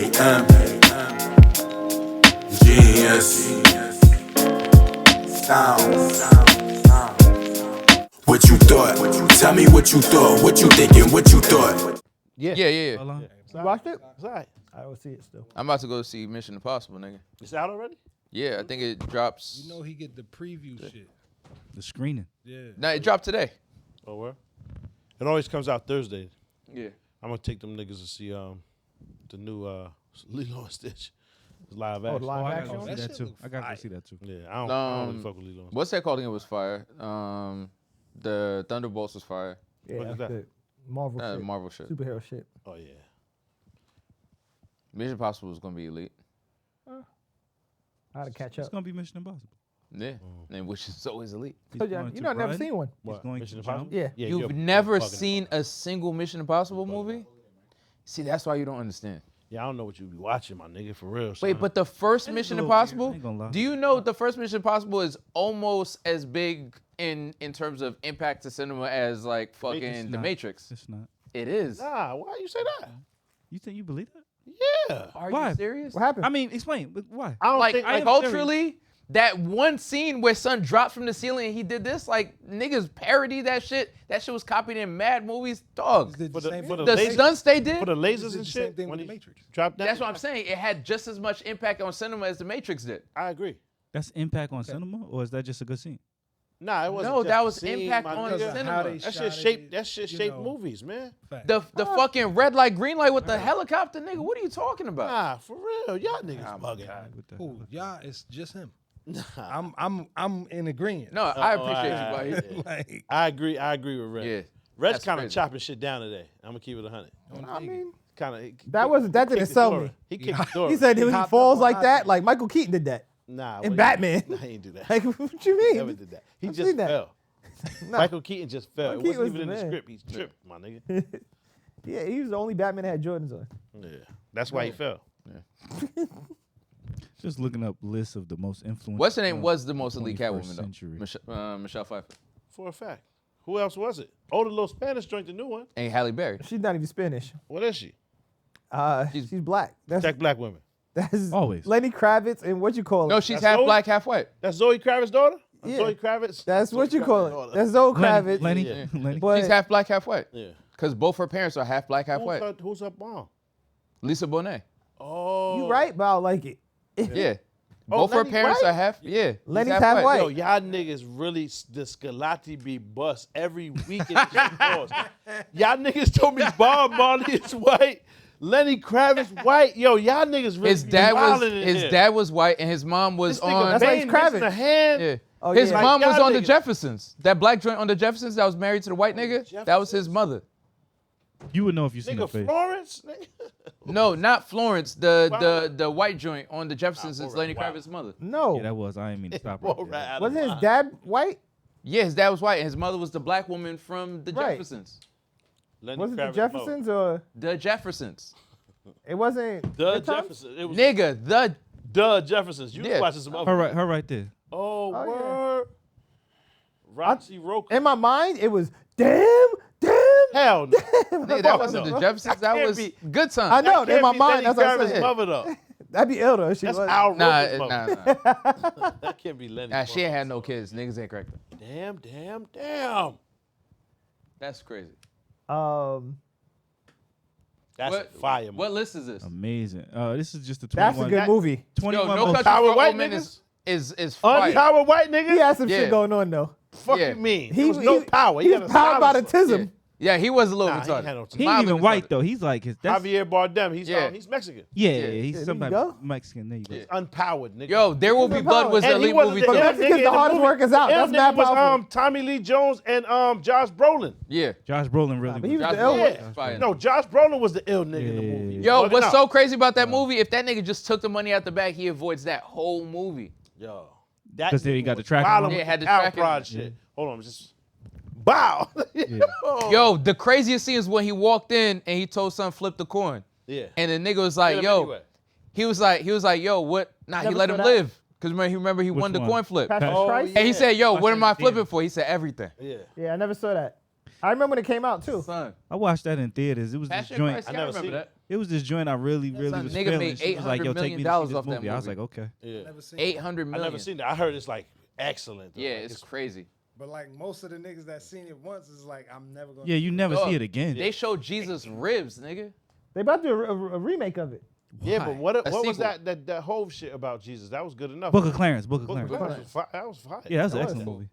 AM. Genius. Sound. What you thought? Tell me what you thought. What you thinking? What you thought? Yeah. Hold on. You watched it? It's all right. I don't see it still. I'm about to go see Mission Impossible, nigga. It's out already? Yeah, I think it drops. You know he get the preview shit. The screening. Yeah. No, it dropped today. Oh, where? It always comes out Thursday. Yeah. I'm gonna take them niggas to see the new Lilo and Stitch. It's live action. live I action? gotta go see that too. I gotta see that too. Yeah, I don't really fuck with Lilo. What's that called? It was fire. The Thunderbolts was fire. Yeah, What is that's that? good. Marvel shit. Marvel shit. Superhero shit. Oh yeah. Mission Impossible was gonna be elite. I had to catch It's up. gonna be Mission Impossible. Yeah, and which is always elite. Told you, you know, I've never seen one. What? going Mission to Impossible? Yeah. You've never seen a single Mission Impossible movie? See, that's why you don't understand. Yeah, I don't know what you be watching, my nigga, for real. Wait, son. but the first That is Mission a little weird, I Impossible, ain't gonna lie. do you know the first Mission Impossible is almost as big in terms of impact to cinema as like fucking The not. Matrix? It's not. It is. Nah, why you say that? You think you believe that? Yeah. Are Why? you serious? What happened? I mean, explain. But why? I don't Like think culturally, that one scene where son dropped from the ceiling and he did this, like niggas parody that shit. That shit was copied in mad movies, dog. Did for the the same for the, thing. The laser, stunts they did. for the lasers Did and the shit. same thing when with the he Matrix. dropped that. That's what I'm saying. It had just as much impact on cinema as The Matrix did. I agree. That's impact on cinema, or is that just a good scene? Nah, it wasn't. No, just that the was scene, impact my on nigga. cinema. How they That shot shit shaped. it, That shit you shaped know. movies, man. Fact. The fucking red light, green light with the helicopter, nigga. What are you talking about? Nah, for real, y'all niggas bugging. With the- Who? Y'all, it's just him. Nah. I'm in agreement. No, I Oh, appreciate alright, you, alright, buddy. yeah. Like, I agree. I agree with Red. Yeah. Red's That's kind of crazy. chopping shit down today. I'm gonna keep it 100. I mean, Kind of. that didn't sell me. He kicked the door. He said when he hopped falls up on like that, Gatman. like Michael Keaton did that. Nah. In well, Batman. Nah, he ain't do that. Like, what you He mean? never did that. He I've just seen that. fell. Nah. Michael Keaton just fell. Michael It wasn't Keaton even in was the the script. He tripped, my nigga. Yeah, he was the only Batman that had Jordans on. Yeah. That's why he fell. Just looking up lists of the most influential. What's her name was the most elite 21st Catwoman century. though? Michelle Pfeiffer For a fact. Who else was it? Oh, the little Spanish joint, the new one. and Halle Berry. She's not even Spanish. What is she? She's black. That's Protect black women. Always. Lenny Kravitz and what you call it? No, she's That's half Zoe? black, half white. That's Zoe Kravitz's daughter? Yeah. Zoe Kravitz? That's what Zoe you call Kravitz's it. daughter. That's Zoe Kravitz. Lenny. Yeah. Lenny. But She's half black, half white. Yeah. Because both her parents are half black, half white. Who's her mom? Lisa Bonet. Oh. you right, but I don't like it. Yeah. Oh, Both her Lenny's parents white? are half. Yeah. he's Lenny's half white. Yo, y'all niggas really, the Scolati be bust every week in this pause. Y'all niggas told me Bob Marley is white. Lenny Kravitz white. Yo, y'all niggas really His dad was wildin' in his here. dad was white and his mom was This nigga on. That's why he's Bane missing Kravitz. a hand. Yeah. Oh, His yeah. mom Like, was y'all on the niggas- Jeffersons. That black joint on the Jeffersons that was married to the white nigga. That was his mother. You would know if you seen her Nigga face. Florence. Nigga. No, not Florence. The white joint on the Jeffersons is Alright, Lenny wow. Kravitz's mother. No. Yeah, that was. I didn't mean to stop Whoa, right there. right out of Wasn't his line. dad white? Yeah, his dad was white and his mother was the black woman from the Right. Jeffersons. Lenny Was it the Kravitz's Jeffersons or The Jeffersons. it wasn't? mother. The Good Times? Jeffersons. It was Nigga, the Jeffersons. You Yeah. was watching some other. Her right there. Oh, Oh, yeah. word. Roxy Roker. In my mind, it was damn. Hell no. Nigga, that wasn't the Jeffersons. That can't was be- Good Time. I know. That In my can't be mind, Lenny that's what I'm Kravitz's saying. mother, though. That'd be ill though. if She That's was. Al Roker's Nah, mother. nah. That can't be Lenny. Nah, she ain't had no kids. Niggas ain't correct. Damn. That's crazy. That's a fire. What movie. list is this? Amazing. This is just a 21. That's a good movie. 21 Yo, No most- Country Unpowered for white Old Men niggas? is fire. Unpowered white niggas? He had some Yeah. shit going on though. Fuck Yeah. you mean? He There was no power. He had was a powered by the silencer. tism. Yeah, he was a little Nah, he retarded. had no He ain't Mildly even white retarded. though. He's like that's Javier Bardem. Yeah. He's Mexican. yeah, Yeah. he's there some you type go. of Mexican. There you go. Yeah. Unpowered, nigga. Yo, There Will Be He's Blood was empowered. an and he elite wasn't movie the too. ill Mexicans nigga in the hardest movie. workers out. Ill That's nigga mad was powerful. Tommy Lee Jones and Josh Brolin. Yeah. Josh Brolin really. but he was- was Josh the ill Brolin one. was fire. No, Josh Brolin was the ill nigga in the Yeah. movie. Yo, Bugging what's out. so crazy about that movie? If that nigga just took the money out the bag, he avoids that whole movie. Yo. 'Cause then he got the track Wildin' on. with Yeah, had the the cow track prod on. shit. Hold on, just bow. Yo, the craziest scene is when he walked in and he told son flip the coin. Yeah. And the nigga was like, Hit him yo, anyway. he was like, yo, what? Nah, he Never let saw him that. live. Because remember he won the one? coin flip. Passion Oh, Christ? And he yeah. said, yo, what am I Passion flipping Demon. for? He said everything. Yeah. Yeah, I never saw that. I remember when it came out too. Son, I watched that in theaters. It was this Passion joint. Christ, I I never remember seen that. It was this joint I really son, was nigga feeling. made She was like, "Yo, $800 take me to see million this off that movie." I was movie. like, "Okay." Yeah. Never seen it. 800 I million. never seen that. I heard it's like excellent. Though. Yeah, Like, it's crazy. But like most of the niggas that seen it once is like, I'm never gonna. Yeah, you never Dog, see it again. They showed Jesus' ribs, nigga. They about to do a remake of it. Yeah, but what was sequel. that whole shit about Jesus? That was good enough. Book of Clarence. Book of Book of Clarence. Clarence was that was fire. Yeah, that's an excellent movie.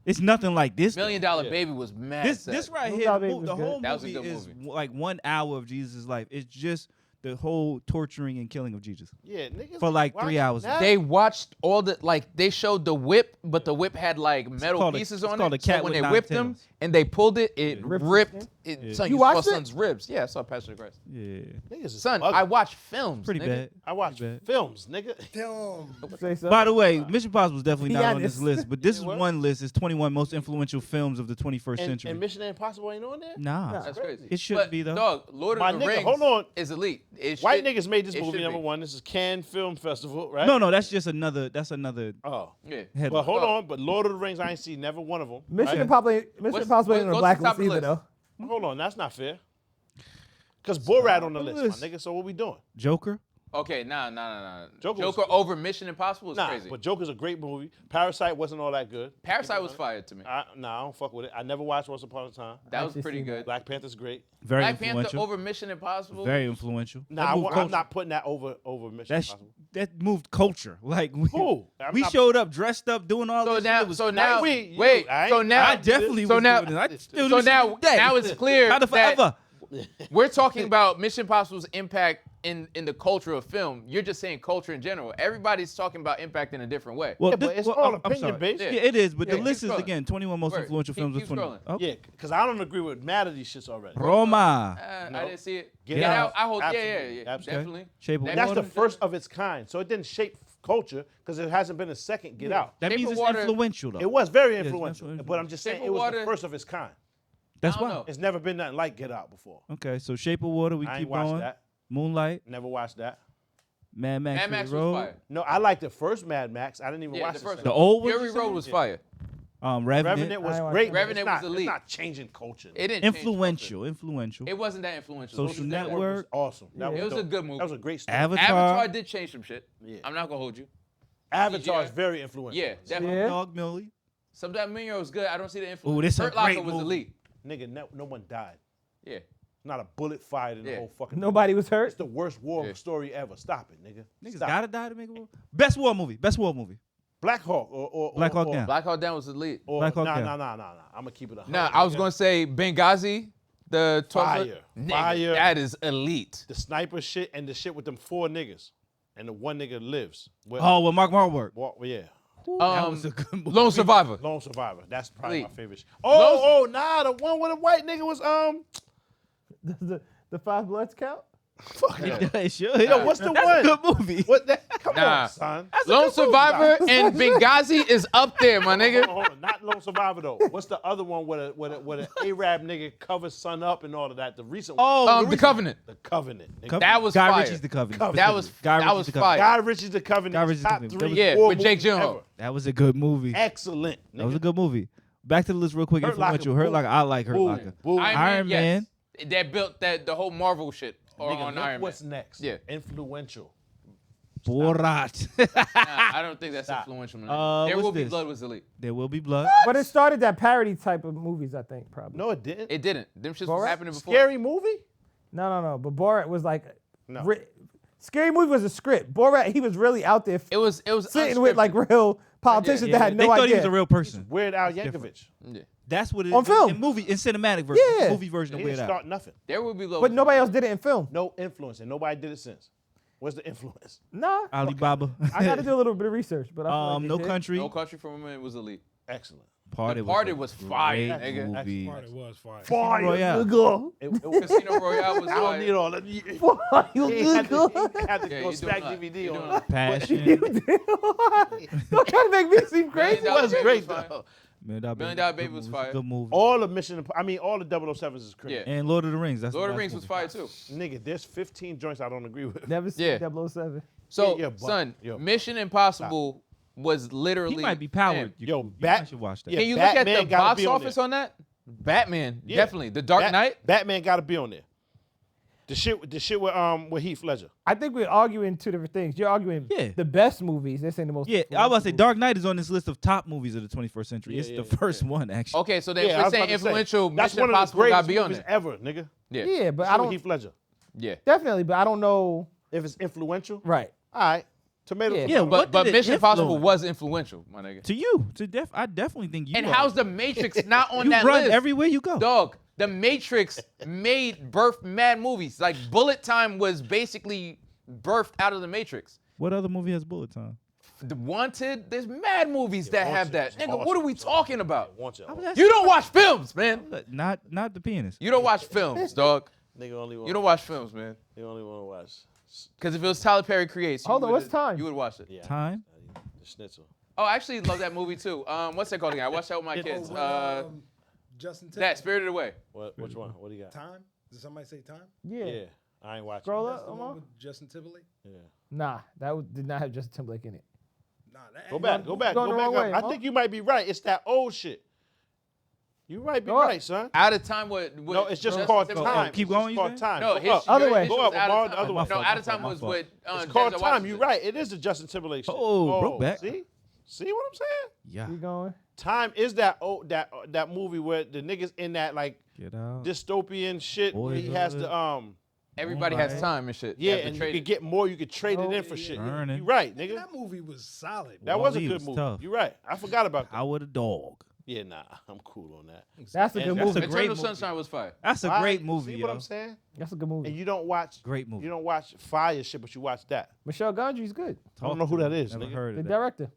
It's nothing like this. $1 Million Baby was mad. This right Blue here, Dot the, Baby was the good. whole That was a movie good is movie. like 1 hour of Jesus' life. It's just the whole torturing and killing of Jesus Yeah, niggas for like watching 3 hours. that? They watched all the they showed the whip, but the whip had like metal called a- pieces it's on called it. a cat So when with they 9 whipped him tails. and they pulled it, it ripped. Son, You you saw watched it? son's ribs. Yeah, I saw Pastor Christ. Yeah, Niggas is Son, bugging. I watch films. pretty nigga. bad. I watch Pretty bad. films, nigga. Damn. Say so. By the way, Mission Impossible is definitely Be not on this honest. list, but this is what? one list. It's 21 most influential films of the 21st And, century. and Mission Impossible ain't on there. Nah, That's crazy. It shouldn't But, be, though. Dog, Lord My of the nigga, Rings hold on. is elite. It White should- niggas made this it movie should number be. one. This is Cannes Film Festival, right? no, that's just another. That's another Oh, Yeah. headline. but hold on. But Lord of the Rings, I ain't seen never one of them. Mission right? Impossible ain't on the what's blacklist the top of the either list? though. Hold on, that's not fair. Cause Borat on the list, list. my nigga. So what we doing? Joker. Okay, nah. Joker Joker, was- over Mission Impossible is Nah, crazy. but Joker's a great movie. Parasite wasn't all that good. Parasite was fired to me. I don't fuck with it. I never watched Once Upon a Time. That was actually pretty seen good. Black Panther's great. Very Black Panther influential. over Mission Impossible. Very influential. Nah, That moved I'm culture. not putting that over Mission That's Impossible. that moved culture. Like we, Who? I'm we not- showed up, dressed up, doing all So this. now, shit. It was so crazy. now, we- wait. I So ain't- now, I definitely so was now, doing this. I still so do now, this today. now it's clear Kinda that forever. we're talking about Mission Impossible's impact in the culture of film. You're just saying culture in general. Everybody's talking about impact in a different way. Well, Yeah, but it's all I'm opinion sorry. based. Yeah, it is. But Yeah, the list keep is scrolling. again 21 most Word. influential Keep- films keep of 20. scrolling. Oh, Yeah, because I don't agree with mad at these shits already. Roma. No. I didn't see it. Get Get Out. out. I hold. Yeah, Absolutely. yeah. Absolutely. Definitely. Shape of That- That's the Water. first of its kind. So it didn't shape culture because it hasn't been a second Get Out. That Shape means of it's Water- influential though. It was very it's influential, influential. but I'm just saying Shape it of was Water- the first of its kind. That's I don't why. know. It's never been nothing like Get Out before. Okay, so Shape of Water, we I ain't keep watched going. that. Moonlight, Never watched that. Mad Max, Mad Max Fury was Road, fire. No, I liked the first Mad Max. I didn't even Yeah, watch the the first second the old one. Fury you said? Road was fire. Revenant. Revenant was I ain't great. watched but Revenant it's not, was elite. It's not changing culture. It didn't change Influential. culture. It wasn't that influential. Social Social Network. Network. was awesome. That It was a dope. good movie. That was a great story. Avatar. Avatar did change some shit. Yeah. I'm not gonna hold you. Avatar is CGI. very influential. Yeah, definitely. Yeah. Dog Millie. Sometimes Minion was good. I don't see the influence. Ooh, this a Hurt Locker great was movie. elite. Nigga, no one died. Yeah. Not a bullet fired in the Yeah. whole fucking. Nobody was It's hurt. the worst war Yeah. story ever. Stop it, nigga. Niggas Stop gotta it. die to make a war. Best war movie. Best war movie. Black Hawk or Black Hawk or, Down. Black Hawk Down was elite. Or, Black Hawk nah, Down. nah. I'm gonna keep it 100. Nah, I was nigga. gonna say Benghazi, the Fire. Nigga, Fire. that is elite. The sniper shit and the shit with them 4 niggas, and the one nigga lives. Well, Oh, well, Mark Wahlberg. yeah. That was a good movie. Lone Survivor. Lone Survivor. That's probably my Elite. favorite. Nah, the one with the white nigga was The Five Bloods count? Fuck that. It should. Yo, what's the That's one? a good movie. What that? Come Nah. on, son. Lone Survivor and Benghazi is up there, my nigga. Hold on. Not Lone Survivor though. What's the other one where an Arab nigga covers son up and all of that? The recent one. Oh, The Covenant. The Covenant. nigga. Covenant. That was Guy fire. Ritchie's The Covenant. Covenant. That was Guy that Ritchie's was The Covenant. fire. Guy Ritchie's The Covenant. Guy is Ritchie's The top Covenant. 3 Yeah, war with Jake movies Gyllenhaal. ever. That was a good movie. Excellent. That was a nigga. good movie. Back to the list real quick. Hurt Locker, Influential. Hurt boom. Locker. I like Hurt Boom. Locker. Boom. Iron Man. Yes. That built the whole Marvel shit Nigga, on look Iron Man. what's next? Yeah. Influential. Borat. Nah, I don't think that's influential. Man. There what's Will Be this? Blood was elite. There Will Be blood. But it started that parody type of movies, I think, probably. No, it didn't. It didn't. Them shits was Borat? happening before. Scary movie? No. But Borat was like, No. Scary Movie was a script. Borat, he was really out there It was sitting with like unscripted. real politicians that had they no thought idea. he was a real person. Weird Al Yankovic. Yeah. That's what it is. On film. In movie, in cinematic version. Yeah. Movie version He of Weird didn't Al. start nothing. There Will Be Blood. But was nobody elite. else did it in film. No influence, and nobody did it since. What's the influence? Nah. Alibaba. I got to do a little bit of research, but I feel like No it did. Country. No Country for Women was elite. Excellent. Party The Party a was fire, great nigga. movie. Part it was fire. Fire, Royale. nigga. Casino Royale was I don't fire. need all that. Fire, He had to, nigga. he had to Yeah, go you smack doing a lot. DVD You on doing it. a lot. Passion. Don't try to make me seem crazy. Million Dollar was Baby great fire. though. Million Dollar Baby was fire. Good movie. All the all the 007s is crazy. Yeah. And Lord of the Rings. That's Lord the of the last Rings was movie. fire too. Nigga, there's 15 joints I don't agree with. Never seen Yeah. 007. So, Yeah, but- son, yo. Mission Impossible was literally. He might be powered. Damn. Yo, I Bat- should watch that. Yeah, Can you look at Batman the gotta box be on office there. on that? Batman, Yeah. definitely. The Dark Knight. Batman got to be on there. The shit with Heath Ledger. I think we're arguing two different things. You're arguing Yeah. the best movies. They're saying the most. Yeah, I was about to say influential Dark Knight is on this list of top movies of the 21st century. Yeah, It's yeah, the first one, actually. Okay, so then Yeah, I we're was saying about to say, influential. that's Mission one of the Impossible got greatest to be on movies there. ever, nigga. Yeah. movies. Yeah, but Shit I with don't Heath Ledger. Yeah. definitely. But I don't know. If it's influential, Right. all right. Tomato. Yeah, tomato. what But did it Mission Impossible influence? was influential, my nigga. To you, I definitely think you. And are. how's the Matrix not on you that run list? everywhere you go? Dog, the Matrix birthed mad movies. Like Bullet Time was basically birthed out of the Matrix. What other movie has bullet time? The Wanted, there's mad movies that have that. Wanted. Nigga, what are we talking about? Want you. You don't watch films, man. Not the pianist. You don't watch films, dog. Nigga only want. You don't watch films, man. Nigga only want to watch. Because if it was Tyler Perry Creates, Hold on, what's time? You would watch it. Yeah. Time. The Schnitzel. Oh, I actually love that movie too. What's that called again? I watched that with my kids. Justin Timberlake. That Spirited Away. Which one? What do you got? Time? Did somebody say Time? Yeah. Yeah. I ain't watching. Scroll That's up, the Omar. one with Justin Timberlake? Yeah. Nah, did not have Justin Timberlake in it. Nah, that Go ain't- back. Go back. going Go the back wrong up. way, I huh? think you might be right. It's that old shit. You might be Go up. right, son. Out of Time with No, it's just Justin called Timberlake. Time. Keep It's going, just you called said? Time. No, Go his, up. Other his way. was Go up, Out of Omar, the Time. other way. No, Out of Time My was fault. with It's called Denzel Time. Washington. You're right. It is the Justin Timberlake shit. Oh, Brokeback. See what I'm saying? Yeah. We going? Time is that that movie where the niggas in that like Get out. dystopian shit where he has the Everybody has time and shit. yeah, They have to and you trade could it. get more. You could trade it in for yeah, shit. Burning. You right, Nigga, nigga. that movie was solid. That Wall-E was a good was movie. tough. You right. I forgot about that. I would a dog. Yeah, nah, I'm cool on that. That's a And good that's movie. a great Eternal movie. Sunshine was fire. That's a Right? great movie, See yo. what I'm saying? That's a good movie. And you don't watch Great movie. You don't watch fire shit, but you watch that. Michelle Gondry's good. I don't know who that is, Never nigga. heard The of that. director.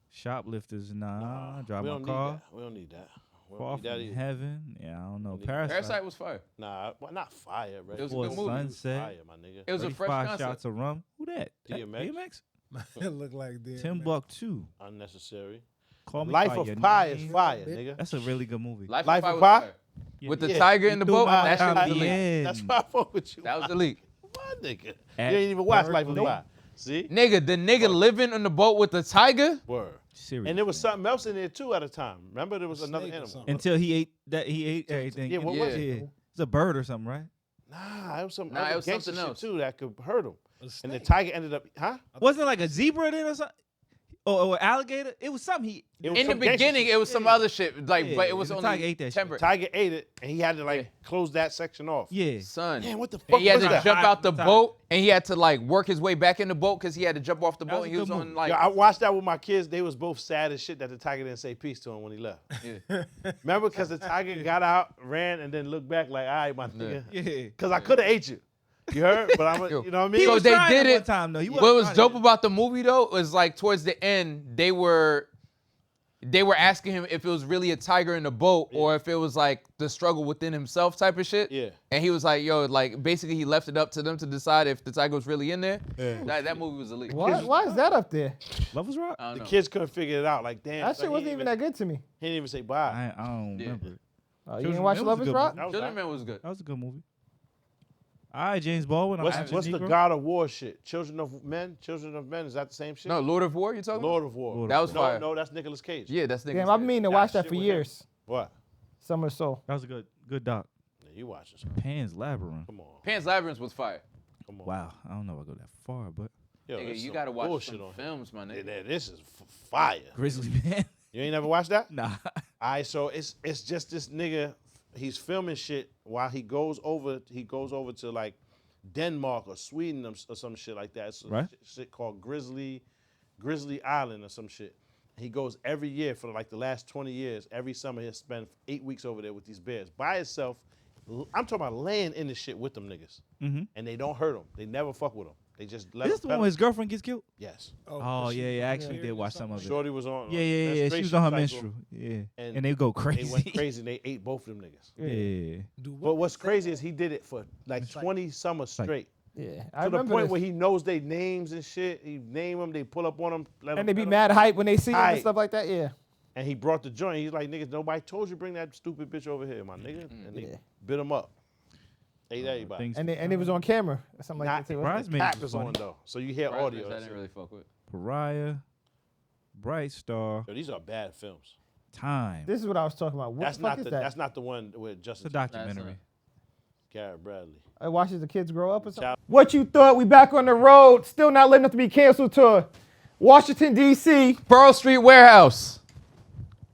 Shoplifters, nah. Drive we my don't car. need that. We don't need that. We Far don't need that from either. heaven. Yeah, I don't know. need Parasite was fire. Nah, well, not fire, right? It was a Before good movie. sunset. Fire, my nigga. It was a fresh 35 concept. shots of rum. Who that? DMX? It looked like this. Timbuktu. Unnecessary. Call me Life by of your Pi name. is fire, nigga. That's a really good movie. Life Life of of Pi was Pi? fire. With the Yeah. tiger in the He boat, threw my that shit time was at the elite. end. That's why I fuck with you. That was elite. My nigga. At You ain't even watch Bird Life of Nope. Pi. See? Nigga, the nigga living on the boat with the tiger? Word. Serious. And there was something else in there too at a time. Remember, there was another snake or animal. something. Until he ate that. He ate everything. Yeah, what was it? Yeah. It's a bird or something, right? Nah, it was some Nah, other it was gangster something shit else. too that could hurt him. A And the snake. tiger ended up, huh? Wasn't it like a zebra then or something? Or alligator? It was something he. It was In the some gangster beginning, shit. it was some other shit. Like, Yeah, but it was the only tiger ate that shit. temperate. Tiger ate it, and he had to like close that section off. Yeah. Son. Man, what the And fuck he had was to that? jump out the Tiger. boat, and he had to like work his way back in the boat because he had to jump off the That boat. was And a he was good on movie. like, Yo, I watched that with my kids. They was both sad as shit that the tiger didn't say peace to him when he left. yeah. Remember, because the tiger got out, ran, and then looked back like, all right, my nigga. Yeah. Because I could have ate you. You heard? But I'm, Yo. you know what I mean? So was they trying did at it. one time, though. He What wasn't was trying dope to- about the movie though was like towards the end they were asking him if it was really a tiger in the boat or if it was like the struggle within himself type of shit. Yeah. And he was like, yo, like basically he left it up to them to decide if the tiger was really in there. That movie was elite. Why is that up there? Lovers Rock? I don't The know. kids couldn't figure it out. Like, damn. That shit wasn't even that good to me. He didn't even say bye. I don't Yeah. remember. Oh, you Children didn't watch Man was a Lovers good Rock? That was Children that. Man was good. That was a good movie. All right, James Baldwin. What's the God of War shit? Children of Men? Children of Men, is that the same shit? No, Lord of War, you talking Lord of War. Lord That was no, fire. No, that's Nicolas Cage. Yeah, that's niggas. Damn, I've been meaning to That watch that shit for with him. years. What? Summer Soul. That was a good doc. Yeah, you watch this. Pan's Labyrinth. Come on. Pan's Labyrinth was fire. Come on. Wow, I don't know if I go that far, but Yo, Nigga, there's you some gotta watch bullshit some on films, my here. nigga. Yeah, this is fire. Grizzly Man. You ain't never watched that? Nah. All right, so it's just this nigga. He's filming shit while he goes over to like Denmark or Sweden or some shit like that. It's a Right. shit called Grizzly Island or some shit. He goes every year for like the last 20 years. Every summer he'll spend 8 weeks over there with these bears by himself. I'm talking about laying in the shit with them niggas, and they don't hurt him. They never fuck with him. They just let Is this him the one where his girlfriend gets killed? Yes. Oh, was she yeah, I on actually period did or watch some something? of it. Shorty was on. Yeah. She was menstruation on her cycle, menstrual. Yeah. and And they go They crazy. went crazy and they ate both of them niggas. Yeah. But what's crazy is he did it for like 20 summers like- straight. Yeah, I To the remember point this. where he knows their names and shit. He name them, they pull up on them. And they be mad hype when they see him and Hype. stuff like that. Yeah. And he brought the joint. He's like, niggas, nobody told you to bring that stupid bitch over here, my nigga. And they Yeah. bit him up. Ate everybody. Things- And it was on camera or something Not like that. too. Bridesmaids Tap was is on funny. though, so you hear Bridesmaids, audio. I and didn't shit. really fuck with. Pariah, Bright Star. Yo, these are bad films. time. This is what I was talking about. What That's the fuck not is the that? that's not the one with It's Justin a documentary. Garrett Bradley. I watches the kids grow up or something. Child- What you thought? We back on the road. Still not letting up to be canceled tour. Washington D.C. Pearl Street Warehouse.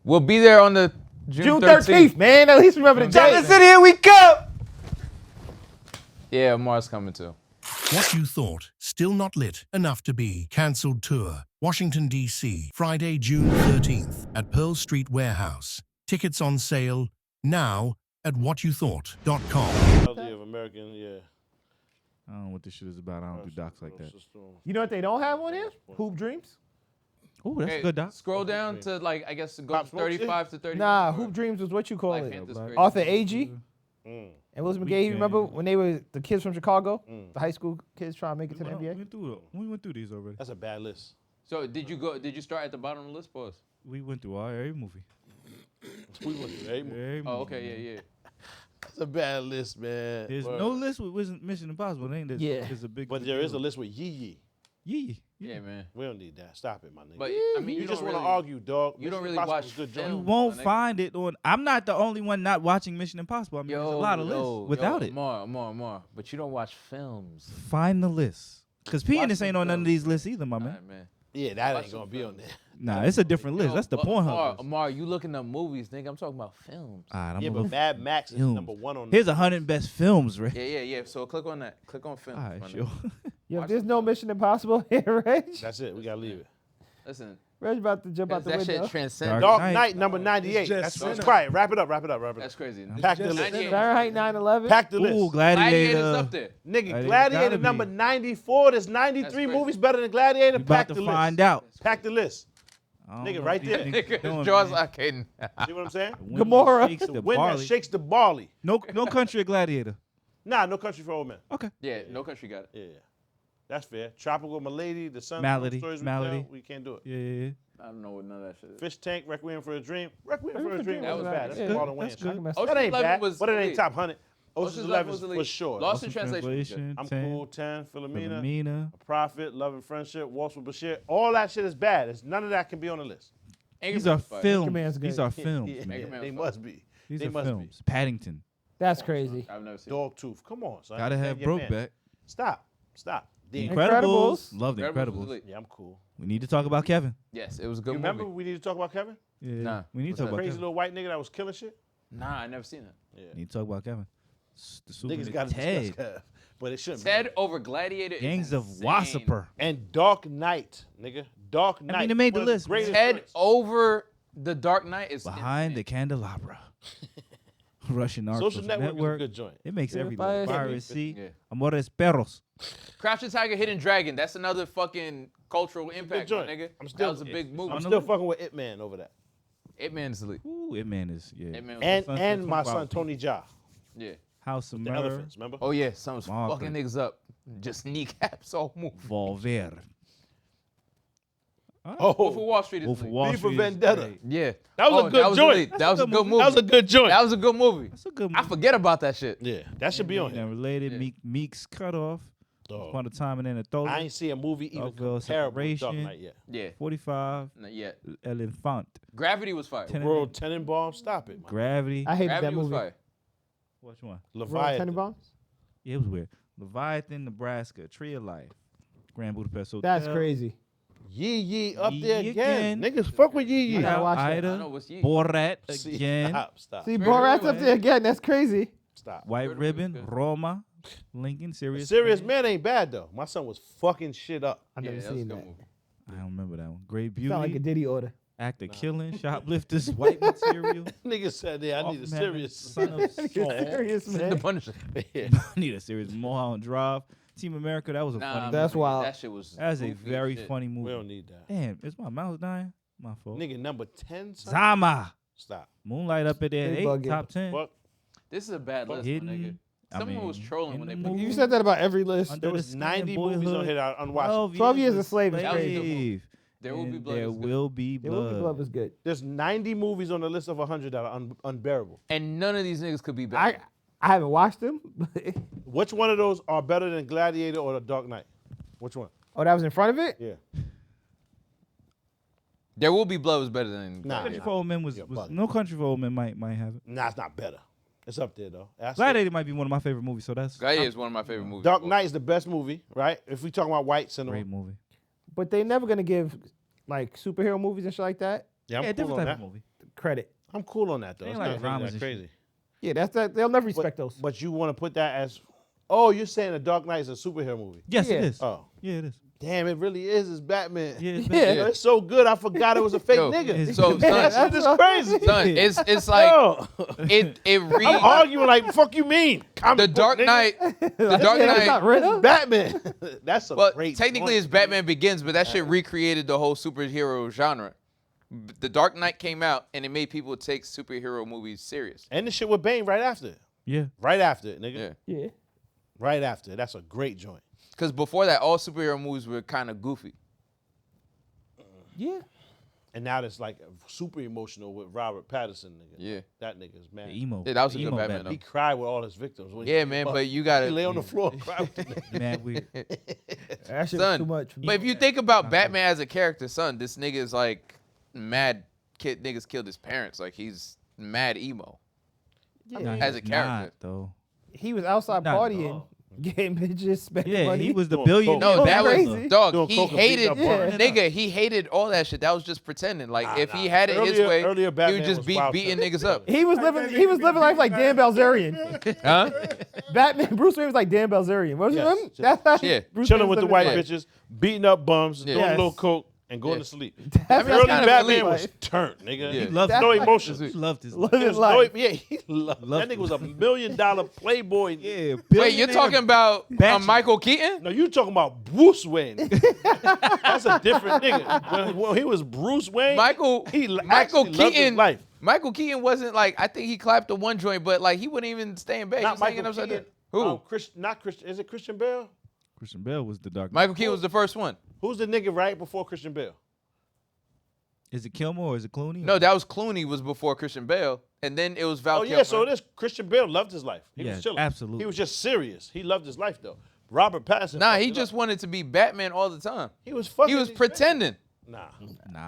We'll be there on the June 13th, man. At least remember the date. City, here we come. Yeah, Mars coming too. What You Thought, Still Not Lit, Enough to Be, Cancelled Tour, Washington, D.C., Friday, June 13th at Pearl Street Warehouse. Tickets on sale now at whatyouthought.com. Melody of American, yeah. I don't know what this shit is about. I don't do docs like that. You know what they don't have on here? Hoop Dreams. Oh, that's a good doc. Scroll down to like I guess it Pop goes Smoke 35 to 30. Nah, Hoop Dreams was what you call Black it. Panther's crazy. Arthur Agee Mm. and Willis McGahee. You remember when they were the kids from Chicago, the high school kids trying to make it to the NBA? We went through these already. That's a bad list. So did you start at the bottom of the list, boys? We went through every movie. We went through every movie. Every Oh, movie. okay, yeah. That's a bad list, man. There's Word. no list with Mission Impossible. Ain't there? Yeah. There's a big. But there is a list with Yee Yee. Yee. Yeah, man. We don't need that. Stop it, my nigga. But I mean, you just want want to argue, dog. You don't Mission really Impossible watch is a good film. joint. You won't my nigga. find it on. I'm not the only one not watching Mission Impossible. I mean, there's a lot of lists without it. More. But you don't watch films. Find the list. Because P and this Watch ain't some on none of films. these lists either, my man. Alright, man. Yeah, that Watch ain't some gonna be on films. there. Nah, it's a different list. Yo, That's the but Pornhub list. Amar, you looking up movies, nigga. I'm talking about films. Alright, I'm Yeah, gonna but Mad Max is films. number one on. Here's the 100 best films, right? Yeah. So click on that. Click on films. All right, my sure. nigga. Yeah, Watch there's some no films. Mission Impossible here, Reg. That's it. We gotta leave it. Listen, Reg about to jump out the that window. shit transcends. Dark Dark Knight. Knight number 98. just That's cinema. quiet. Wrap it up. That's crazy. Pack the just list. cinema. Fahrenheit 9/11. Pack the list. Ooh, Gladiator's Gladiator. up there. Nigga, Gotta Gladiator be. number 94. There's 93 crazy. movies better than Gladiator. We Pack about the to find list. out. Pack the list. I don't Nigga, know right what these there. niggas doing, Jaws man. are kidding. See what I'm saying? The wind Gamora. shakes The the wind that barley. shakes the barley. No country of Gladiator. Nah, No Country for Old Men. Okay. Yeah, No Country got it. Yeah, that's fair. Tropical Malady, The Sun, Malady, Stories Malady. We Tell, we can't do it. Yeah. I don't know what none of that shit is. Fish Tank, Requiem for a Dream. Requiem for a Dream That wasn't was bad. good. That's Yeah, Marlon that's Wayans. good. I can mess That with ain't 11 bad, was but it ain't elite. top 100. Ocean's 11 was for elite. sure. Lost in Translation. was good. I'm Ten, Cool, 10, Philomena, Philomena. Prophet, Love and Friendship, Waltz with Bashir. All that shit is bad. None of that can be on the list. Angry These are Man's fire. films. Anchorman's These good. are films, Yeah, man. Anchorman they was must be. These They are must films. Paddington. That's crazy. I've never seen Dog Tooth. Come on, son. Gotta have Your man. Brokeback. Stop. The Incredibles. Love the it. Incredibles was Incredibles. elite. Yeah, I'm cool. We need to talk about Kevin. Yes, it was a good You remember movie. we need to talk about Kevin? Yeah. Nah. We need What's to talk that? about Crazy Kevin. little white nigga that was killing shit? Nah, I never seen it. Yeah. Need to talk about Kevin. The Super Niggas got to Ted. discuss Kev. But it shouldn't Ted be. over Gladiator. Gangs is of insane. Wassaiper. And Dark Knight, nigga. Dark Knight. it made the One of list, greatest Ted joints. over The Dark Knight is Behind the insane. candelabra. Russian Art Social Network is a Network. good joint. It makes Yeah, every fire. virus see. Yeah. Amores perros. Crouching Tiger, Hidden Dragon. That's another fucking cultural impact, my joint. nigga. I'm still- that was a big movie. I'm still fucking with It Man over that. It Man's elite. Ooh, it man is yeah. It Man was And Sunset and my 25. son Tony Jaa. yeah. House of The Murder. Elephants, remember? Oh yeah, someone's Margaret. fucking niggas up. Just kneecaps all move. Volver. Wolf of Oh, Wall Street is Wolf of elite. Wall V for Street is Vendetta. great. Yeah. That was a good joint. elite. That was a good movie. That was a good joint. That was a good movie. That's a good I movie. forget about that shit. Yeah, that should be on Now here. related, Yeah. Meek's Cutoff. Dog. Upon a Time and Anatolia. I ain't see a movie even Dogville comparable to Dark Separation. Knight yet. Yeah. 45. Not yet. El Infant. Gravity was fire. Ten- World Tenenbaum, stop it, man. Gravity. I hated that Gravity was movie. fire. Which one? Royal Leviathan. Tenenbaums? Yeah, it was weird. Leviathan, Nebraska. Tree of Life. Grand Budapest Hotel. That's crazy. Yee Yee up Yee there Yee again. again. Niggas fuck with Yee Yee. I gotta watch that. I Ida. know what's Yee. Borat See, again. Stop. See, Very Borat's good. up there again. That's crazy. Stop. White Very Ribbon. good. Roma. Lincoln. Serious. Serious Man ain't bad though. My son was fucking shit up. I've Yeah, never that was a seen good that. movie. I don't remember that one. Great Beauty. Sound like a Diddy order. Act of Killing. Shoplifters. White Material. Niggas said, yeah, I need a Off-Man, serious. Son of You're Saul. serious, The man. Punisher. Yeah. I need a serious Mulholland Drive. Team America. That was a funny. That's movie. wild. That shit was. That's a goofy as very shit. funny We movie. don't need that. Damn, is my mouse dying? My fault. Nigga, number 10, son? Zama. Stop. Moonlight up at there. They 8, bugging. top 10. Fuck. This is a bad list, my Hidden. nigga. I Someone was mean, trolling in when they the put. movie. You said that about every list. Under There the was Skin, 90 movies on Boyhood. here that are unwatchable. 12 years a slave is That was crazy. the movie. Slave. There Will Be And Blood There is good. will be The Movie blood. Club is good. There's 90 movies on the list of 100 that are unbearable. And none of these niggas could be better. I haven't watched them. Which one of those are better than Gladiator or The Dark Knight? Which one? Oh, that was in front of it? Yeah. There Will Be Blood was better than Nah, Country yeah. for Old Men was You're bugging. No Country for Old Men might have it. Nah, it's not better. It's up there though. That's Gladiator might be one of my favorite movies, so that's Gladiator is one of my favorite movies. Dark Knight is the best movie, right? If we talking about white a cinema. great movie. But they never gonna give like superhero movies and shit like that Yeah, I'm Yeah, cool different on type that. of movie. credit. I'm cool on that though. Ain't It's like not really dramas that and crazy. Yeah, that's that. They'll never respect those. But you want to put that as, oh, you're saying The Dark Knight is a superhero movie? Yes, Yeah. it is. Oh, Yeah, it is. damn, it really is. It's Batman. Yeah, it's Yeah. better. It's so good. I forgot it was a fake Yo, nigga. So, Yeah, son, This is crazy. son, it's like Yo, it I'm read arguing like, fuck you mean? Comic the book, Dark nigga. Knight. The Dark Yeah, it's not Knight. real. Batman. That's a Well, great. technically point. it's Batman Begins, but that shit recreated the whole superhero genre. The Dark Knight came out and it made people take superhero movies serious. And the shit with Bane right after it. Yeah. Right after it, nigga. Yeah. Yeah. Right after it. That's a great joint. Because before that, all superhero movies were kind of goofy. Yeah. And now it's like super emotional with Robert Pattinson, nigga. Yeah. That nigga's mad. The emo. Yeah, that was a the good emo Batman, though. He cried with all his victims. When Yeah, he man, came but up. you gotta He lay on the floor and cried with them. Mad weird. That shit was Son, too much. but if you think about Batman as a character, son, this nigga is like mad kid. Niggas killed his parents. Like he's mad emo. Yeah. Nah, As a he's character. not, though. He was outside Not at partying, all. getting bitches, spending Yeah, money. he was the Doing billionaire. No, Going that crazy. was dog. Doing He coke and beating hated, up women. nigga. He hated all that shit. That was just pretending. Like if he nah. had it his Earlier- way, earlier he Batman would just was be wild beating too. niggas up. He was living life like Dan Bilzerian. Huh? Batman, Bruce Wayne was like Dan Bilzerian. Wasn't Yes. him? That's how Yeah. Bruce Chilling Wayne with the was white living bitches, beating up bums, doing a Yes. little coke, and going Yeah. to sleep. That's I mean, Early kind of Batman elite was life. turned, nigga. Yeah. He loved no it. emotions. He loved his Living There's life. no, yeah, he loved Loved that nigga was $1 million playboy. Yeah. Wait, you're talking about Bachelor. Michael Keaton? No, you talking about Bruce Wayne. That's a different nigga. When he was Bruce Wayne, Michael Michael Michael loved his Keaton. life. Michael Keaton wasn't like I think he clapped the one joint, but like he wouldn't even stay in bed. He Not was hanging Michael upside Keaton. down. Who? Not Christian. Is it Christian Bale? Christian Bale was the Dark Knight. Michael Keaton was the first one. Who's the nigga right before Christian Bale? Is it Kilmore or is it Clooney? No, that was Clooney was before Christian Bale, and then it was Val Oh Kilmer. yeah, so it is. Christian Bale loved his life. He Yeah, was chilling. absolutely. He was just serious. He loved his life though. Robert Pattinson. Nah, fucked he it just up. wanted to be Batman all the time. He was fucking. He was these pretending. bitches. Nah,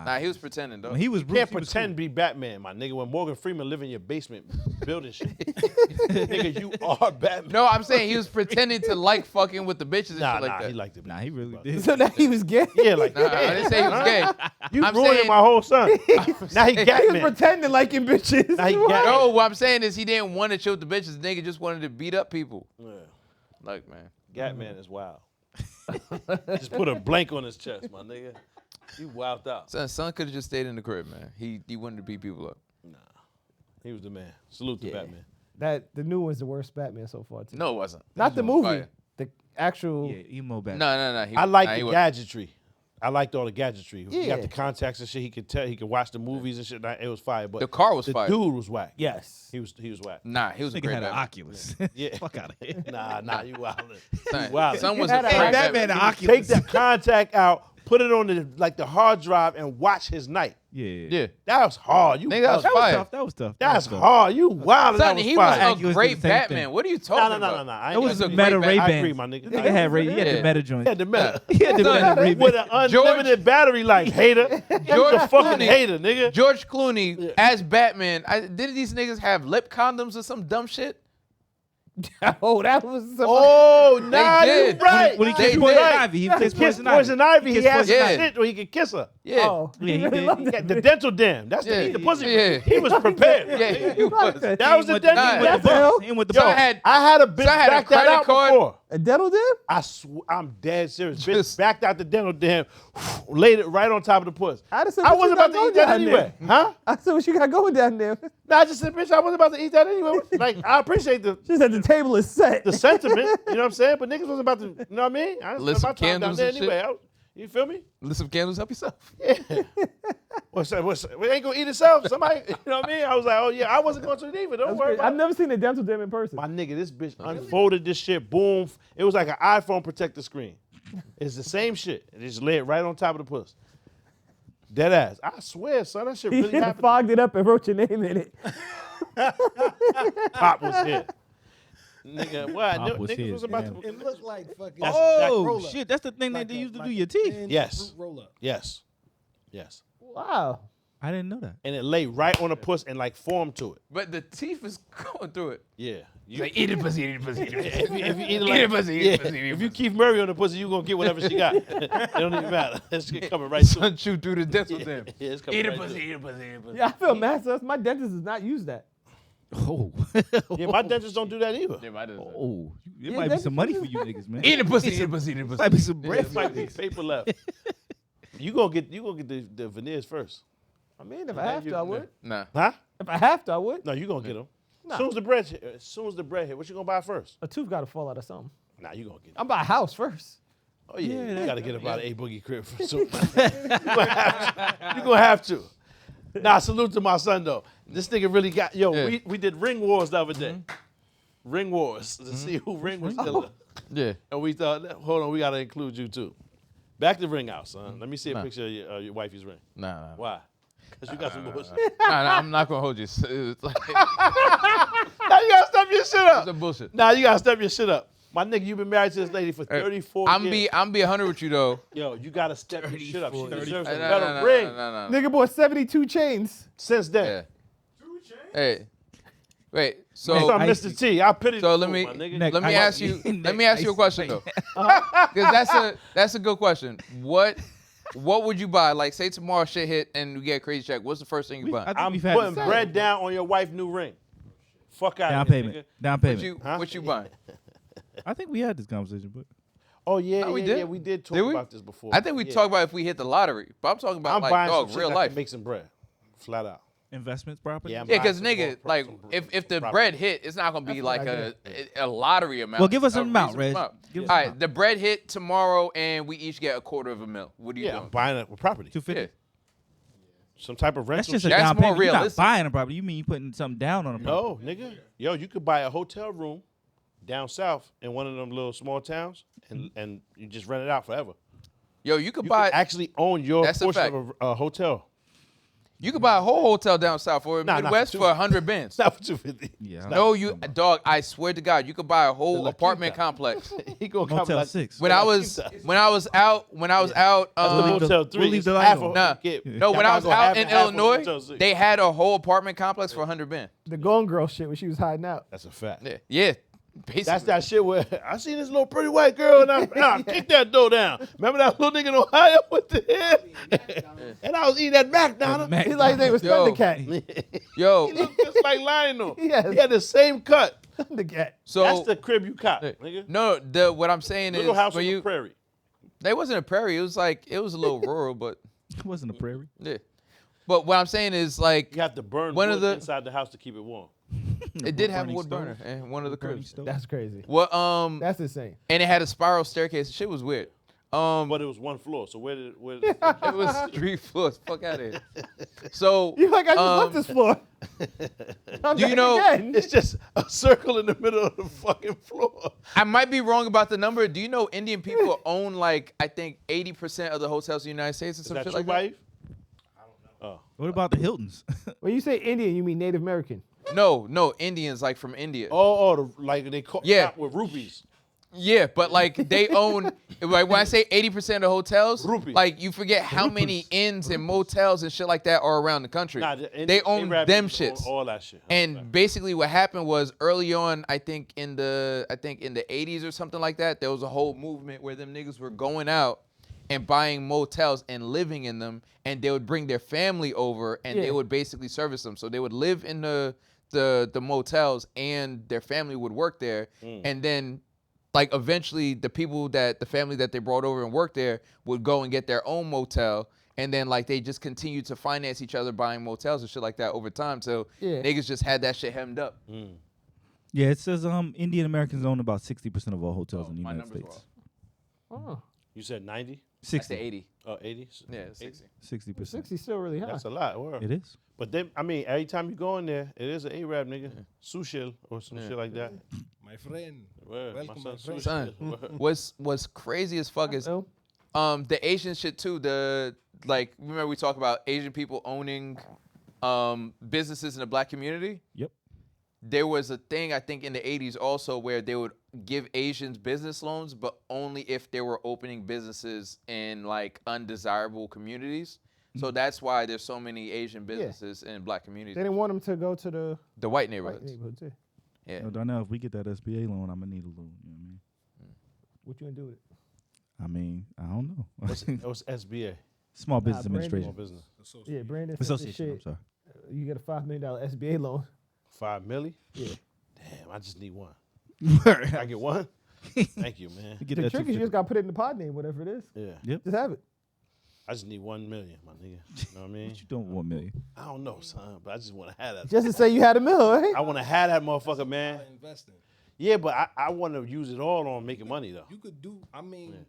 Nah, he was pretending though. When he was Bruce, can't he was pretend be Batman, my nigga. When Morgan Freeman live in your basement building shit, nigga, you are Batman. No, I'm saying he was pretending to like fucking with the bitches and nah, shit like nah, that. he liked it. Cool. Nah, he really did. So now he was gay. Yeah, like Nah, I didn't say he was gay. you I'm ruined saying- my whole son. now he He was Gatman. pretending like him bitches. Now he What? got- No, what I'm saying is he didn't want to chill with the bitches. Nigga just wanted to beat up people. Yeah. Like, man. Gatman is wild. Just put a blank on his chest, my nigga. You wilded out. Son could have just stayed in the crib, man. He wanted to beat people up. He was the man. Salute to Yeah. Batman. That the new one's the worst Batman so far. Too. No, it wasn't. Not the That was movie. fire. The actual. Yeah, emo Batman. No. I like nah, he the wa- gadgetry. I liked all the gadgetry. He got Yeah. the contacts and shit. He could tell. He could watch the movies and shit. It was fire. But The car was the fire. dude was whack. Yes. He was whack. Nah, he was a Nigga great had an Batman. Oculus. Yeah. Fuck out of here. Nah, you wildin'. Son, You wildin'. son was He a had a- great Hey, Batman Batman. the Oculus. Take that contact out, put it on the hard drive, and watch his night. Yeah. Yeah. That was hard. You Nigga, that was That was fire. tough. That was tough. That's That was tough. hard. You wild. Son, That was he fire. was Oculus a did great the same Batman. thing. What are you talking No. about? I That ain't was got the to Meta be- Ray I Bans. agree, my nigga. Nigga had Ray. He had Yeah. the Meta joint. He had the Meta. He had the Meta Ray With Bans. an unlimited battery life, hater. You're a fucking Clooney- hater, nigga. George Clooney as Batman. Did these niggas have lip condoms or some dumb shit? Oh, that was. Some, Oh, nah, you did. right. When he They kissed did. Poison Ivy, he He kissed kissed Poison Ivy. He kissed has Poison Yeah. some shit where he could kiss her. Yeah. Oh, Yeah, he really did. loved He that got the bitch. dental dam. That's Yeah. the eat the pussy. Yeah. He was prepared. Yeah, he was. That was the with dental the- dam. That's hell. Him with the Yo, ball. I had a bitch So I had a back that credit out card. before. A dental dam? I'm dead serious. Bitch Just- backed out the dental dam, laid it right on top of the puss. I just said, I what wasn't you about got to eat going that down anyway. Huh? I said, what you got going down there? Nah, I just said, bitch, I wasn't about to eat that anyway. Like, I appreciate the She said the table is set. sentiment, you know what I'm saying? But niggas wasn't about to, you know what I mean? I Lit spent some my time down candles there and shit. anyway. You feel me? Lit some candles, help yourself. We ain't gonna eat itself. Somebody, you know what I mean? I was like, oh yeah, I wasn't going to it either. Don't That's worry crazy. about I've it. never seen a dental dam in person. My nigga, this bitch unfolded this shit, boom. It was like an iPhone protector screen. It's the same shit. It just lay it right on top of the puss. Dead ass. I swear, son, that shit He really happened. fogged it up and wrote your name in it. Pop was here. Nigga, what? Pop was Niggas here, was about damn. to. It looked like fucking. That's Oh roll up. shit! That's the thing like that they a- used to like do a your teeth. thin Yes. fruit roll up. Yes. Yes. Wow. I didn't know that. and it lay right on the puss and like formed to it. But the teeth is going through it. Yeah. You, Like, eat it, pussy, eat it, pussy, eat it, pussy. if you eat it Eat like, it, pussy, eat it, pussy, eat it, if you pussy. Keith Murray on the pussy, you gonna get whatever she got. It don't even matter. That shit coming right through. Son chew through the dental Yeah, dam. yeah, it's coming Eat it, right pussy, through. eat it, pussy, eat it, pussy. Yeah, I feel mad. Sus. My dentist does not use that. Oh. Yeah, my dentists don't do that either. Yeah, mine does. Oh. It Yeah, might be that's some money for you niggas, man. Eat it, pussy, eat it, pussy, eat it, Might pussy. be some bread It for might you be niggas. paper left. You gonna get the veneers first. I mean, if I have to, I would. Nah. Huh? If I have to, I would. No, you gonna get them. Nah. As soon as the bread hit, what you gonna buy first? A tooth got to fall out of something. Nah, you gonna get it. I'm buy a house first. Oh yeah, Yeah, you gotta get about A Boogie crib for so. You gonna have to. Nah, salute to my son though. This nigga really got Yeah. we did ring wars the other day. Ring wars to see who ring was killer. Yeah. And we thought, hold on, we gotta include you too. Back to ring house, son. Let me see a Nah. picture of your wifey's ring. Nah. Why? Cause you got some bullshit. Nah, I'm not gonna hold you. It's like, Now you gotta step your shit up. some bullshit. Nah, you gotta step your shit up. My nigga, you been married to this lady for 34 I'm years. be 100 with you though. Yo, you gotta step your shit up. She 34. deserves a Nah, better nah, nah, ring nah, nah. Nigga bought 72 chains. since then. Yeah. Hey. Wait. What's So up, Mr. T? I pity So the let fool, me my nigga. Next. let me I- ask you let me ask you a Next. question though, because that's a good question. What would you buy? Like, say tomorrow shit hit and we get a crazy check. What's the first thing you buy? I think I'm we've had putting this- bread down on your wife's new ring. Fuck out Down of here, payment. nigga. Down What payment. you Huh? what you buying? I think we had this conversation, but Oh yeah, Oh, we yeah, did? yeah. We did talk Did we? about this before. I think we Yeah. talked about if we hit the lottery, but I'm talking about I'm like buying dog some real shit that life. can make some bread, flat out. investments property. Yeah, I'm Yeah, buying because some nigga, more like some if the property. bread hit, it's not gonna be That's like what I a lottery amount. Well, give us a an amount, reasonable Reg. amount. Give us All an right, amount. the bread hit tomorrow, and we each get $250,000. What are you Yeah, I'm doing? buying it with property. 250. Yeah. Some type of That's rental. just a shit. That's down more payment. You're not realistic. buying a property. You mean you putting something down on a property? No, nigga. Yo, you could buy a hotel room down south in one of them little small towns, and you just rent it out forever. Yo, you could You buy could actually own your That's a portion fact. of a hotel. you could buy a whole hotel down south or Nah, not Midwest for for 100 bands. Not for 250. Yeah. No, you dog. I swear to God, you could buy a whole La apartment Quinta. complex. He gonna come Motel like 6. When I was out, That's the leave the- Motel 3. we'll leave It's the light half on. a- Nah, yeah. no, Y'all when I was gotta go out half in and half on Illinois, Motel 6. they had a whole apartment complex for 100 bands. The Gone Girl shit when she was hiding out. That's a fact. Yeah, yeah. Basically. That's that shit where I seen this little pretty white girl and I kicked that door down. Remember that little nigga in Ohio with the head? And I was eating that McDonald's. Mac- He like they was Yo. Thundercat. Yo, He looked just like Lionel. Yes. He had the same cut. Thundercat. so That's the crib you cop, nigga. no, what I'm saying Little is house for on you, the prairie. they wasn't a prairie. It was a little rural, but It wasn't a prairie. yeah. But what I'm saying is like You have to burn One wood of the- inside the house to keep it warm. it did have a burning wood stove. burner and one of the Burning cribs. stove. That's crazy. What That's insane. and it had a spiral staircase. The shit was weird. But it was one floor. So where did It was 3 floors. Fuck out of here. So You like I just left this floor. I'm Do you back know- again. It's just a circle in the middle of the fucking floor. I might be wrong about the number. Do you know Indian people own like I think 80% of the hotels in the United States or Is some that shit true, like that? wife? What about the Hiltons? When you say Indian, you mean Native American. No, Indians like from India. Like they caught Yeah. with rupees. Yeah, but like they own like when I say 80% of the hotels, Rupee. like you forget how many inns and motels and shit like that are around the country. Nah, they own Arab them people own shits. all that shit. And basically what happened was early on, I think in the 80s or something like that, there was a whole movement where them niggas were going out and buying motels and living in them, and they would bring their family over and they Yeah. would basically service them. So they would live in the motels and their family would work there. And then like eventually the family that they brought over and worked there would go and get their own motel. And then like they just continued to finance each other buying motels and shit like that over time. So Yeah. niggas just had that shit hemmed up. Yeah, it says Indian Americans own about 60% of all hotels in the My United numbers were States. Oh, You said 90? I said 60. 80. 80? Yeah, 60. 60%. 60 still really high. That's a lot. Word. It is. But then, I mean, every time you go in there, it is an Arab nigga. Sushil or some shit like that. My friend. Word. Welcome, my my son, friend. Sushil. Word. What's crazy as fuck is Oh, the Asian shit too. Remember we talk about Asian people owning businesses in the black community? Yep. There was a thing I think in the 80s also where they would give Asians business loans, but only if they were opening businesses in like undesirable communities. So that's why there's so many Asian businesses in black communities. They didn't want them to go to the The white white neighborhoods. neighborhood too. Yeah. No, Darnell, if we get that SBA loan, I'm gonna need a loan. You know what I mean? What you gonna do with it? I mean, I don't know. What's SBA? Small Business Brandon. Administration. Business. Yeah, Brandon. said this Association. I'm shit, sorry. you get a $5 million SBA loan. 5 milli? Yeah. Damn, I just need one. I get one? Thank you, man. Get The that trick is you just got to put it in the pod name, whatever it is. Yeah. Yep. Just have it. I just need 1 million, my nigga. You know what I mean? What you don't want, million? I don't know, son, but I just want to have that. Just to say you had a mill, right? I want to have that motherfucker, man. Investing. Yeah, but I want to use it all on making money, though. You could do. I mean,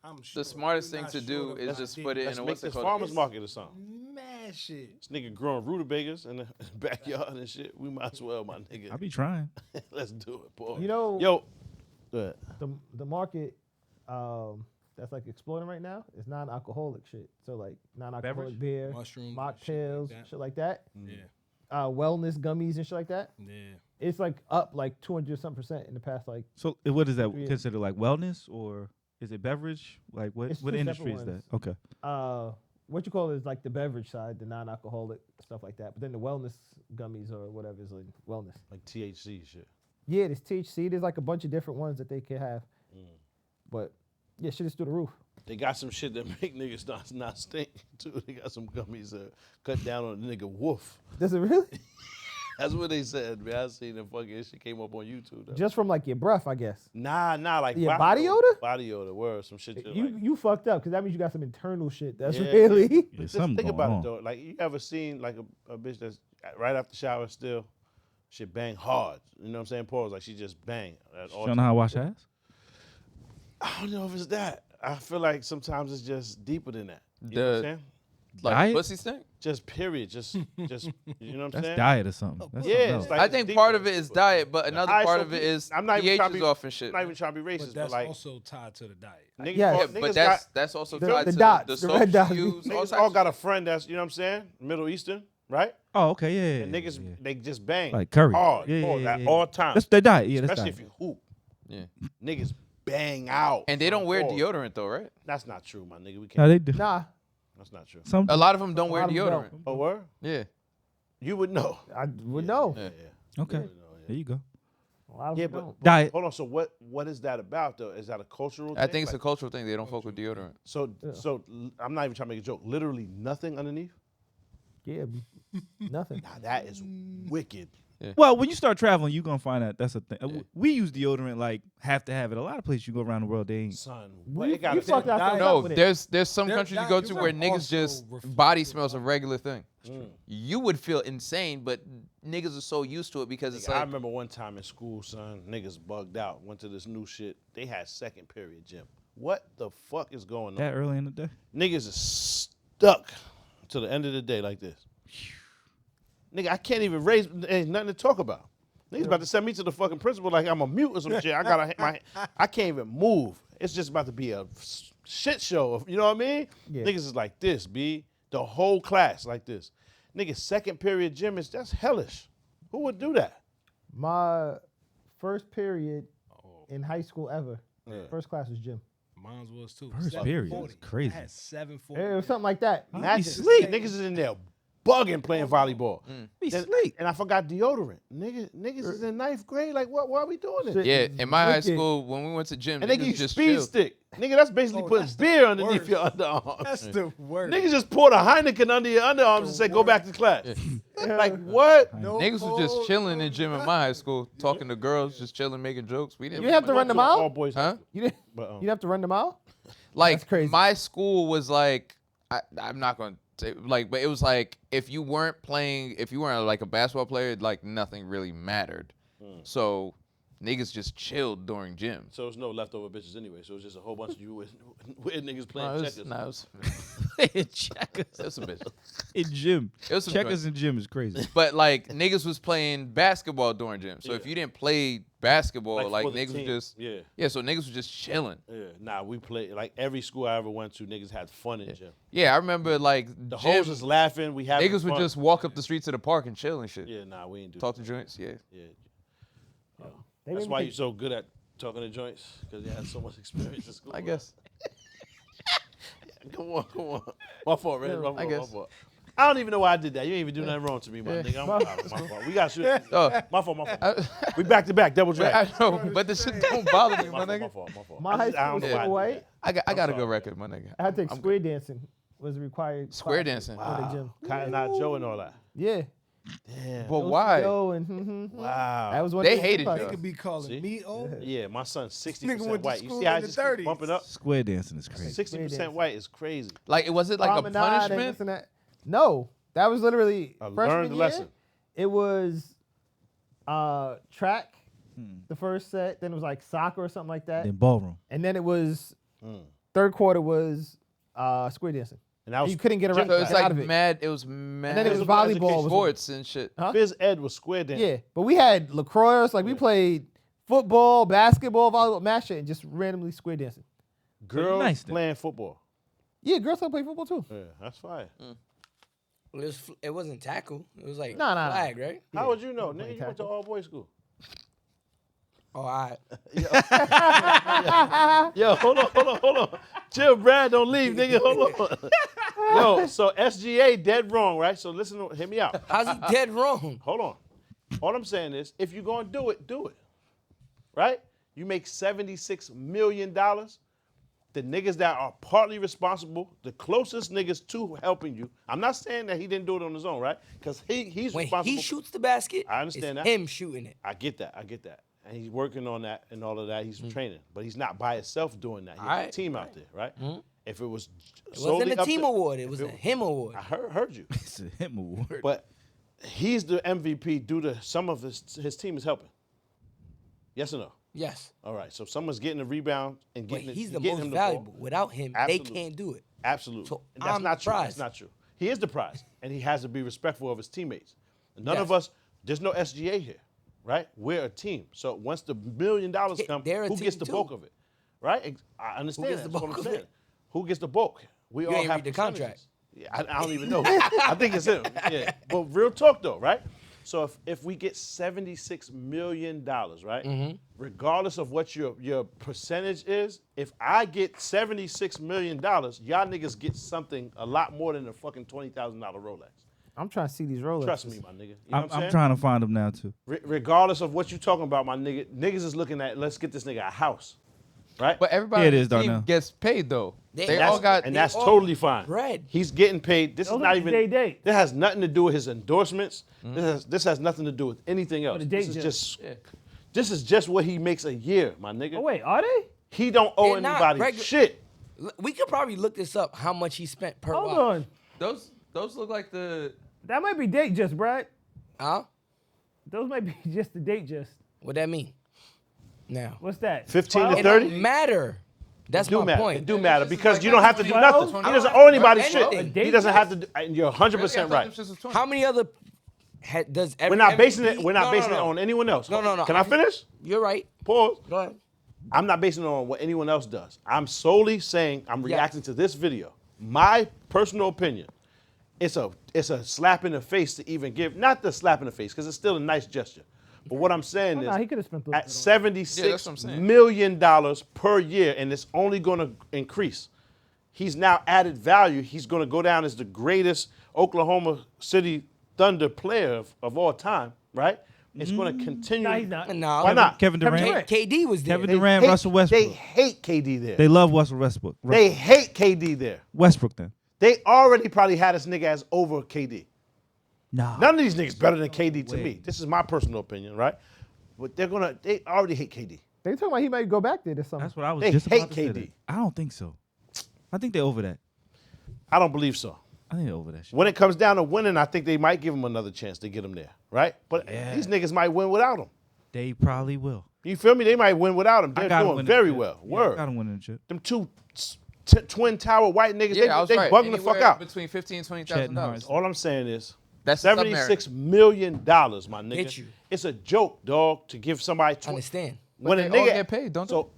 I'm sure. The smartest you're thing not to sure do of is what just they- put it Let's in a make what's it this called? farmer's market or something. Mad shit. This nigga growing rutabagas in the backyard and shit. We might as well, my nigga. I be trying. Let's do it, boy. You know, Yo, go ahead. the market that's like exploding right now is non-alcoholic shit. So like non-alcoholic Beverage? beer, Mushrooms, mocktails, shit shit like that. Yeah. Wellness gummies and shit like that. Yeah. It's like up like 200% in the past like So what is that 3 years. considered, like wellness, or is it beverage? Like what It's what two industry is separate that? Okay. what you call it is like the beverage side, the non-alcoholic stuff like that. But then the wellness gummies or whatever is like wellness. Like THC shit. Yeah, there's THC. There's like a bunch of different ones that they can have. But yeah, shit is through the roof. They got some shit that make niggas not stink, too. They got some gummies that cut down on the nigga woof. Does it really? That's what they said, man. I seen the fucking shit came up on YouTube, though. Just from like your breath, I guess. Nah, like Yeah, body odor? Body odor, word, some shit. You fucked up because that means you got some internal shit. That's Yeah, really. Yeah, Just something think going about on. it though. Like, you ever seen like a bitch that's right after shower still, shit bang hard. You know what I'm saying? Pause. Like she just bang. At all You don't know how to wash ass? I don't know if it's that. I feel like sometimes it's just deeper than that. You know what I'm saying? Like Diet? pussy stink? Just period. Just you know what I'm That's saying? diet or something. That's Yeah, something it's else. like I it's think deeper. part of it is diet, but another Alright, part so of it is I'm not even pH trying to is be- off and shit. I'm not even trying to be racist, But but, that's like also tied to the diet. niggas, Yes. all, Yeah, niggas but got that's also the tied dots, to the the red soaps dots. you use. niggas all all got a friend that's, you know what I'm saying, Middle Eastern, right? Oh, okay, yeah. And yeah, niggas yeah. they just bang Like curry. hard, Yeah, pause, yeah, at yeah. all times. That's their diet. Yeah, that's Especially diet. if you hoop. Yeah. Niggas bang out. And they don't wear Pause. deodorant though, right? That's not true, my nigga. We can't. No, they do. Nah, That's not true. Some A lot of them don't wear lot of them deodorant. don't. Oh, word? Yeah. You would know. I would know. Yeah. okay. You would know, yeah. There you go. A lot of Yeah, them but don't. Diet. hold on. So what is that about though? Is that a cultural thing? I think it's a Like, cultural thing. They don't fuck with deodorant. so I'm not even trying to make a joke. Literally nothing underneath. Yeah, nothing. Nah, that is wicked. Well, when you start traveling, you're gonna find out that's a thing. We use deodorant like have to have it. A lot of places you go around the world, they ain't. Son, We- it got you fucked our friends No, up with it. there's some There- countries you that- go you to can where niggas also just reflect body it smells a regular thing. Mm. You would feel insane, but niggas are so used to it because it's I like remember one time in school, son, niggas bugged out. Went to this new shit. They had second period gym. What the fuck is going on? That early in the day. Niggas is stuck to the end of the day like this. Nigga, I can't even raise. Ain't nothing to talk about. Niggas about to send me to the fucking principal like I'm a mute or some shit. I can't even move. It's just about to be a shit show. You know what I mean? Yeah. Niggas is like this, B. The whole class like this. Nigga, second period gym that's hellish. Who would do that? My first period in high school ever, Yeah. first class was gym. Mine was too. First 740. period, that's crazy. I had 740. It was something like that. Imagine sleep. niggas is in there bugging playing volleyball. Be Then- sleep. And I forgot deodorant. Niggas is in ninth grade. Like, why are we doing this? Shit. yeah. It's In my high wicked. school, when we went to gym, And they niggas give you just speed chilled. stick. Nigga, that's basically putting that's beer the underneath worst. your underarms. That's the word. Niggas just poured a Heineken under your underarms and said, go back to class. Like, what? No Niggas was just cold, chilling in gym in my high school, talking to girls, just chilling, making jokes. We didn't. You have to run them All out? boys high Huh? school. You didn't. But, You have to run them out. Like That's crazy. my school was like, I'm not gonna say like, but it was like if you weren't like a basketball player, like nothing really mattered. So niggas just chilled during gym. so there's no leftover bitches anyway. So it's just a whole bunch of you weird niggas playing No, it was, checkers. no, it was, Checkers it was some bitch. in gym. It was some Checkers in gym is crazy. But like niggas was playing basketball during gym. So if Yeah. you didn't play basketball, like for the niggas was team. just Yeah. So niggas was just chilling. Yeah. Nah, we played, like every school I ever went to, niggas had fun in gym. Yeah, I remember like The gym, hoes was laughing. We had niggas would just walk up the street to the park and chill and shit. Yeah, nah, we ain't do Talk that. to joints. Yeah. Yeah. They That's made me why think- you're so good at talking to joints, because you had so much experience in school. I guess. Come on. My fault, Red. My guess. fault. I don't even know why I did that. You ain't even do nothing wrong to me, my nigga. My fault. We got shit. My fault. We back to back, double I track. know, but this shit don't bother me, my My nigga. fault. My high I school don't was know why I so did white. that. I got a good sorry. record, my nigga. I had to take square dancing was a required Square class dancing. for the gym. Cotton Eye Joe and all that. Yeah. Damn. But why? OCO and Wow. that was what They hated They you. could be calling See? me old. Yeah, my son's Nigga 60% went to white. You school see how in it the just keeps 30s. bumping up? Square dancing is crazy. 60% white is crazy. Like, was it like a promenade and punishment? this and that. No, that was literally A freshman learned year. lesson. It was track, the first set. Then it was like soccer or something like that. Then ballroom. And then it was third quarter was square dancing. And that was You couldn't get around So it's get out like of it. mad. It was mad. then it was Physical volleyball. education. Was sports and shit. Huh? Phys Ed was square dancing. Yeah, but we had lacrosse. Like we played football, basketball, volleyball, mash it, and just randomly square dancing. Girls nice then. playing football. Yeah, girls can play football too. Yeah, that's fire. It wasn't tackle. It was like Nah. flag, right? How would you know? play Nigga, you went to tackle. all boys school. Oh, all right. Yo, hold on. Chill, Brad, don't leave, nigga. Hold on. Yo, so SGA dead wrong, right? So listen, hear me out. How's he dead wrong? Hold on. All I'm saying is, if you're gonna do it, right? You make $76 million. The niggas that are partly responsible, the closest niggas to helping you. I'm not saying that he didn't do it on his own, right? Because he's When responsible. he shoots the basket, I understand it's that. him shooting it. I get that. And he's working on that and all of that. He's training. But he's not by himself doing that. He has a Alright, team out there, right? If it was It solely wasn't a up team to- award. It was if a him award. I heard you. It's a him award. But he's the MVP due to some of his team is helping. Yes or no? Yes. All right. So someone's getting the rebound and But getting he's the getting most him the ball. valuable. Without him, Absolutely. they can't do it. Absolutely. So And that's I'm not the true. prize. That's not true. He is the prize, and he has to be respectful of his teammates. None of Yes. us. There's no SGA here, right? We're a team. So once the $1 million come, they're a who gets team the too. bulk of it, right? I understand. gets That's the what I'm bulk of saying. it? Who gets the bulk? We all ain't have read the contract. percentages. Yeah, I don't even know. I think it's him. Yeah. But real talk though, right? So if we get $76 million, right? Mm-hmm. Regardless of what your percentage is, if I get $76 million, y'all niggas get something a lot more than a fucking $20,000 Rolex. I'm trying to see these rollers. Trust me, my nigga. You know what I'm I'm saying? trying to find him now too. Regardless of what you talking about, my nigga, niggas is looking at, let's get this nigga a house, right? But everybody Yeah, it on is, the team Darnell. gets paid though. They That's- all got. and that's all totally fine. bread. He's getting paid. This is Those not are the even. day. This has nothing to do with his endorsements. This has nothing to do with anything else. the This day is job. just. This is just what he makes a year, my nigga. Oh wait, are they? He don't owe They're not anybody regu- shit. We could probably look this up. How much he spent per Hold watch. on. Those look like the. That might be date just, Brad. Huh? Those might be just the date just. What that mean? Now. What's that? 15 to It 30? don't matter. That's do my matter. point. It do matter It's just because like you don't have to do nothing. 12? He doesn't owe anybody Anything. shit. He doesn't have to. Do, and you're 100% right. How many other does every We're not basing MVP it. We're not No, basing no, it no. on anyone else. No. Can I finish? You're right. Pause. Go ahead. I'm not basing it on what anyone else does. I'm solely saying I'm reacting to this video. My personal opinion. It's a slap in the face to even give. Not the slap in the face because it's still a nice gesture. But what I'm saying Oh, is, nah, he could have spent those. at Yeah, that's what I'm $76 saying. million per year, and it's only going to increase. He's now added value. He's going to go down as the greatest Oklahoma City Thunder player of all time, right? It's going to continue. Nah, he's not. No. Why not? Kevin Durant. KD was there. Kevin Durant, Russell Westbrook. They hate KD there. They love Russell Westbrook. They hate KD there. Westbrook then. They already probably had this nigga as over KD. Nah. None of these niggas better than KD to me. This is my personal opinion, right? But they already hate KD. They talking about he might go back there this summer. That's what I was They just hate about to say. KD. that. I don't think so. I think they're over that. I don't believe so. I think they're over that shit. When it comes down to winning, I think they might give him another chance to get him there, right? But these niggas might win without him. They probably will. You feel me? They might win without him. I They're got 'em doing winning the very chip. well. Yeah, I Word. got them winning the chip. Them two twin tower white niggas, Yeah, I was they right. bugging the fuck Anywhere out. Between $15,000 and Chet and $20,000. Harris. All I'm saying is, That's $76 million, my nigga. Get you. It's a joke, dog, to give somebody Understand. when But a they all nigga get paid, don't so,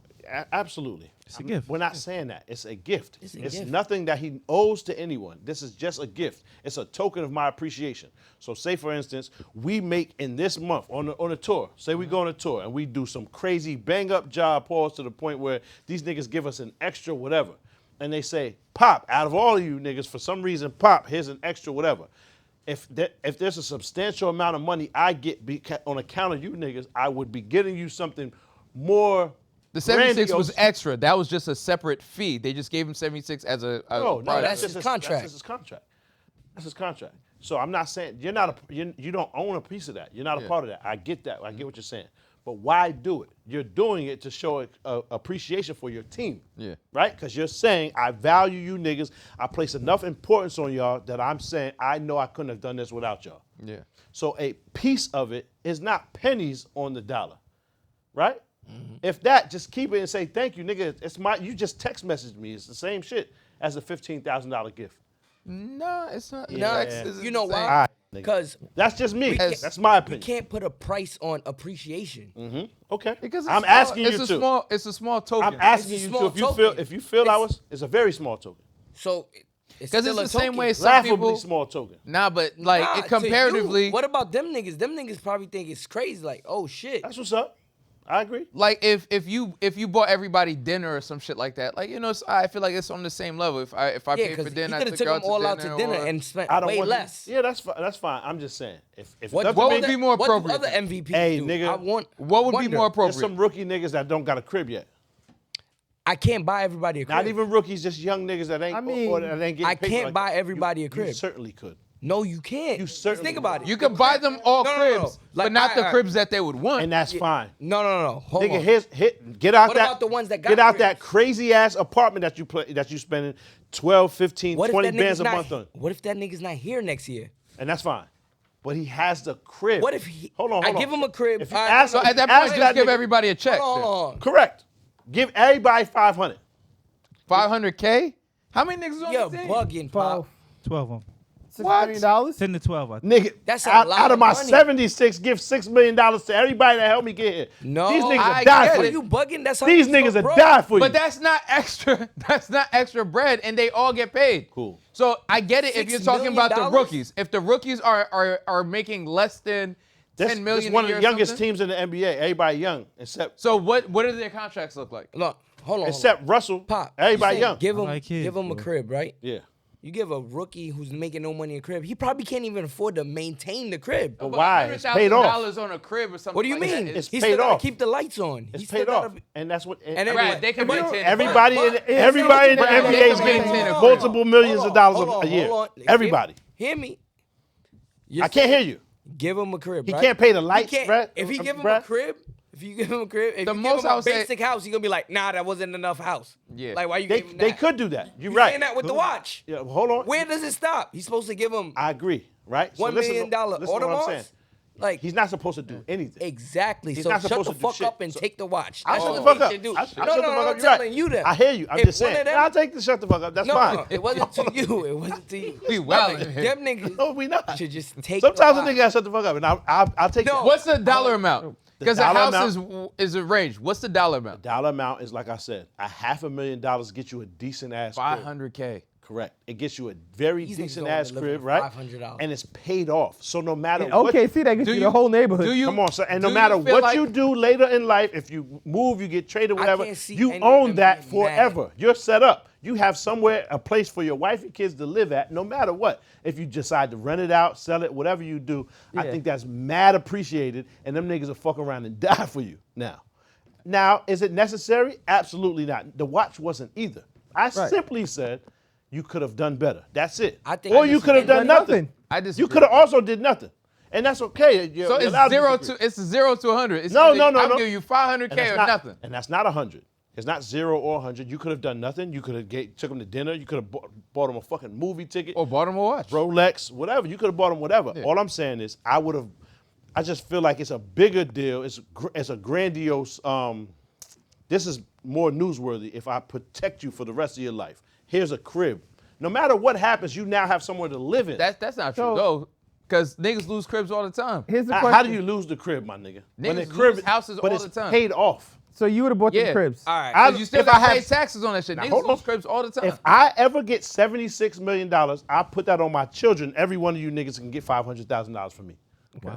absolutely. It's a gift. We're not saying that. It's a gift. It's It's, a gift. nothing that he owes to anyone. This is just a gift. It's a token of my appreciation. So say for instance, we make in this month on a tour, say we go on a tour and we do some crazy bang up job, pause to the point where these niggas give us an extra whatever. and they say, Pop, out of all of you niggas, for some reason, Pop, here's an extra whatever. If there's a substantial amount of money I get on account of you niggas, I would be getting you something more. The 76 was grandiose. extra. That was just a separate fee. They just gave him 76 as a No, price. that's just his contract. That's his contract. That's his contract. So I'm not saying you don't own a piece of that. You're not a part of that. I get that. I get what you're saying. But why do it? You're doing it to show appreciation for your team. Yeah. Right? Because you're saying, I value you niggas. I place enough importance on y'all that I'm saying I know I couldn't have done this without y'all. Yeah. So a piece of it is not pennies on the dollar. Right? If that, just keep it and say, thank you, nigga. You just text messaged me. It's the same shit as a $15,000 gift. No, it's not. Yeah. No, it's You know the same. All why? right, nigga. Because That's just me. can't- That's my we opinion. can't put a price on appreciation. Okay. Because I'm asking you to. It's a small token. I'm asking It's a you small to. token. If you feel it's a very small token. So it's Because still it's a the same token. way some Laughably people. small token. Nah, but like Nah, it to comparatively, you. What about them niggas? Them niggas probably think it's crazy. Like, oh shit. That's what's up. I agree. like if you bought everybody dinner or some shit like that, like I feel like it's on the same level. If I Yeah, paid because for he dinner, I could have took took her them all out to dinner or- and spent I don't way want less. Yeah, that's fine. I'm just saying. If What, it's up what to would me, be more what do appropriate? other MVPs Hey, do? nigga, I want. What would be wonder. more there's appropriate? some rookie niggas that don't got a crib yet. I can't buy everybody a crib. Not even rookies, just young niggas that ain't. I mean, or that ain't getting I paid can't like buy that. everybody a You crib. certainly could. No, you can't. You Just certainly think about it. You could buy them all No, no, cribs, no. but Like, not the alright. cribs that they would want. And that's fine. No. Hold Nigga, on. get out What that. about the ones that got get out that cribs? crazy ass apartment that you spending 12, 15, What if 20 that bands nigga's a month not? on, What if that nigga's not here next year? and that's fine. But he has the crib. What if he? Hold on. I give him a crib. If you All right, ask, so if at you that ask point, that just give nigga- everybody a check. Hold on. Correct. Give everybody 500. 500K? How many niggas on You're the team? bugging, Pop. 12 of them. What? $6 million? 10 to 12, I think. Nigga, That's a out, lot out of of my money. 76, give $6 million to everybody that helped me get here. No, These niggas I will die get for it. Are you. you bugging? That's how These you so niggas will broke. die for you. But that's not extra. That's not extra bread, and they all get paid. Cool. So I get it if $6 you're talking about the million? rookies. If the rookies are making less than This 10 million is one a of year the or youngest something? teams in the NBA. Everybody young, except So what do their contracts look like? Look, hold on. except Russell. Pop. Everybody you young. Give him, like kids, give him a bro. crib, right? Yeah. You give a rookie who's making no money a crib, he probably can't even afford to maintain the crib. But why? It's paid off. $100,000 on a crib or something. What do you like mean? That. It's He's paid still gotta off. keep the lights on. It's He's still paid off, gotta- and that's what. And then Brad, they can but- maintain. everybody, but- everybody in the but- NBA is but- getting hold on, multiple millions Hold of on, dollars hold a on, year. hold on. Everybody. Hear me. I can't hear you. Give him a crib. He right? can't pay the lights, He can't- Brad. If he give him Brad. a crib, if you give him a crib, if The you most give him I a would say- basic house, he's gonna be like, nah, that wasn't enough house. Yeah. Like, why you gave him They that? could do that. You're You right. saying that with the watch. Yeah, hold on. Where does it stop? He's supposed to give him I agree. Right. So $1 listen million to- listen to what I'm Audemars. saying. Like, He's not supposed to do anything. exactly. He's So not shut supposed the to do fuck shit. up and So- take the watch. I That's shut the what fuck up. they should do. I shut No, the no, fuck I'm up. You're right. telling you that. I hear you. I'm If just one saying. of them- I'll take the shut the fuck up. That's No, fine. no, it wasn't to you. It wasn't to you. We wildin' here. Them niggas No, we not. should just take Sometimes the a watch. nigga gotta shut the fuck up, and I'll take No. that. What's the dollar amount? Because a dollar house is a range. What's the dollar amount? Dollar amount is like I said, $500,000 get you a decent ass crib. 500K. Correct. It gets you a very These niggas decent don't ass live crib, for right? $500. And it's paid off. So no matter Yeah, what, okay, see, that gets Do you you- the whole neighborhood. Do you? come on, son. And no do matter you feel what like- you do later in life, if you move, you get traded, whatever, can't see you any own of them that being mad. forever. You're set up. You have somewhere, a place for your wife and kids to live at, no matter what. If you decide to rent it out, sell it, whatever you do, I Yeah. think that's mad appreciated, and them niggas will fuck around and die for you Now, is it necessary? Absolutely not. The watch wasn't either. I simply said you could have done better. That's it. I think or I you just could have done done nothing. nothing. I You disagree. could have also did nothing, and that's okay. You're So it's allowed to 0 disagree. to it's 0 to 100. It's No, either no, no, I'm no. giving you And 500K that's or not- nothing. And that's not 100. It's not 0 or 100. You could have done nothing. You could have took them to dinner. You could have bought them a fucking movie ticket, Or bought him a watch. Rolex, whatever. You could have bought them whatever. All I'm saying is I just feel like it's a bigger deal. It's a grandiose. This is more newsworthy if I protect you for the rest of your life. Here's a crib. No matter what happens, you now have somewhere to live in. That's not true So- though, because niggas lose cribs all the time. Here's the How question. do you lose the crib, my nigga? Niggas the lose houses but all it's the time. paid off. So you would have bought Yeah. them cribs. All right. I- You still if I got to have- pay taxes on that shit. Now, Niggas hold lose on. cribs all the time. If I ever get $76 million, I put that on my children. Every one of you niggas can get $500,000 from me. Okay.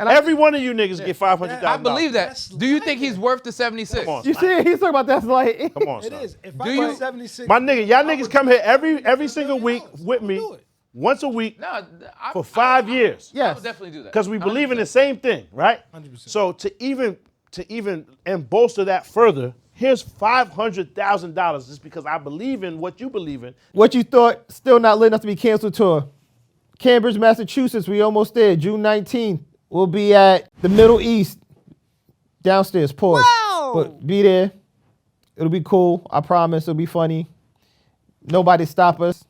And Every one of you niggas get $500,000. I believe that. That's Do you think he's worth the 76? Come on, you see, he's talking about that's like. Come on, It son. is. If Do I you- get 76, My nigga, y'all I niggas would- come here every single week $1 million. with I would me, do it. once a week No, for 5 years. I Yes. would definitely do that. Because we believe in the 100%. same thing, right? 100%. So to even and bolster that further, here's $500,000 just because I believe in what you believe in. What you thought still not lit enough to be canceled tour. Cambridge, Massachusetts, we almost there. June 19th. We'll be at the Middle East. Downstairs, pause. But be there. It'll be cool. I promise it'll be funny. Nobody stop us.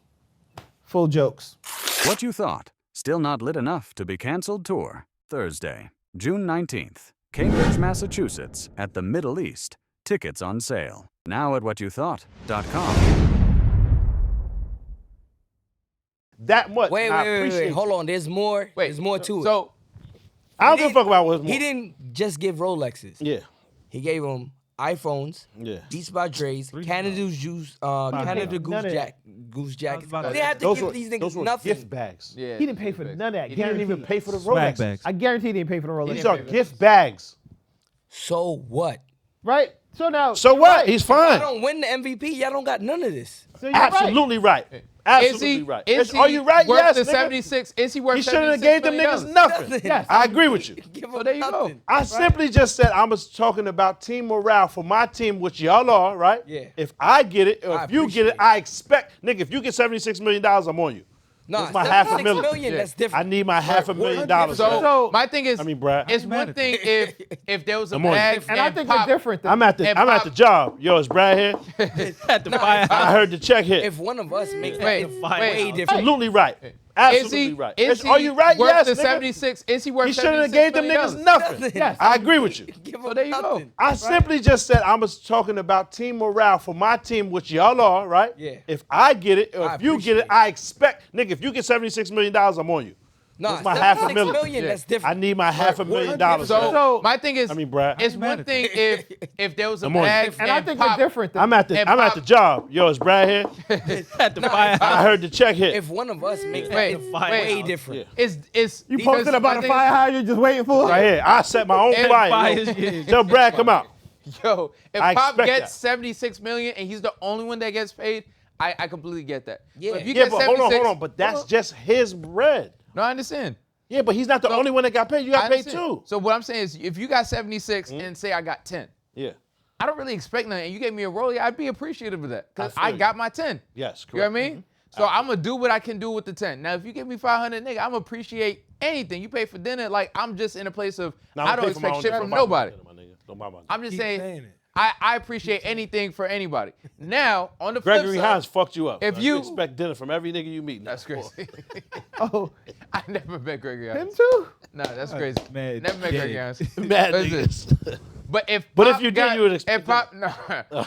Full jokes. What you thought? Still not lit enough to be canceled tour. Thursday, June 19th. Cambridge, Massachusetts at the Middle East. Tickets on sale. Now at whatyouthought.com. That much. Wait, and I wait, wait, appreciate wait. Hold you. on. There's more. Wait, There's more to it. So I don't give a fuck about what's more. He didn't just give Rolexes. Yeah. He gave him iPhones, Yeah. Beats by Dre's, Canada Goose, Canada Goose None of Jack, Goose Jacket. about to They say, have to Those give were, these those niggas were nothing. gift bags. yeah, He didn't pay for none of that. He didn't even pay for the Swag Rolex. bags. I guarantee he didn't pay for the Rolex. These are gift bags. So what? Right? So now. So you're what? right. He's If I fine. don't win the MVP, y'all don't got none of this. So you're right. Absolutely right. Is Absolutely he? right. Is he Are you right? worth Yes, the nigga. 76? Is he worth? He shouldn't have $76 gave them million? niggas nothing. Yes. I agree with you. Give So him there you go. nothing. I simply just said I was talking about team morale for my team, which y'all are, right? Yeah. If I get it, or I if you get appreciate it, it. I expect, nigga, if you get $76 million, I'm on you. Nah, What's my half a 76 million? million, that's I different. need my half a million dollars. So, So- my thing is, I mean, Brad. it's one thing if there was a I'm on you. bag And I think Pop, they're different. I'm at And the Pop- job. Yo, is Brad here? At the firehouse. I heard the check hit. If one of us makes that, Wait, it's wait. way different. Absolutely right. Is Absolutely he? right. Is he Are you right? worth Yes, the nigga. 76? Is he worth? He shouldn't have $76 gave them million? niggas nothing. Yes. I agree with you. Give So him there you go. nothing. I simply just said I was talking about team morale for my team, which y'all are, right? Yeah. If I get it, or I if you get appreciate it, it. I expect, nigga, if you get $76 million, I'm on you. Nah, What's my half a 76 million? million, Yeah. that's I different. need my half a million dollars. So, So- my thing is, I mean, Brad. it's one thing if there was a I'm on you. bag And I think Pop, they're different. I'm at And the Pop- job. Yo, is Brad here? At the firehouse. I heard the check hit. If one of us makes that, Wait, it's wait. way different. It's You because posted about my a thing fire hydrant just waiting for it? Right here. I set my own And fire. fires, Yo. yeah. Tell Brad, come out. Yo, if I Pop expect gets that. 76 million and he's the only one that gets paid, I completely get that. Yeah. But if you Yeah, get but 76, hold on. But that's just his bread. No, I understand. Yeah, but he's not the only one that got paid. You I got paid understand. too. So what I'm saying is, if you got 76 and say I got 10, Yeah. I don't really expect nothing. And you gave me a rollie, I'd be appreciative of that because I I feel got my 10. Yes, You know what I correct. mean? So I'm gonna do what I can do with the 10. Now, if you give me 500, nigga, I'm gonna appreciate anything. You pay for dinner, like I'm just in a place of Now, I I'm don't pay for my expect own shit dinner. from Don't buy my nobody. dinner, my nigga. Don't buy my dinner. I'm just Keep saying, saying it. I appreciate anything for anybody. Now, on the flip Gregory side, Hines fucked you up. if man. you- expect dinner from every nigga you meet. now. that's crazy. Oh, I never met Gregory him Hines. too? No, that's crazy. man, Never met Gregory dead. Hines. Mad Listen, niggas. But if But if Pop you did, got, you would expect if Pop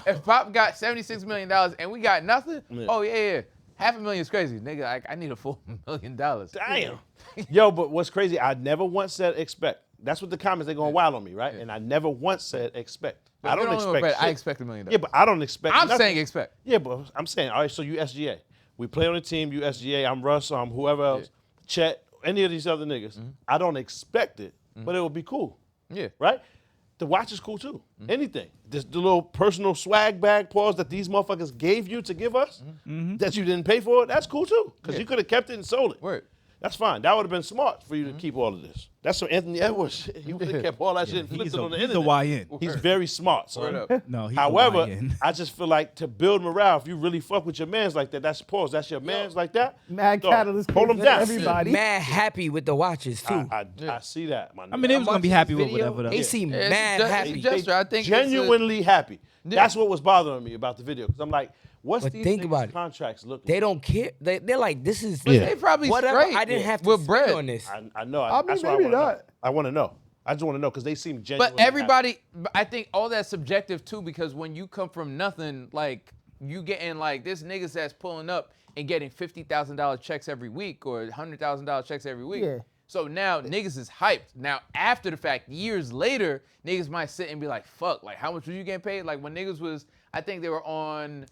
if Pop got $76 million and we got nothing, Yeah. oh yeah, $500,000 is crazy, nigga. I need a full $1 million. Damn. Yo, but what's crazy, I never once said expect. That's what the comments, they going wild on me, right? And I never once said expect. I don't expect I shit. expect $1 million. Yeah, but I don't expect I'm nothing. saying expect. Yeah, but I'm saying, all right, so you SGA. We play on the team, you SGA, I'm Russ, I'm whoever else, Chet, any of these other niggas. I don't expect it, but it will be cool, Yeah. right? The watch is cool too. Anything. This the little personal swag bag pause that these motherfuckers gave you to give us that you didn't pay for, that's cool too. Because you could have kept it and sold it. Word. That's fine. That would have been smart for you to keep all of this. That's some Anthony Edwards shit. He would have kept all that shit and flipped He's it on the a internet. YN. He's very smart, son. Word up. No, he's However, a YN. I just feel like to build morale, if you really fuck with your mans like that, that's pause. That's your mans like that. Mad dog, Catalyst. hold them for down. Everybody. Mad happy with the watches too. I see that, my nigga. I mean, they was gonna be happy with whatever. They though. seem Yeah, it's mad just- happy. it's gesture. I think it's a- genuinely happy. That's what was bothering me about the video. Because I'm like, what's But these think niggas' about it. contracts look They like? don't care. They're like, this is They probably whatever. straight I didn't have to with spend bread. on this. I know. I mean, that's what maybe I want to know. not. I want to know. I just want to know because they seem genuinely But everybody, I think all that's subjective too, because when you come from nothing, like you getting like this niggas that's pulling up and getting $50,000 checks every week or $100,000 checks every week. Yeah. So now niggas is hyped. Now after the fact, years later, niggas might sit and be like, fuck, like how much was you getting paid? Like when niggas was, I think they were on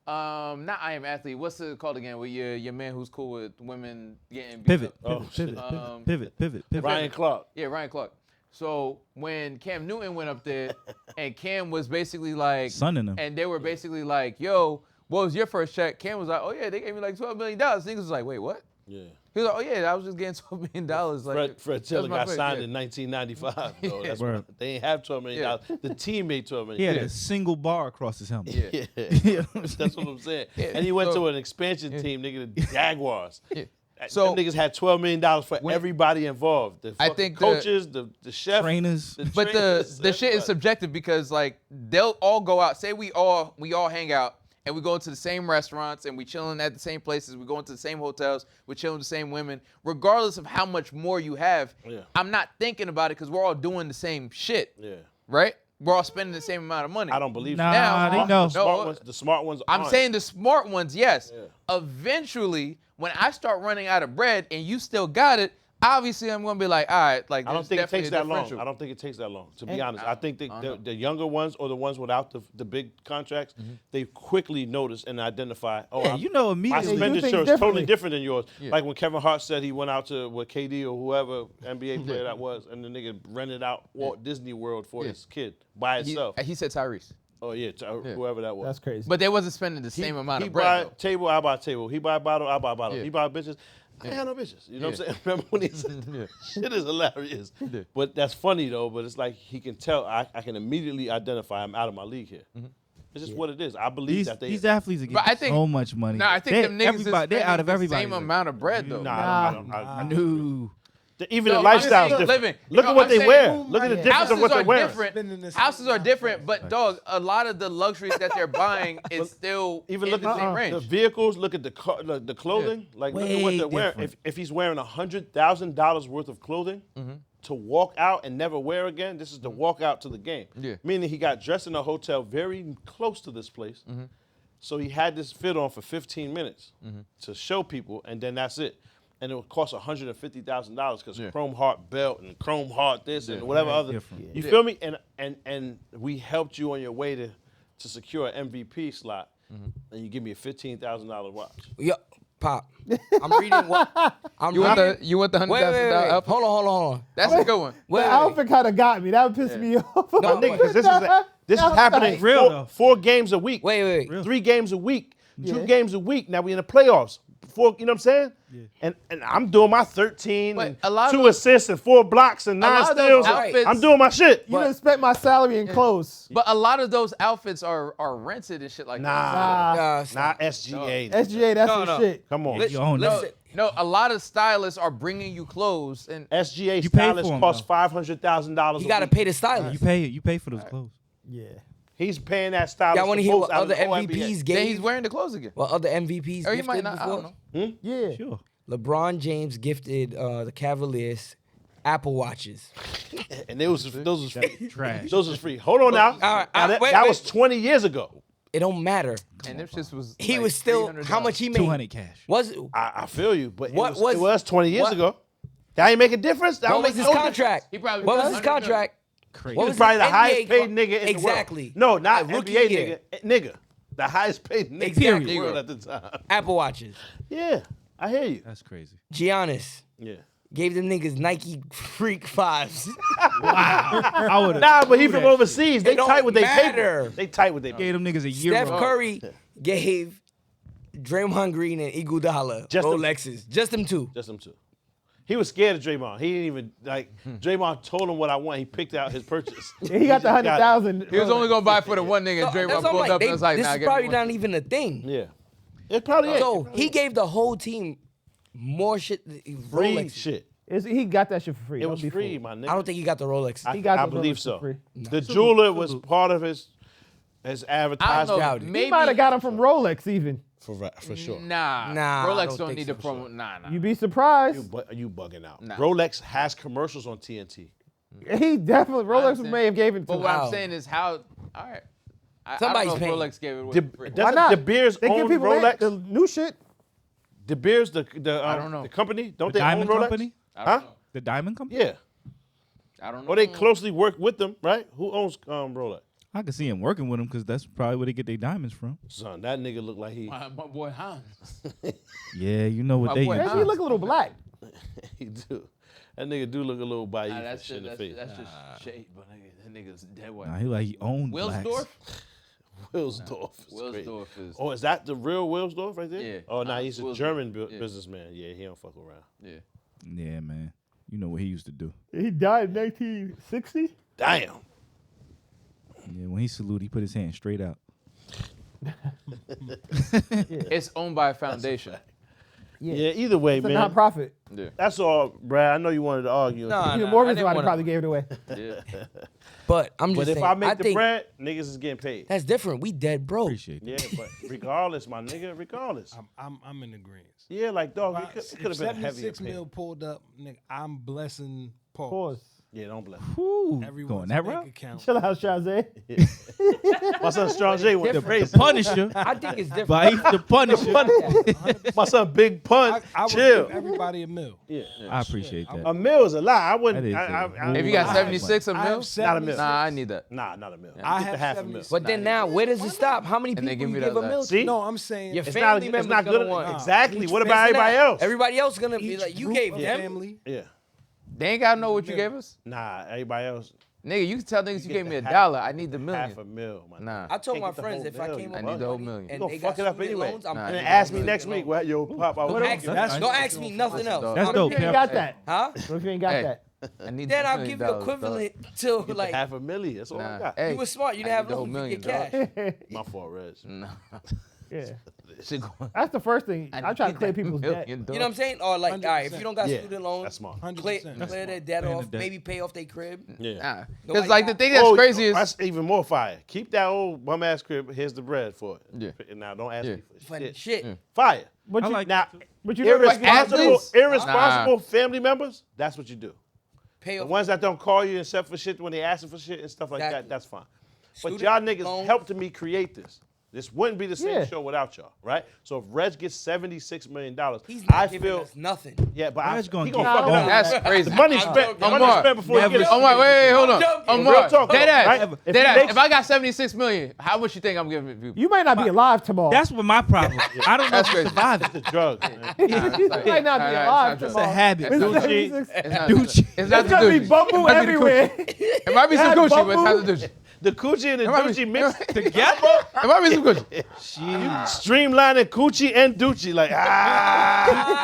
Not I Am Athlete. What's it called again? With your man who's cool with women getting beat Pivot. up? Pivot. Ryan Clark. Yeah, Ryan Clark. So when Cam Newton went up there, and Cam was basically like, Sunning him. and they were basically like, "Yo, what was your first check?" Cam was like, "Oh yeah, they gave me like $12 million." Niggas was like, "Wait, what?" Yeah. He was like, "Oh yeah, I was just getting $12 million." Like Fred that's Taylor my got first, signed yeah. in 1995. Though. That's Word. they ain't have $12 million. The team made $12 million. He had a single bar across his helmet. Yeah. Yeah. That's what I'm saying. And he went So- to an expansion team, nigga, the Jaguars. Yeah. So So- niggas had $12 million for everybody involved. The I fucking think coaches, the chef, Trainers. But the shit is subjective because like they'll all go out. Say we all hang out and we go into the same restaurants and we chilling at the same places. We go into the same hotels. We chilling with the same women. Regardless of how much more you have, Yeah. I'm not thinking about it because we're all doing the same shit, Yeah. right? We're all spending the same amount of money. I don't believe Nah, Now, they know. The smart ones I'm aren't. saying the smart ones, yes. Yeah. Eventually, when I start running out of bread and you still got it, obviously I'm gonna be like, all right, like I don't there's think it definitely takes a that long. differential. I don't think it takes that long, to be honest. I think the younger ones or the ones without the big contracts, they quickly notice and identify, oh, Yeah, you know my immediately. you think expenditure is differently. totally different than yours. Yeah. Like when Kevin Hart said he went out to with KD or whoever NBA player that was, and the nigga rented out Walt Disney World for his kid by himself. He said Tyrese. Oh yeah, whoever that was. That's crazy. But they wasn't spending the same amount he of buy bread. though. table, I buy table. He buy bottle, I buy bottle. Yeah. He buy bitches. I ain't had no bitches. You know what I'm saying? Remember when he said that? Shit is hilarious. Yeah. But that's funny though, but it's like he can tell I can immediately identify I'm out of my league here. It's just what it is. I believe that These athletes are But I getting think- so much money. Nah, I think They- them niggas everybody, is they're out of spending everybody's the same league. amount of bread though. I don't. No. Even No, the I'm just lifestyle's saying, different. living. Look You at know, what I'm they saying wear. Look at the difference Houses of what are they're wearing. different. Spending this Houses are amount. different, but dog, a lot of the luxuries that they're buying is still Even in look the at same the range. vehicles. Look at the clothing. Like look at what Way they're wearing. different. If he's wearing $100,000 worth of clothing to walk out and never wear again, this is the walk out to the game. Yeah. Meaning he got dressed in a hotel very close to this place, so he had this fit on for 15 minutes to show people, and then that's it. And it would cost $150,000 because chrome heart belt and chrome heart this and whatever other. different. You feel me? And we helped you on your way to secure an MVP slot, and you give me a $15,000 watch. Yo, Pop. I'm reading what I'm You want reading. the $100,000 Wait. outfit? Hold on. That's a good one. Wait, the outfit kind of got me. That pissed me off. No, My nigga, because this is happening Real though. four games a week. Wait. 3 games a week. 2 games a week. Now we in the playoffs. 4, you know what I'm saying? And I'm doing my 13 But and a lot of 2 those- assists and 4 blocks and 9 lot of those steals. outfits- I'm doing my shit. You didn't spend my salary in clothes. But a lot of those outfits are rented and shit like that. Not SGA. SGA, that's No, some no. shit. Come on. You own Listen, that. No, a lot of stylists are bringing you clothes and SGA You pay for stylists them, cost though. $500,000 you a gotta week. pay the stylist. You pay for those clothes. Yeah. He's paying that stylist. Y'all want to the hear most what out of other the whole MVPs NBA. then gave? he's wearing the clothes again. What other MVPs Or he gifted might not. I before? don't know. Yeah. Sure. LeBron James gifted the Cavaliers Apple Watches. And those was free. Trash. Those was free. Hold on now. right, Now that wait. was 20 years ago. It don't matter. And them shits was He like was still $300. how much he made? 200 cash. Was it? I feel you, but What it was- was 20 years what- ago. That ain't make a difference. That What don't was make his no contract? He probably What was was his 100 million. contract? Crazy. What He was was probably the his highest NBA paid nigga in exactly. the world. No, not Rookie NBA year. nigga. The highest paid nigga Exactly. in the world at the time. Apple Watches. Yeah, I hear you. That's crazy. Giannis Yeah. gave them niggas Nike Freak 5s. I would have. Nah, but he from overseas. They It don't tight with their matter. paper. They tight with their Gave them niggas a year. Steph off. Curry gave Draymond Green and Iguodala Just them- Rolexes. Just them two. Just them two. He was scared of Draymond. He didn't even like. Draymond told him what I want. He picked out his purchase. He got the just got it. 100,000. He was only gonna buy for the one nigga. No, Draymond that's what I'm pulled up and was like, this nah, is give me probably one. not even a thing. Yeah, it probably is. So he gave the whole team more shit. free Rolex. shit. He got that shit for free. It Don't was be free, fooled. my nigga. I don't think he got the Rolex. He got I the believe Rolex so. for free. The jeweler was part of his I don't advertisement. know. Doubt it. He Maybe He might have got him from Rolex even. For sure. Nah, Nah, I Rolex don't don't think need so, to promo. Nah. You be surprised. You bugging out. Nah. Rolex has commercials on TNT. He definitely Rolex understand. may have gave it to But him. what Wow. I'm saying is how. All right. I Somebody's don't know if paying. Rolex gave it away De, for free. doesn't Why not? De Beers They give own people Rolex? the new shit. De Beers, the I don't know. the company, don't The they own Diamond Rolex? Company? I Huh? don't know. The Diamond Company? Yeah. I don't know. Or they closely work with them, right? Who owns Rolex? I can see him working with him because that's probably where they get their diamonds from. Son, that nigga look like he My boy Hans. Yeah, you know what My they boy use. Maybe he look a little black. he do. That nigga do look a little biased That's in the face. just shade, but that nigga's dead white. Nah, he owned blacks. Wilsdorf? Wilsdorf. Is crazy. Wilsdorf is. Oh, is that the real Wilsdorf right there? Yeah. Oh, nah, he's a Wilsdorf. German Yeah. businessman. Yeah, he don't fuck around. Yeah. Yeah, man. You know what he used to do. He died in 1960. Damn. Yeah, when he saluted, he put his hand straight out. It's owned by a foundation. Yeah, either way, It's a man. non-profit. Yeah. That's all, Brad. I know you wanted to argue. Nah, The nah, mortgage I didn't provider wanna- probably gave it away. Yeah. But I'm just But if saying, I make the think bread, niggas is getting paid. that's different. We dead broke. Appreciate that. Yeah, but regardless, my nigga, regardless. I'm in agreement. Yeah, like, dog, If it could have been a heavier 76 pay. mil pulled up, nigga, I'm blessing Paul. Pause. Yeah, don't bless. Whew, Everyone's going that bank route? account. Chill out, Shazay. My son Strong J went crazy. Punisher. I think it's different. Baif the Punisher. My son Big Pun, I would chill. give everybody a mil. Yeah. I appreciate that. A mil is a lot. I wouldn't. That is If you got I- 76 a I mil, have Not a 76. mil. nah, I need that. Nah, not a mil. I Get the have half a 76. mil. But then now, where does it stop? How many And they people give you me give that a mil See? to? No, I'm saying Your It's family not. members It's not gonna good. want. Exactly. Each What about person- everybody else? Everybody else gonna be each like, you group gave of them. family. Yeah. They ain't gotta know what you gave us. Nah, everybody else. Nigga, you can tell niggas you get gave me the $1. I need the million. Half a mil, man. Nah. I told Can't my get the friends whole if I mil, came you up I with need the whole money million. and gonna they fuck got it up student anyway. loans, I'm Nah, And paying then ask me them next student week, loans. well, yo, Pop, I Don't would ask, don't ask me nothing else. dope. That's What dope, if you ain't Pep. got that? Huh? What if you ain't got Hey. that? I need Then the I'll $1 give you million, equivalent to get like half a million. That's all I Nah. got. Hey, you were smart. You I didn't have need the whole loans. You million, get cash. My fault, Reg. Nah. Yeah. Shit going- That's the first thing. I I'm trying need to clear that people's debt. million, You dog. know what I'm saying? Or like, all right, if 100%. you don't got Yeah, student loans, that's smart. 100%. clear their debt Paying off, the debt. maybe pay off their crib. Yeah. Nah. Nobody Because like the got- thing that's crazy is that's even more fire. Keep that old bum ass crib. Here's the bread for it. Yeah. Now don't ask Yeah. me for Funny shit. shit. Fire. But I you, like Now, but you know Irresponsible- athletes? irresponsible family members. That's what you do. Pay The off. ones that don't call you and set for shit when they asking for shit and stuff like Exactly. that. That's fine. But Student y'all niggas loans. helped me create this. This wouldn't be the same Yeah. show without y'all, right? So if Reg gets $76 million, He's not I giving feel us nothing. yeah, but Reg gonna he gonna get fuck it up. that's crazy. The money I'm spent. joking. The money Omar, spent before you get it. Omar, wait, hold on. joking. Omar, Real talk, dead though, ass. right? If Dead he ass. makes- If I got 76 million, how much you think I'm giving people? you might not be alive tomorrow. That's what my problem. I don't know That's if you crazy. survive it. The drugs, man. you might not be Nah, alive it's It's a tomorrow. habit. It's Gucci. 76. It's not, Dude, it's not There's the gonna be Gucci. bumble It might be the everywhere. It might be some That Gucci, but it's not bumble. the Gucci. The coochie and the It might be- Gucci mixed together. It might be some Gucci. streamlining coochie and Ducci, like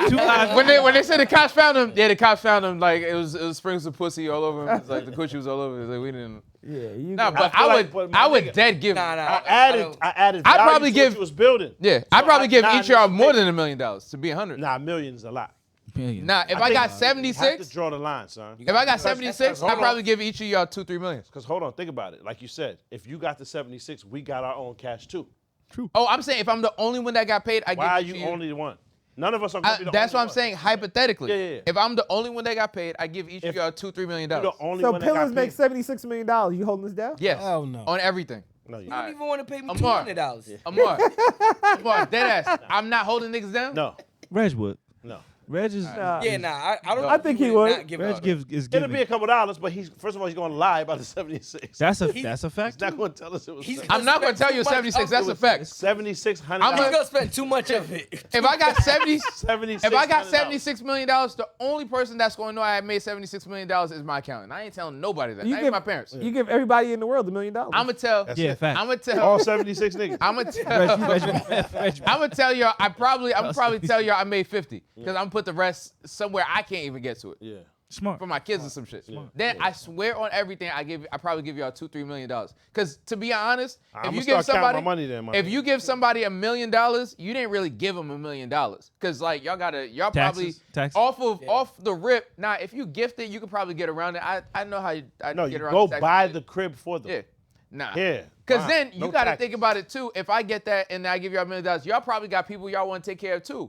Two eyes. When they said the cops found him, yeah, the cops found him like it was sprinkles of pussy all over him. It's like the Gucci was all over. It's like we didn't. Yeah, you Nah, but I feel I like- would but my would nigga- dead give. Nah, nah. I added don't- value I'd probably to give- what you was building. Yeah, So I'd probably give nah, each y'all niggas more make- than $1 million to be 100. Nah, millions a lot. Million. Nah, if I got think you have to 76, draw the line, son. if I got 76, hold I'd on. probably give each of y'all 2-3 million. Because hold on, think about it. Like you said, if you got the 76, we got our own cash too. Oh, I'm saying if I'm the only one that got paid, I Why are give each you of only the one? None of us are going to be the That's only what I'm one. saying. Hypothetically, Yeah, yeah, yeah. if I'm the only one that got paid, I give each of If y'all $2-3 million. You're the only So one that got Pillars make paid. $76 million. You holding this down? Yes, Hell no. on everything. No, you You don't even want to pay me Amar. $200. Amar, dead ass. I'm not holding niggas down. No, Reg would. no. Reg is. Yeah, nah, I don't. I think he would. not give Reg up. gives is It'll giving. be a couple dollars, but first of all, he's going to lie about the 76. That's a He's fact. not going to tell us it was He's 76. I'm not gonna tell you Too much 76. of That's it. a fact. $7,600. I'm He's gonna spend too much of it. If I got 70, 76. if I got $76 million, the only person that's going to know I made $76 million is my accountant. I ain't telling nobody that. You Not even my parents. You give everybody in the world $1 million. I'm gonna tell. That's Yeah, it. fact. I'm gonna tell. All 76 niggas. I'm gonna tell. Reg, I'm gonna tell y'all. I'm probably tell y'all I made 50 because I'm gonna put the rest somewhere I can't even get to it. Yeah. smart. For my kids or some shit. Then I swear on everything I probably give y'all $2-3 million. Cause to be honest, if I'ma you give start counting somebody my money then, my if nigga. you give somebody $1 million, you didn't really give them $1 million. Cause like y'all probably Taxes. off the rip. Now if you gift it, you could probably get around it. I know how I No, get you around go taxes. buy the crib for them. Yeah. Nah. Yeah. Cause Fine. then you No gotta taxes. think about it too. If I get that and I give y'all $1 million, y'all probably got people y'all want to take care of too.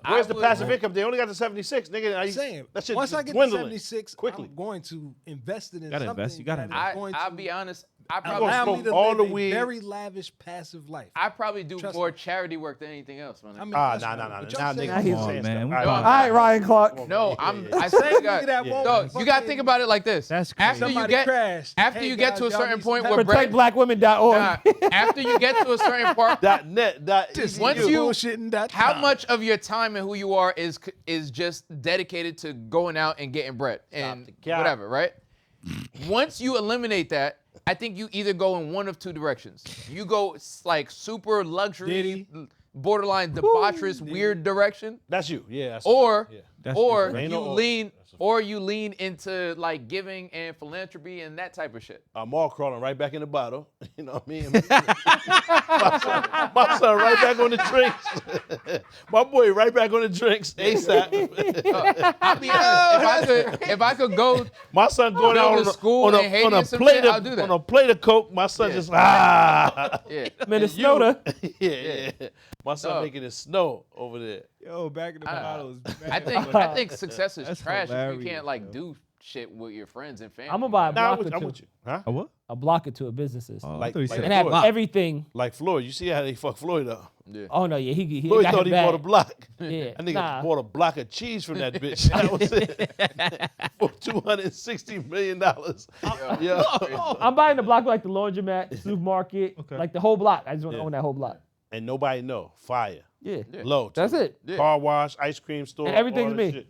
stuff. Where's the would- passive income? They only got the 76, nigga. I'm saying, that shit once just I get to dwindling 76, quickly. I'm going to invest it in Gotta something. invest. You gotta that is invest. going I'll to be honest. I gonna probably Allow me smoke to all live the a weed. very lavish, passive life. I probably do Trust more me. charity work than anything else, man. I mean, Nah. that's fine, Now but y'all niggas say- Now he's- saying Come on, stuff. man. We All fine. All right, Ryan Clark. No, Yeah, I'm. yeah, I say you got. that won't Dog, you got to fucking- think about it like this. That's crazy. after you Somebody get crashed. after Hey, you get guys, to a y'all certain need some point help. where bread. ProtectBlackWomen.org. Nah, after you get to a certain part, .net. once You you bullshitting that how time. much of your time and who you are is just dedicated to going out and getting bread and the cap. whatever, right? Once you eliminate that, I think you either go in one of two directions. You go like super luxury, Diddy. borderline debaucherous, weird direction, That's you. Yeah. That's or yeah. That's or different. Ain't you no or. lean or you lean into like giving and philanthropy and that type of shit. I'm all crawling right back in the bottle. You know what I mean? my son right back on the drinks. My boy right back on the drinks ASAP. I mean, if I could go, My son going Go out to school and Haiti or some shit, I'll do that. on a plate of Coke. My son Yeah. just yeah, Minnesota. yeah. My son Dog. making it snow over there. Yo, back in the bottles. I think success is That's trash if you hilarious, can't like yo. do shit with your friends and family. I'm gonna buy a Nah, block or I'm two. with you. Huh? A what? A block or two of businesses. Oh, I Like- thought you like said And have Floyd. everything. Like Floyd. You see how they fuck Floyd up? Yeah. Oh no, yeah, he Floyd got thought his he bought a bag. block. Yeah, That nigga nah. bought a block of cheese from that bitch. That was it. For $260 million. Yeah. I'm buying the block like the laundromat, the supermarket, Okay. like the whole block. I just want to Yeah. own that whole block. And nobody know. Fire. Yeah, Low. that's too. it. Yeah. Car wash, ice cream store. And everything's all that me. shit.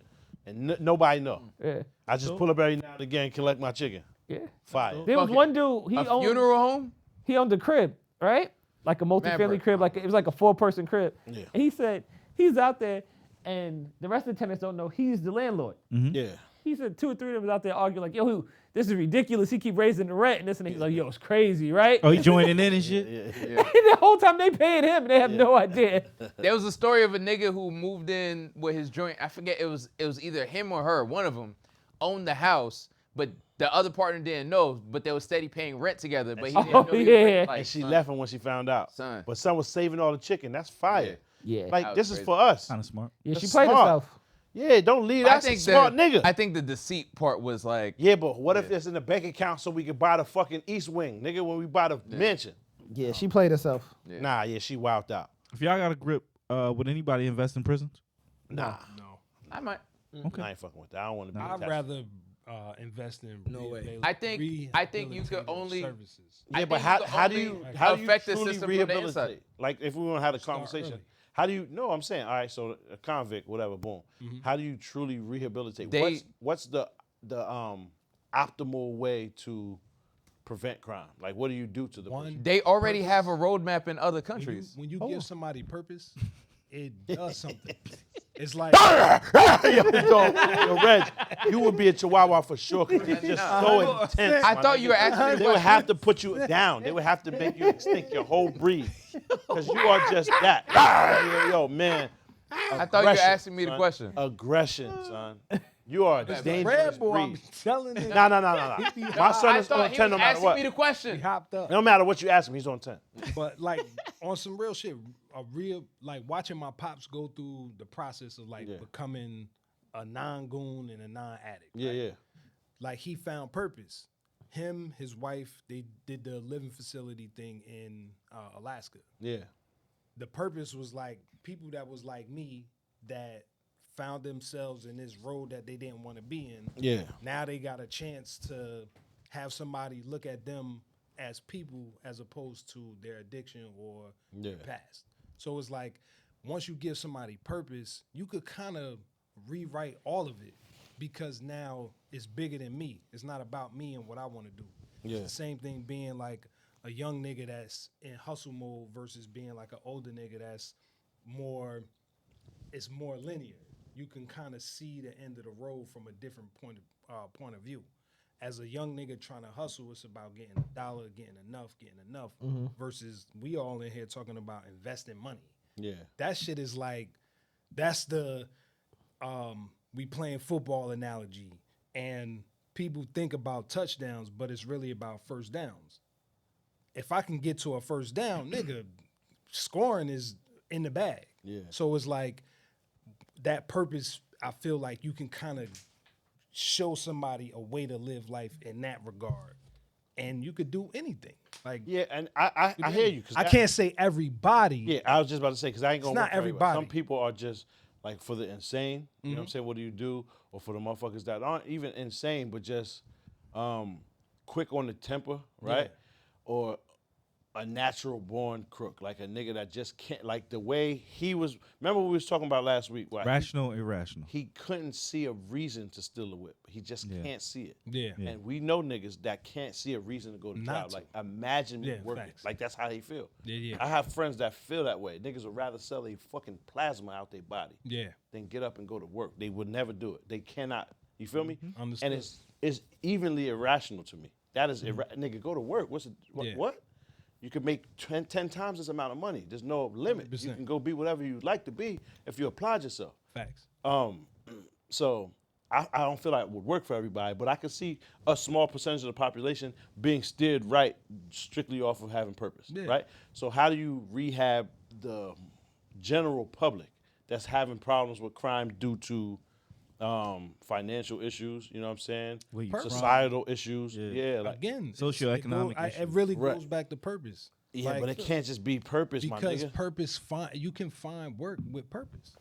And nobody know. Yeah, I just pull up every now and again, collect my chicken. yeah. Fire. There was Fuck it. one dude. He A owned. funeral home? He owned a crib, right? Like a multi-family Maverick. crib. Like it was like a 4-person crib. Yeah. And he said he's out there, and the rest of the tenants don't know he's the landlord. Yeah. He said 2 or 3 of them was out there arguing like, yo, this is ridiculous. He keep raising the rent and this and that. He's like, yo, it's crazy, right? Oh, he joining in and shit? Yeah. And the whole time they paying him, and they have no idea. There was a story of a nigga who moved in with his joint. I forget, it was either him or her. One of them owned the house, but the other partner didn't know. But they were steady paying rent together. But he didn't know. He was yeah. like, And she son, left him when she found out. Son. But son was saving all the chicken. That's fire. Yeah. Like, That this was is crazy. for us. Kind of smart. Yeah, she That's played smart. herself. Yeah, don't leave. I That's a think smart nigga. I think the deceit part was like, Yeah, but what if it's in the bank account so we could buy the fucking East Wing, nigga, when we buy the mansion? Yeah, she played herself. Yeah. Nah, yeah, she wilded out. If y'all got a grip, would anybody invest in prisons? Nah. No. I might. Okay. I ain't fucking with that. I don't want to be I'd attached. rather invest in No way. I think you could rehabilitative only- services. Yeah, I but think you how could do you only how do you affect the truly system from the inside. rehabilitate? Like if we want to have a conversation, early. how do you? No, I'm saying, all right. So a convict, whatever, boom. How do you truly rehabilitate? They- What's the optimal way to prevent crime? Like, what do you do to the One, person? They already have a roadmap in other when countries. you give somebody purpose, it does something. It's like Yo, Reg, you would be a chihuahua for sure because it's just so intense. I my thought you were nigga. asking me a They would question. have to put you down. They would have to make you extinct your whole breed because you are just that. Yo, man. I thought you were Aggression, asking me the son. question. Aggression, son. You are a dangerous Red Bull, I'm breed. telling you. No. My son I is thought on he 10 no was matter asking what. me the question. He hopped up. No matter what you ask him, he's on 10. But like on some real shit, a real like watching my pops go through the process of like Yeah. becoming a non-goon and a non-addict. Yeah, right? yeah. Like he found purpose. Him, his wife, they did the living facility thing in Alaska. Yeah. The purpose was like people that was like me that found themselves in this road that they didn't want to be in. Yeah. Now they got a chance to have somebody look at them as people as opposed to their addiction or Yeah. their past. So it's like once you give somebody purpose, you could kind of rewrite all of it because now it's bigger than me. It's not about me and what I want to do. Yeah. It's the same thing being like a young nigga that's in hustle mode versus being like an older nigga that's more, it's more linear. You can kind of see the end of the road from a different point of view. As a young nigga trying to hustle, it's about getting a dollar, getting enough, versus we all in here talking about investing money. Yeah. That shit is like, that's the, we playing football analogy and people think about touchdowns, but it's really about first downs. If I can get to a first down, nigga, scoring is in the bag. Yeah. So it's like that purpose, I feel like you can kind of show somebody a way to live life in that regard. and you could do anything. Like Yeah, and I hear you. I can't say everybody. Yeah, I was just about to say because I ain't gonna. It's not work for everybody. everybody. Some people are just like for the insane. You know what I'm saying? What do you do? Or for the motherfuckers that aren't even insane, but just quick on the temper, right? Or a natural born crook, like a nigga that just can't, like the way he was. Remember what we was talking about last week? Why Rational, irrational. he couldn't see a reason to steal a whip. He just can't see it. Yeah. And we know niggas that can't see a reason to go to trial. Not to. Like imagine me Yeah, working. facts. Like that's how they feel. Yeah. I have friends that feel that way. Niggas would rather sell a fucking plasma out their body Yeah. than get up and go to work. They would never do it. They cannot. You feel me? Understood. And it's evenly irrational to me. That is nigga, go to work. What's it? Yeah. What? You could make 10 times this amount of money. There's no limit. 100%. You can go be whatever you'd like to be if you applied yourself. Facts. So I don't feel like it would work for everybody, but I could see a small percentage of the population being steered right strictly off of having purpose, right? So how do you rehab the general public that's having problems with crime due to financial issues, you know what I'm saying? Societal issues. Yeah, like, Again, Socioeconomic it issues. really goes back to purpose. yeah, Like, but it can't just be purpose, my because nigga. purpose you can find work with purpose.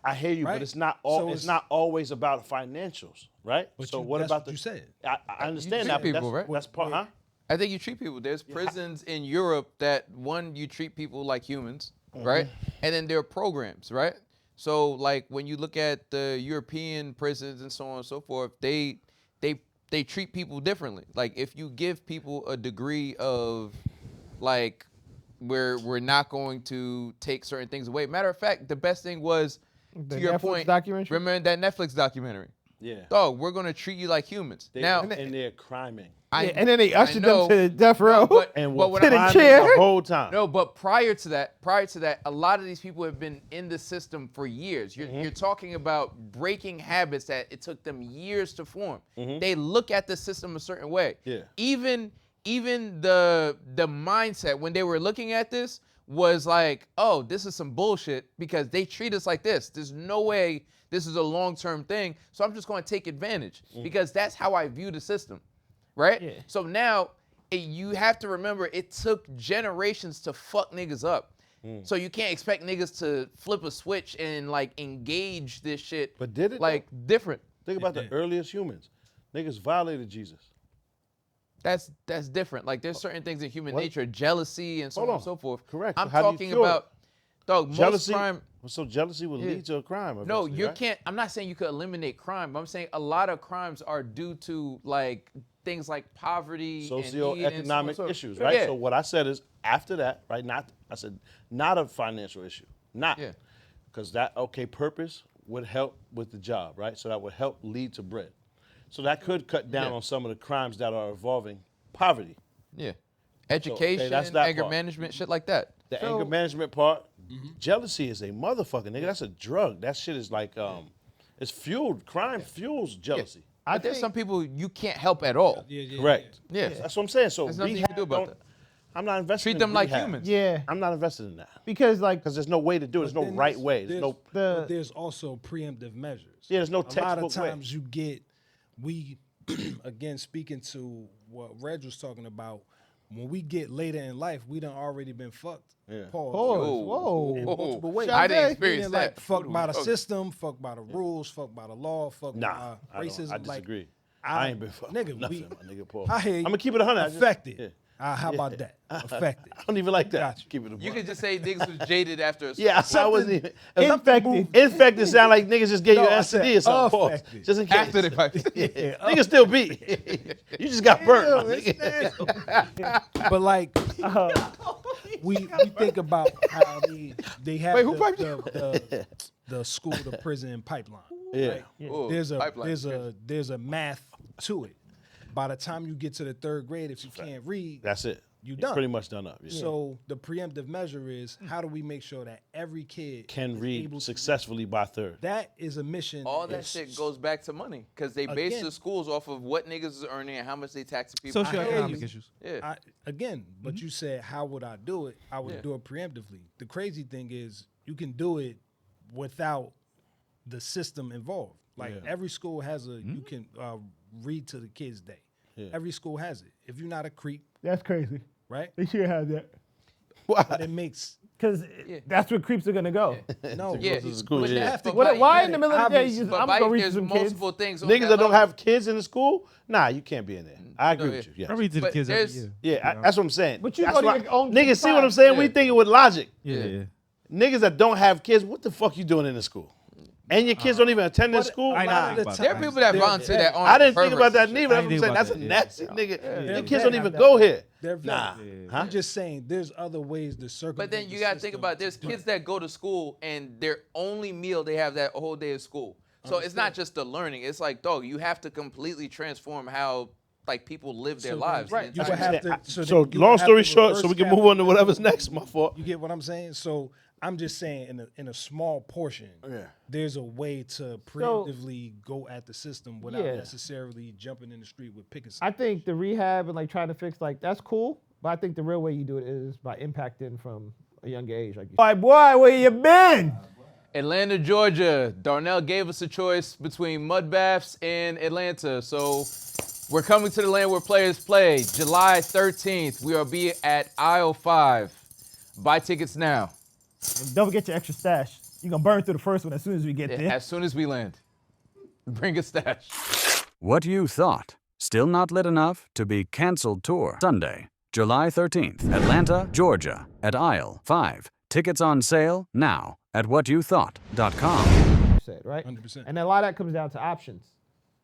I hear you, Right? but it's not So it's not always about financials, right? But so you- what that's about what you said. I understand treat that, but people, that's, right? that's part, huh? I think you treat people. There's prisons in Europe that you treat people like humans, right? And then there are programs, right? So like when you look at the European prisons and so on and so forth, they treat people differently. Like if you give people a degree of like we're not going to take certain things away. Matter of fact, the best thing was The to your Netflix point. documentary? Remember that Netflix documentary? Yeah. Dog, we're gonna treat you like humans. Now, and they're criming. Yeah, and then they ushered know, them to death row. And but what when to the criming chair. the whole time. No, but prior to that, a lot of these people have been in the system for years. You're talking about breaking habits that it took them years to form. They look at the system a certain way. Yeah. Even the mindset when they were looking at this was like, oh, this is some bullshit because they treat us like this. There's no way this is a long-term thing. So I'm just going to take advantage because that's how I view the system. Right? Yeah. So now you have to remember it took generations to fuck niggas up. So you can't expect niggas to flip a switch and like engage this shit. But did it, like different? Think about the earliest humans. Niggas violated Jesus. That's different. Like there's certain things in human What? nature, jealousy and so Hold on on. and so forth. Correct. I'm So how do you talking cure it? about dog, Jealousy. most crime. So jealousy would lead to a crime. No, eventually, you right? can't. I'm not saying you could eliminate crime, but I'm saying a lot of crimes are due to like things like poverty, and need and so on and Socioeconomic so- issues, right? Yeah. So what I said is after that, right? I said not a financial issue, not, Yeah. because that purpose would help with the job, right? So that would help lead to bread. So that could cut down on some of the crimes that are involving poverty. Yeah. Education, that's that anger part. management, shit like that. The anger management part, jealousy is a motherfucker, nigga. That's a drug. That shit is like, it's fueled. Crime fuels jealousy. But there's some people you can't help at all. Correct. Yeah. That's what I'm saying. So There's nothing you can do about don't- that. I'm not invested. Treat in them like rehab. humans. Yeah, I'm not invested in that because like because there's no way to do it. There's no Then right way. There's no. but there's also preemptive measures. Yeah, there's no A lot of textbook way. times you get, again, speaking to what Reg was talking about, when we get later in life, we done already been fucked. Yeah. Pause. Whoa. In multiple ways. I didn't Sade. experience Meaning, that. like, fucked by the system, fucked by the rules, fucked by the law, fucked Nah, by racism. I disagree. Like, I ain't been fucked. Nigga, Nothing, my nigga. Paul. I hear you. I'm gonna keep it 100. Affected. How about that? Affected. I don't even like that. Gotcha. Keep it a You buck. could just say niggas was jaded after a Yeah, I wasn't even. infected. Infected sound like niggas just gave you No, an I said STD or something. Pause. affected. Just in case. after the fight. Yeah. Niggas still beat. You just got burnt, my nigga. But like, we think about how they have Wait, who piped the school to prison pipeline. Yeah. Oh, There's pipeline. a math to it. By the time you get to the third grade, if you can't read, That's it. You You're done. pretty much done up. Yeah. so the preemptive measure is how do we make sure that every kid Can is able read to successfully by third. That is a mission. All that that's- shit goes back to money because they base Again. the schools off of what niggas is earning and how much they tax people. Socioeconomic issues. Yeah. But you said how would I do it? I would do it preemptively. The crazy thing is you can do it without the system involved. Like every school has a you can read to the kids day. Every school has it. If you're not a creep, That's crazy. right? They should have that. But it makes Because that's where creeps are going to go. no. Yeah, to school, but they yeah. have to But go- Why in the middle of the day obvious- you just, But I'm Mike, going to reach there's some kids? multiple things. on Niggas that don't level. have kids in the school, nah, you can't be in there. I agree No, with you. Yes. I read to the But kids every there's- year. Yeah, that's what I'm saying. But you That's go to why- your own niggas kid's see what I'm class. saying? Yeah. We thinking with logic. Yeah. Niggas that don't have kids, what the fuck you doing in the school? And your kids don't even attend this school? I know. Nah. About There are people that volunteer that aren't. I didn't think about perverts that and neither. I That's didn't what I'm think saying. about That's a that, nasty nigga. Yeah. Your kids Yeah. don't even go here. They're Nah. Yeah. I'm just saying, there's other ways to circumvent. But then you the gotta think system about it. There's to- kids that go to school and their only meal they have that whole day of school. So it's not just the learning. It's like, dog, you have to completely transform how like people live their So lives. then the you entire would have time. to- so So then you long would have story to short, so we reverse can move on to whatever's next. My fault. You get what I'm saying? So I'm just saying, in a small portion, there's a way to preemptively go at the system without Yeah. necessarily jumping in the street with picking. I think the rehab and like trying to fix, like, that's cool. But I think the real way you do it is by impacting from a young age. Like, boy, where you been? Atlanta, Georgia. Darnell gave us a choice between mud baths and Atlanta. So we're coming to the land where players play. July 13th, we will be at aisle 5. Buy tickets now. And don't forget your extra stash. You're going to burn through the first one as soon as we get there. As soon as we land. Bring a stash. What You Thought. Still Not Lit Enough to Be Cancelled Tour. Sunday, July 13th, Atlanta, Georgia, at aisle 5. Tickets on sale now at whatyouthought.com. Said, right? 100%. And a lot of that comes down to options.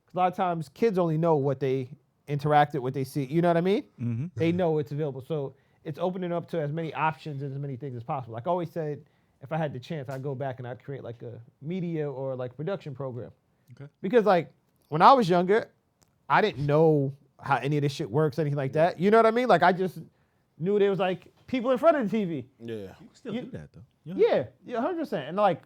'Cause a lot of times kids only know what they interact with, what they see. You know what I mean? Mm-hmm. They know it's available. So it's opening up to as many options and as many things as possible. Like I always said, if I had the chance, I'd go back and I'd create like a media or like production program. Okay. Because like when I was younger, I didn't know how any of this shit works, anything like that. You know what I mean? Like I just knew there was like people in front of the TV. Yeah. You can still do that though. Yeah, 100%. And like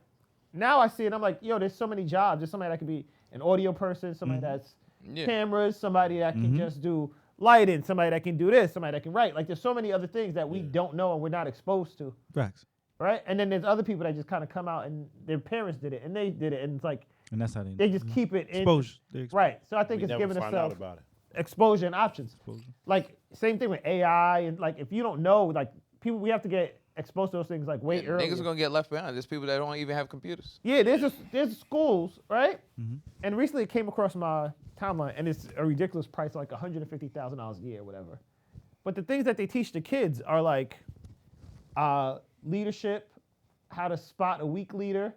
now I see it, I'm like, yo, there's so many jobs. There's somebody that could be an audio person, somebody that's Yeah. cameras, somebody that can just do lighting, somebody that can do this, somebody that can write. Like there's so many other things that we don't know and we're not exposed to, Facts. right? And then there's other people that just kind of come out and their parents did it and they did it, and it's like And that's how they just keep it in. exposure. They're exposed. Right. So I think We it's never giving find out itself about it. exposure and options. Exposure. Like same thing with AI and like if you don't know, like people, we have to get exposed to those things like way earlier. Niggas are gonna get left behind. There's people that don't even have computers. Yeah, there's schools, right? And recently it came across my timeline, and it's a ridiculous price, like $150,000 a year, or whatever. But the things that they teach the kids are like leadership, how to spot a weak leader,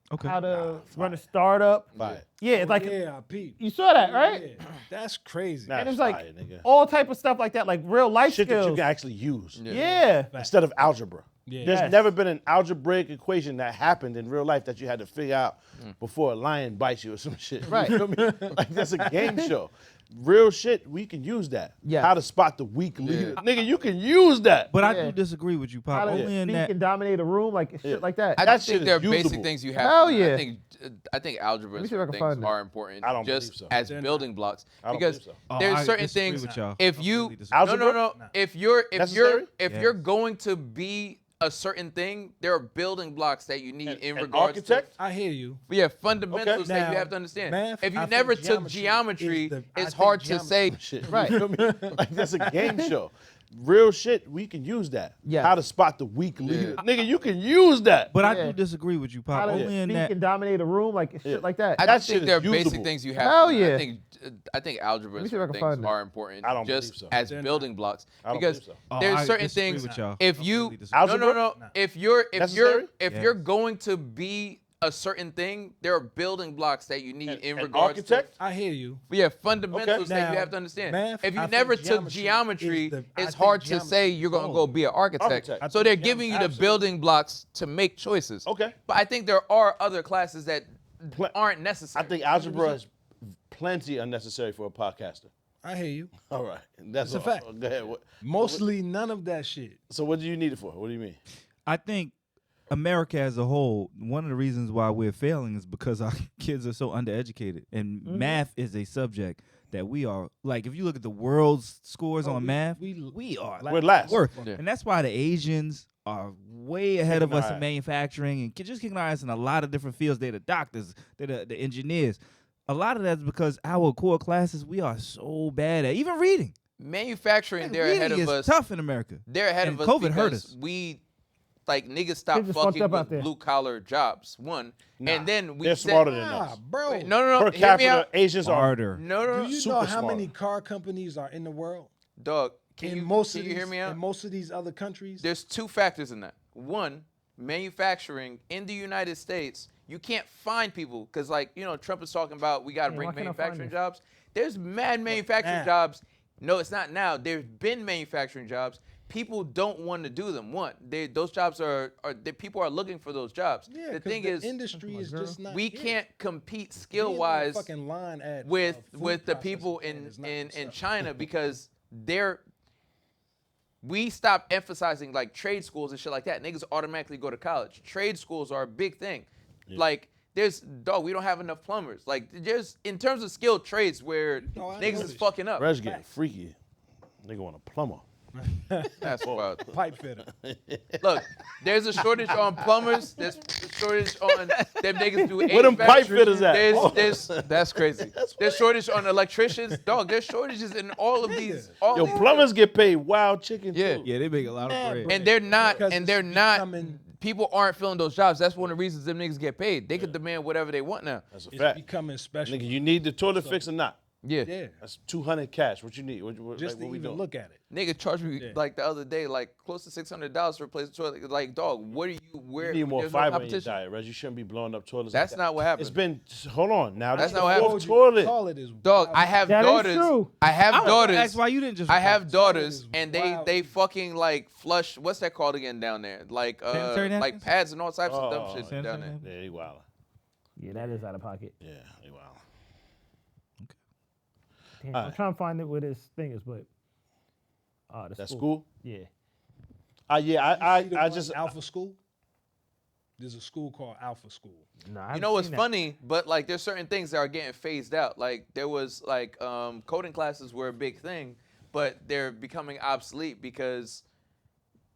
Okay. how to run a startup. Fire. Yeah, it's like yeah, I peeped. you saw that, right? Yeah, that's crazy. Nah, And it's fire, like nigga. all type of stuff like that, like real life Shit that you skills. can actually use Yeah. instead of algebra. Yeah. There's Yes. never been an algebraic equation that happened in real life that you had to figure out before a lion bites you or some shit. Right. You know what I mean? Like that's a game show. Real shit, we can use that. Yes. How to spot the weak leader. Nigga, you can use that. But I Yeah. do disagree with you, How Pop. to Only speak in that. and dominate a room, like shit like that. I That just shit think is there are basic usable. things you have. Hell to- yeah. I think algebra Let me and see if I certain can things find it. are important I don't just believe so. as building blocks I don't because believe so. Oh, there's I certain disagree things. with y'all. If I you completely disagree. Algebra? no, if you're Necessary? you're going to be a certain thing, there are building blocks that you need in An regards architect? to. I hear you. Yeah, fundamentals Okay. that you Now, have to understand. math, If you I think never took geometry geometry, is I it's think hard to geometry- say. Shit. Right. You know what I mean? Like that's a game show. Real shit, we can use that. Yes. How to spot the weak leader. Nigga, you can use that. But I Yeah. do disagree with you, How Pop. to Only in speak that. and dominate a room, like shit like that. I That just shit think is there are basic usable. things you have. Hell to- yeah. I think algebra Let me and see if I certain can things find it. are important I don't just believe so. as building blocks I don't because believe so. Oh, there's I certain disagree things. with y'all. If I you completely disagree. Algebra? no, if you're Necessary? you're going to be a certain thing, there are building blocks that you need in An regards architect? to. I hear you. Yeah, fundamentals that Now, you have to understand. math, If you I never think took geometry geometry, is the- I it's think hard to geometry- say you're gonna go be an architect. Architect. I So think they're geometry- giving you the absolutely. building blocks to make choices. Okay. But I think there are other classes that aren't necessary. I think algebra is plenty unnecessary for a podcaster. I hear you. All right. That's It's a all. fact. Go ahead. Mostly none of that shit. So what do you need it for? What do you mean? I think America as a whole, one of the reasons why we're failing is because our kids are so undereducated, and math is a subject that we are like. If you look at the world's scores on math, we are We're last. worse, Yeah. and that's why the Asians are way ahead of Kicking us our in ass. manufacturing and just kicking our ass in a lot of different fields. They're the doctors, they're the engineers. a lot of that's because our core classes, we are so bad at even reading. Manufacturing, they're reading ahead of is us. tough in America. They're ahead And of us COVID because hurt us. we, like, niggas stopped Kids are fucked fucking up out with there. blue collar jobs. One, and then we They're said, smarter than Nah, us. bro. Wait, no, Per hear me out. capita, Asians are Harder. No, Do you super know how smart. many car companies are in the world? dog. Can you hear me out? In most of these other countries, There's two factors in that. One, manufacturing in the United States, you can't find people because, like, you know, Trump is talking about we got to Yeah, bring why can't I find manufacturing this? jobs. There's mad manufacturing now? jobs. No, it's not now. There's been manufacturing jobs. People don't want to do them. One, those jobs people are looking for those jobs. yeah, The 'cause thing the is, industry is just not. we here. can't compete Being on a skill-wise fucking line at, with food the processing people plant in is not in what's in up. China because we stopped emphasizing like trade schools and shit like that. Niggas automatically go to college. Trade schools are a big thing. Like we don't have enough plumbers. Like there's in terms of skilled trades where Oh, I niggas know is this. fucking up. Reg getting freaky. Nigga want a plumber. That's wild. pipe fitter. Look, there's a shortage on plumbers. There's a shortage on them niggas do Where them HVAC. pipe fitters at? That's crazy. There's shortage on electricians. Dog, there's shortages in all of these. All Yo, these- plumbers get paid wild chicken Yeah. too. Yeah, they make a lot Nah, of bread. bro. And they're not, Because and it's they're not. becoming- People aren't filling those jobs. That's one of the reasons them niggas get paid. They could demand whatever they want now. That's a It's fact. becoming special. Nigga, you need the toilet fix or not? Yeah. yeah, That's 200 cash. What you need? just like, to what we even doing? look at it. Nigga charged me Yeah. like the other day, like close to $600 to replace the toilet. Like, dog, what are you? Where? You need more there's no fiber in your competition. diet, Reg. You shouldn't be blowing up toilets. That's like that. not what happened. It's been. Hold on. Now That's this not what is the happened. fourth toilet. Toilet is Dog, wild. I have That is daughters. true. I have I was gonna daughters. ask why you didn't just. I have daughters, is and wild. they fucking like flush. What's that called again down there? Like Sanitary like napkins? pads and all types of dumb Oh, shit sanitary down there. napkins? Yeah, he wild. Yeah, that is out of pocket. Yeah, he wild. Damn, All I'm right. trying to find it where this thing is, but the That school. school? Yeah. Yeah, See the I one, just Alpha School. There's a school called Alpha School. No, I You haven't know what's seen that. funny? But like, there's certain things that are getting phased out. Like there was like coding classes were a big thing, but they're becoming obsolete because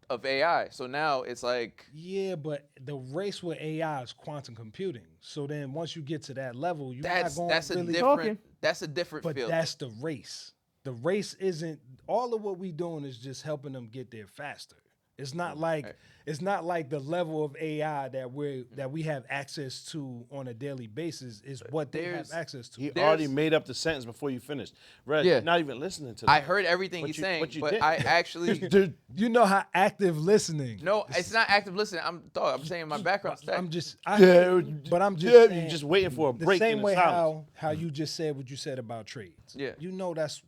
of AI. So now it's like Yeah, but the race with AI is quantum computing. So then once you get to that level, you're that's not going a really. different Talking. that's a different But field. that's the race. The race isn't all of what we doing is just helping them get there faster. It's not like Right. it's not like the level of AI that we have access to on a daily basis is what they have There's- access to. he There's- already made up the sentence before you finished. Reg, Yeah. you're not even listening to that. I heard everything But he's you- saying, but you but didn't. I actually Dude, You know how active listening. no, it's not active listening. I'm saying my background's tech. I'm just yeah, I'm just yeah, saying, you're just waiting for a the break same in way the silence. how you just said what you said about trades. Yeah. You know that's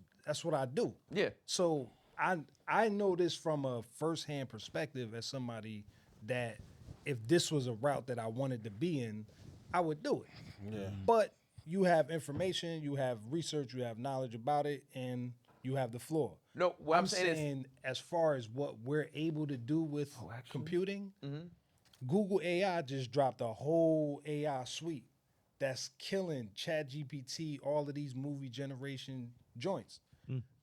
what I do. Yeah. So I know this from a firsthand perspective as somebody that if this was a route that I wanted to be in, I would do it. Yeah. But you have information, you have research, you have knowledge about it, and you have the floor. No, what I'm I'm saying is saying as far as what we're able to do with computing, Google AI just dropped a whole AI suite that's killing ChatGPT, all of these movie generation joints.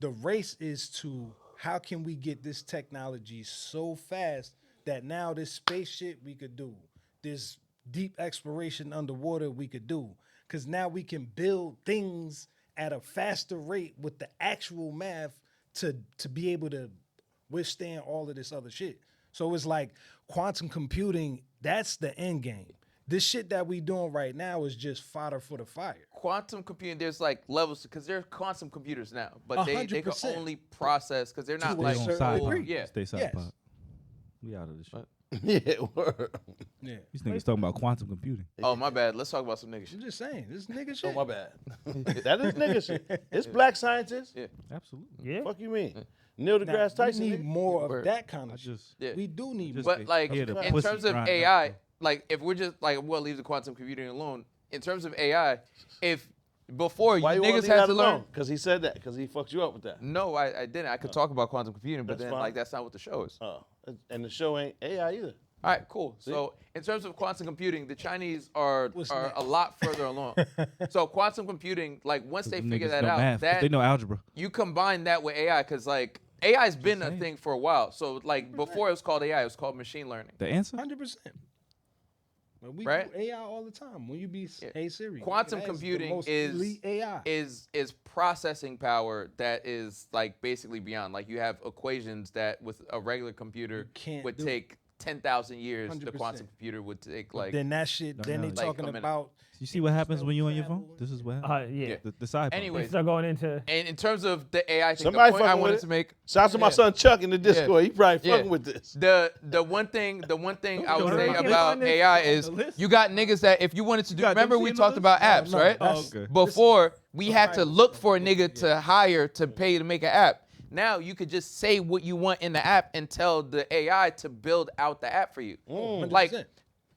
The race is to how can we get this technology so fast that now this space shit we could do, this deep exploration underwater we could do, because now we can build things at a faster rate with the actual math to be able to withstand all of this other shit. So it's like quantum computing, that's the end game. This shit that we doing right now is just fodder for the fire. quantum computing, there's like levels because there's quantum computers now, but they can 100%. only process because they're not To a like Stay on certain side full- degree. pop. yeah. Stay side Yes. pop. We out of this shit. Yeah, word. Yeah. These niggas talking about quantum computing. Oh my bad. Let's talk about some nigga I'm shit. just saying, this nigga Oh, shit. my bad. That is nigga shit. It's black scientists. Yeah. Absolutely. Yeah. Fuck you mean? Neil Now, deGrasse Tyson. we need nigga. more of Word. that kind I of shit. just Yeah. We do need Just more. But like hear the in pussy terms of grind AI, up. like if we're just like we'll leave the quantum computing alone. In terms of AI, if before Why you you want niggas to had that to learn. alone? Because he said that. Because he fucked you up with that. No, I didn't. I could talk about quantum computing, but That's then fine. like that's not what the show is. Oh, and the show ain't AI either. All right, cool. So in terms of quantum computing, the Chinese are What's a next? lot further along. So quantum computing, like once they them figure niggas that know out, math, but that they know algebra. you combine that with AI, because like AI's been a saying. thing for a while. So like before it was called AI, it was called machine learning. The answer? 100%. Well, we right? do AI all the time. When you be, hey Siri, Quantum that's the computing most is elite AI. is processing power that is like basically beyond. Like you have equations that with a regular computer can't would do. take 10,000 years. The 100%. quantum computer would take like. Then that shit. Then they like talking a minute. about. You see what happens when you on your phone? This is what happens. Yeah. The sci-fi. Anyways, They start going into. and in terms of the AI thing, Somebody the point I fucking wanted with to it. make. Shout out to my son Chuck in the Discord. He probably Yeah. fucking with this. The one thing I would say Don't about find this AI on is the list. you got niggas that if you wanted to do, got remember them we seen talked the about list? apps, No, right? that's- okay. Before we had to look for a nigga to hire to pay to make an app. Now you could just say what you want in the app and tell the AI to build out the app for you. Like 100%.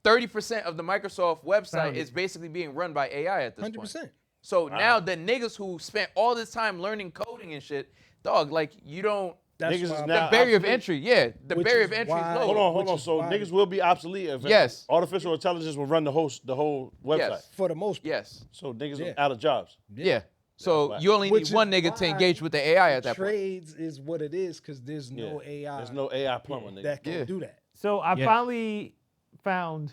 30% of the Microsoft website Found it. is basically being run by AI at this point. 100%. So now the niggas who spent all this time learning coding and shit, dog, like you don't. That's Niggas is why I'm- now The barrier of obsolete. entry, yeah, the Which barrier is of entry why- is low. Hold on. Which is So why- niggas will be obsolete eventually. Yes. Artificial intelligence will run the whole website. Yes. for the most part. Yes, So niggas Yeah. are out of jobs. yeah. So why. you only Which need is one nigga to why engage with the AI at that point. Trades is what it is because there's no Yeah. AI. There's no AI plumber, nigga. that can Yeah. do that. So I Yeah. finally found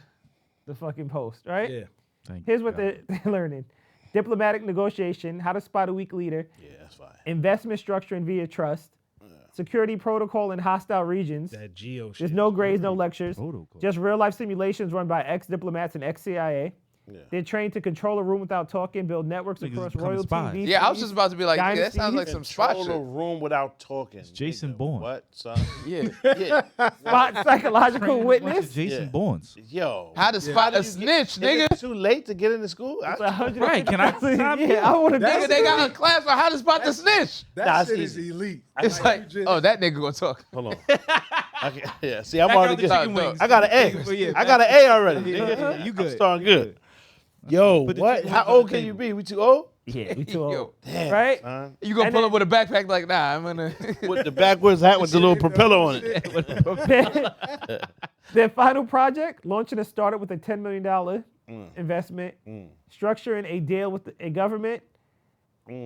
the fucking post, right? Yeah. Thank Here's what God. they're learning: diplomatic negotiation, how to spot a weak leader, Yeah, that's fine. investment structuring via trust, security protocol in hostile regions. That geo shit. There's no grades, no lectures, Protocol. just real life simulations run by ex-diplomats and ex-CIA. Yeah. They're trained to control a room without talking, build networks Niggas across becoming royalty. spies. VCs. Yeah, I was just about to be like, yeah, that sounds like some spot Control a shit. room without talking. Jason Nigga, Bourne. What, son? Yeah. Yeah. Spot psychological witness. Jason Yeah. Bournes. Yo. How to spot a did you snitch, get- Is nigga? it too late to get into school? Right, can I stop you? Yeah, I want to Nigga, they got a class on how to spot the snitch. That Nah, shit it's is easy. elite. It's like, oh, that nigga gonna talk. Hold on. Okay, yeah, see, I'm Back already out the getting. chicken wings. I got an A. Yeah, I got an A already. Yeah, nigga. yeah, you good. I'm starting good. Yo, Put the what? chicken How wings on old the can you table. be? We too old? Yeah, we too old. Yo, Damn, Right? son. you gonna And pull then- up with a backpack like, nah, I'm gonna. With the backwards hat with the little propeller on it. Their final project, launching a startup with a $10 million investment, structuring a deal with a government,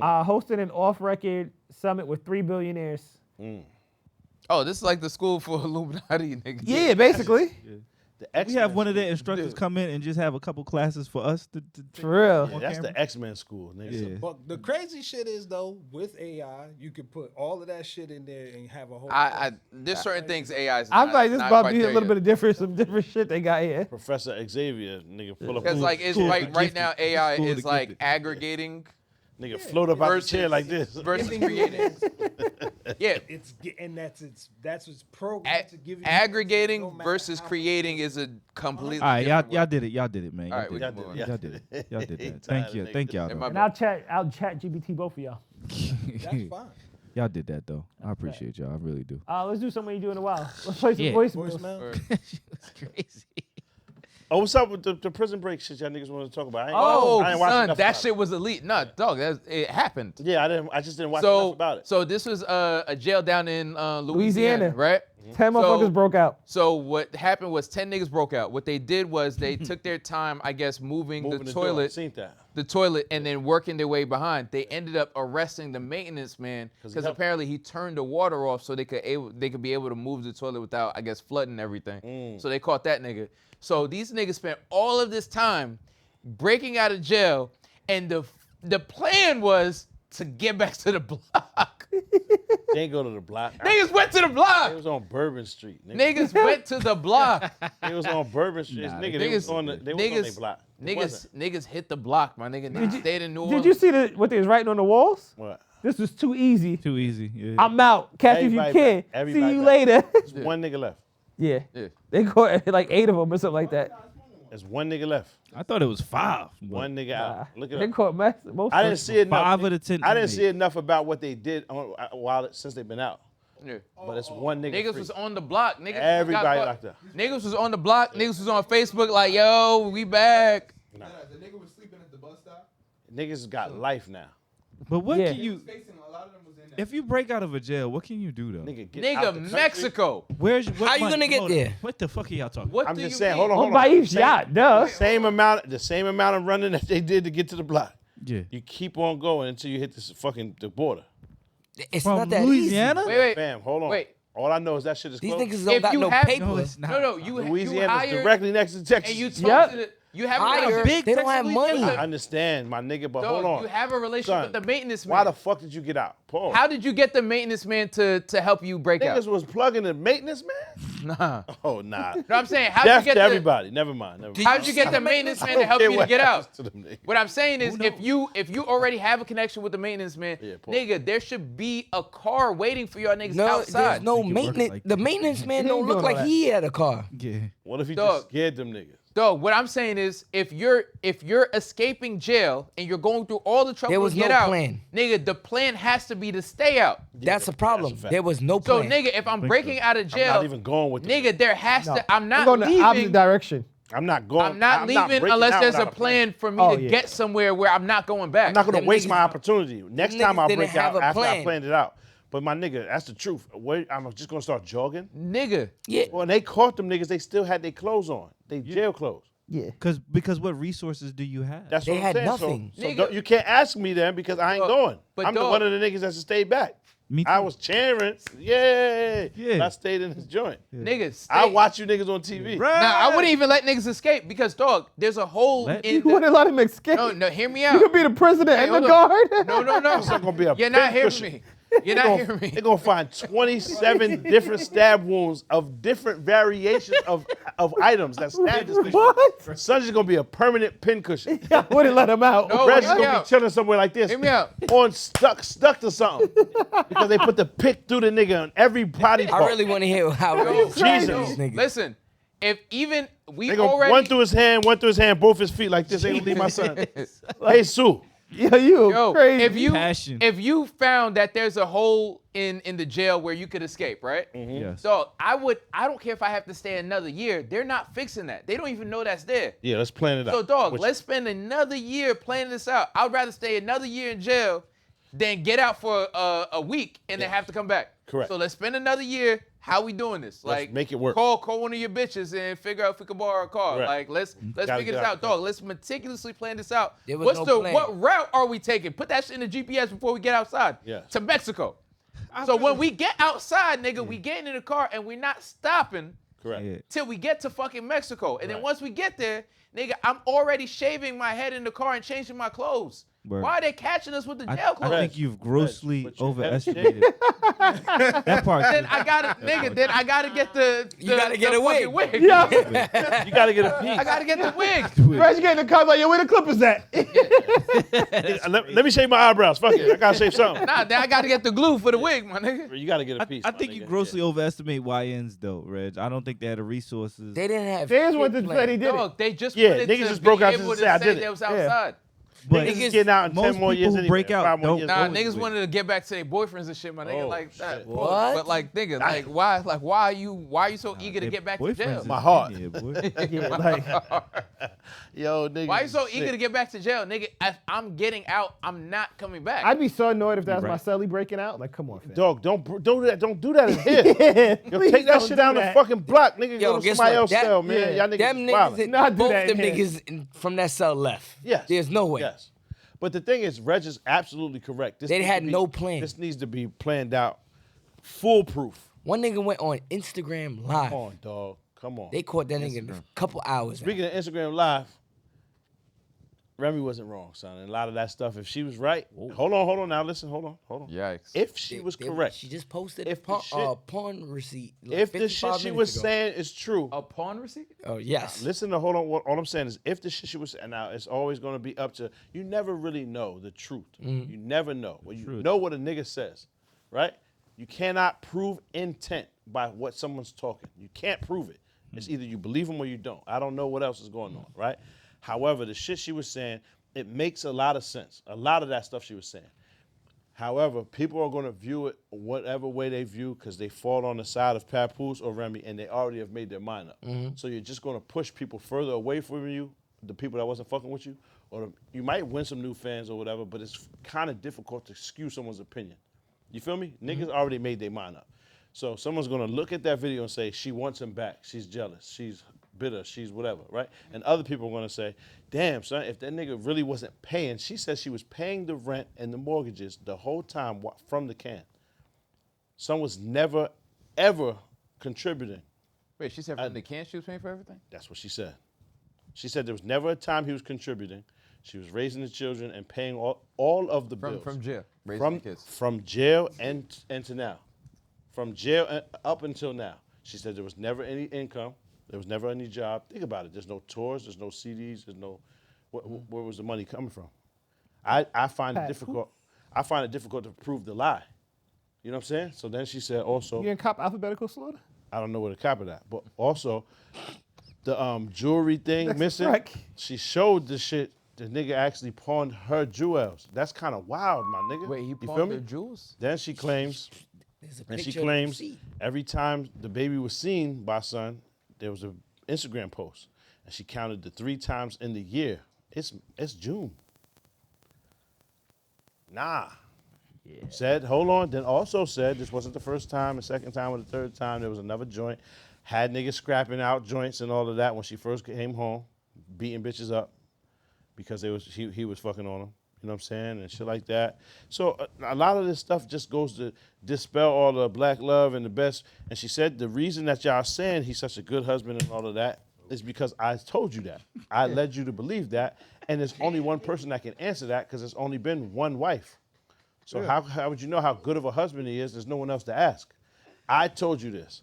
hosting an off-record summit with 3 billionaires. Oh, this is like the school for Illuminati niggas. Yeah, basically. The We X-Men have one of their school. instructors come in and just have a couple classes for us. For real. Yeah, that's the X-Men school, nigga. Yeah. But the crazy shit is though, with AI, you could put all of that shit in there and have a whole. There's certain things AI is. I'm not- like, this not about to quite be a there little yet. bit of some different shit they got here. Professor Xavier, nigga, full of Because like it's School of right the right now AI School of is the like gifted. aggregating nigga float up out the versus chair like this. versus creating. Yeah, And that's its program to give you aggregating no matter versus how- creating is a completely. All right, different y'all work. did it. Y'all did it, man. All Y'all right, we did can it. move on. Yeah. Y'all did it. Y'all did He that. Thank tired you. of Thank niggas. y'all. And though. my And I'll chat GPT both of y'all. That's fine. Y'all did that though. I appreciate y'all. I really do. Let's do something you do in a while. Let's play some Yeah. voicemails. Voicemail. Crazy. Oh, what's up with the prison break shit y'all niggas want to talk about? Oh, I ain't watched son, enough that about shit was elite. Nah, dog, it happened. it. Yeah, I just didn't watch enough about it. So this was a jail down in Louisiana, Louisiana. right? 10 motherfuckers broke out. So what happened was 10 niggas broke out. What they did was they took their time, I guess, moving Moving the door. toilet, Seen that. and then working their way behind. They ended up arresting the maintenance man because apparently he turned the water off so they could be able to move the toilet without, I guess, flooding everything. So they caught that nigga. So these niggas spent all of this time breaking out of jail, and the plan was to get back to the block. They ain't go to the block. Niggas went to the They block. was on Bourbon Street. Nigga. Niggas went to the block. They was on Bourbon Street. Nigga, they was on their block. It wasn't. Niggas hit the block, my nigga. Niggas stayed in New Orleans. Did you see what they was writing on the walls? What? This was too easy. Too easy. Yeah. I'm out. Catch you if you Everybody can. back. Everybody See you back. later. There's one nigga left. Yeah. Yeah. They caught like 8 of them or something like that. There's one nigga left. I thought it was 5. but One nigga out. Look They it up. caught most I of didn't see enough. 5 of the 10 I didn't see inmates. enough about what they did since they've been out. Yeah. But it's one nigga. Niggas free. was on the block. Niggas Everybody got caught. locked up. Niggas was on the block. Niggas was on Facebook like, yo, we back. The nigga was sleeping at the bus stop. Niggas got life now. But what Yeah. can you? Facing a lot of them was in there. If you break out of a jail, what can you do though? Nigga, get out the Nigga, country. Mexico. Where's what How you gonna get hold on. there? What the fuck are y'all talking? What I'm do just you saying. mean? Hold on, Oh, hold by on. each shot, duh. The same amount of running that they did to get to the block. Yeah. You keep on going until you hit the border. It's From not that Louisiana? Wait, Fam, hold on. wait. All I know is that shit is These closed. niggas don't If got you no have, paper. No, it's not. No, you Louisiana's hire directly next to Texas. and you talk Yep. to the, you have Hire. a relationship. They don't have Texas, money. I understand, my nigga, but Dog, hold on. you have a relationship Son, with the maintenance man. Why the fuck did you get out? Paul. How did you get the maintenance man to help you break Niggas out? was plugging the maintenance man? Nah. Oh, nah. No, I'm saying, how did you Death get to everybody. Never mind. How did you get the maintenance man to help care you to what get happens out? to them niggas. What I'm saying is, if you already have a connection with the maintenance man, Yeah, Paul. nigga, there should be a car waiting for y'all niggas No, outside. there's no Think you're working maintenance. like The that. maintenance man He don't ain't look doing all like that. he had a car. Yeah. What if he Dog. just scared them niggas? Dog, what I'm saying is, if you're escaping jail and you're going through all the trouble There was to get no out, plan. nigga, the plan has to be to stay out. That's a problem. that's a fact. There was no So, plan. nigga, if I'm breaking out of I'm jail, not even going with this. nigga, there has to. I'm I'm not going the opposite leaving. direction. I'm not going. I'm not leaving breaking unless out there's a without plan for me Oh, to yeah. get somewhere where I'm not going back. I'm not going to Them waste niggas- my opportunity. Next them time niggas I'll didn't break have out a after I plan. planned it out. But my nigga, that's the truth. I'm just going to start jogging. Nigga. Yeah. When they caught them niggas, they still had their clothes on. They jail clothes. Yeah. Because what resources do you have? That's They what I'm had saying. nothing. So Nigga. you can't ask me then because I ain't Dog, going. but I'm the dog- one of the niggas that stayed back. Me I too. was cheering. Yeah. Yeah. But I stayed in this joint. Niggas. I watch you niggas on TV. Right. Now, I wouldn't even let niggas escape because, dog, there's a hole Let- in You wouldn't let him escape. No, hear me You out. could be the president and the hold guard. No, It's not gonna be a You're not hearing pincushion. me. You're not hearing me. They're gonna find 27 different stab wounds of different variations of items that stabbed this nigga. What? Son's just gonna be a permanent pincushion. I wouldn't let him out. No. Reg's hear me gonna out. be chilling somewhere like this. Hear me out. On stuck to something. Because they put the pick through the nigga on every body part. I really want to hear how Yo, it Jesus. these niggas. Listen, if even we They gonna already one through his hand, both his feet like this. They gonna leave my son. Hey Sue. Yo, you Yo, crazy. Passion. if you found that there's a hole in the jail where you could escape, right? Yes. So I don't care if I have to stay another year. They're not fixing that. They don't even know that's there. Yeah, let's plan it out. So dog, Which- let's spend another year planning this out. I'd rather stay another year in jail than get out for a week and then have to come back. Correct. So let's spend another year. How we doing this? Let's make it work. Call one of your bitches and figure out if we can borrow a car. Right. Like let's Gotta figure get this out out, dog. Let's meticulously plan this out. There was no plan. What route are we taking? Put that shit in the GPS before we get outside. Yes. To Mexico. So when we get outside, nigga, we getting in the car and we're not stopping Correct. Yeah. till we get to fucking Mexico. And then Right. once we get there, nigga, I'm already shaving my head in the car and changing my clothes. Word. Why are they catching us with the I, jail clothes? I think you've grossly but you overestimated that part. Then I gotta, nigga, then I gotta get the You gotta get the a wig. fucking wig. Yeah. You gotta get a piece. I gotta get the wig. Reg getting the car like, yo, where the clippers at? Let me shave my eyebrows. Fuck it. I gotta shave something. Nah, then I gotta get the glue for the wig, my nigga. You gotta get a piece. I my think you nigga. grossly overestimate YNs though, Reg. I don't think they had the resources. They didn't have. Fans shit wanted to planned. say he did it. Dog, they just Yeah, wanted niggas to just be broke out able to say, I did it. they was Yeah. outside. but Niggas getting out in 10 most more years people anyway. break out 5 more don't years. Nah, go niggas with wanted to get back to their boyfriends and shit, my nigga. Oh, Like that. shit. What? But like, nigga, like why are you so eager to Their get back to boyfriends jail? is My heart. in there, boy. Yeah, like, Yo, nigga. Why you so eager to get back to jail, nigga? If I'm getting out, I'm not coming back. I'd be so annoyed if that was my Right. celly breaking out. Like, come on, fam. Dog, don't do that. Don't do that in here. Yeah, Yo, please take that don't shit do down the that. fucking block, nigga. Yo, Go to guess somebody what? else's cell, man. yeah. Y'all niggas Them is niggas, wildin'. Nah, do both that them in here. niggas from that cell left. Yes. There's no way. Yes. But the thing is, Reg is absolutely correct. This They needs to had be- no plan. This needs to be planned out, foolproof. One nigga went on Instagram Live. Come on, dog. Come on. They caught that nigga in a couple hours. Speaking of Instagram Live, Remy wasn't wrong, son. And a lot of that stuff, if she was right, hold on now. Listen, hold on. Yikes. If she was correct, She just posted If a the shit- porn receipt. Like if the shit 55 she minutes was ago. saying is true, A pawn receipt? Oh yes. listen to hold on. All I'm saying is, if the shit she was saying, now it's always going to be up to you. Never really know the truth. You never know. Well, you know what a nigga says, right? You cannot prove intent by what someone's talking. You can't prove it. It's either you believe them or you don't. I don't know what else is going on, right? However, the shit she was saying, it makes a lot of sense. A lot of that stuff she was saying. However, people are going to view it whatever way they view because they fall on the side of Papoose or Remy and they already have made their mind up. So you're just going to push people further away from you, the people that wasn't fucking with you, or you might win some new fans or whatever, but it's kind of difficult to skew someone's opinion. You feel me? Niggas already made their mind up. So someone's going to look at that video and say, she wants him back. She's jealous. She's bitter. She's whatever, right? And other people are going to say, damn, son, if that nigga really wasn't paying, she said she was paying the rent and the mortgages the whole time from the can. Son was never ever contributing. Wait, she said from the camp she was paying for everything? That's what she said. She said there was never a time he was contributing. She was raising the children and paying all of the bills. From jail, raising the kids. From jail and to now. From jail up until now. She said there was never any income. There was never any job. Think about it. There's no tours. There's no CDs. There's no. Where was the money coming from? I find it difficult. I find it difficult to prove the lie. You know what I'm saying? So then she said also. You didn't cop alphabetical slaughter? I don't know where to copy that, but also the jewelry thing That's missing. right. She showed the shit. The nigga actually pawned her jewels. That's kind of wild, my nigga. Wait, he You feel pawned me? her jewels? Then she claims, There's a and she picture of the claims receipt. every time the baby was seen by son, there was an Instagram post, and she counted the 3 times in the year. It's June. Nah. Yeah. Said, hold on. Then also said this wasn't the first time, the second time, or the third time. There was another joint. Had niggas scrapping out joints and all of that when she first came home, beating bitches up because he was fucking on them. You know what I'm saying? And shit like that. So a lot of this stuff just goes to dispel all the black love and the best. And she said the reason that y'all saying he's such a good husband and all of that is because I told you that. I led you to believe that. And there's only one person that can answer that because there's only been one wife. So how would you know how good of a husband he is? There's no one else to ask. I told you this.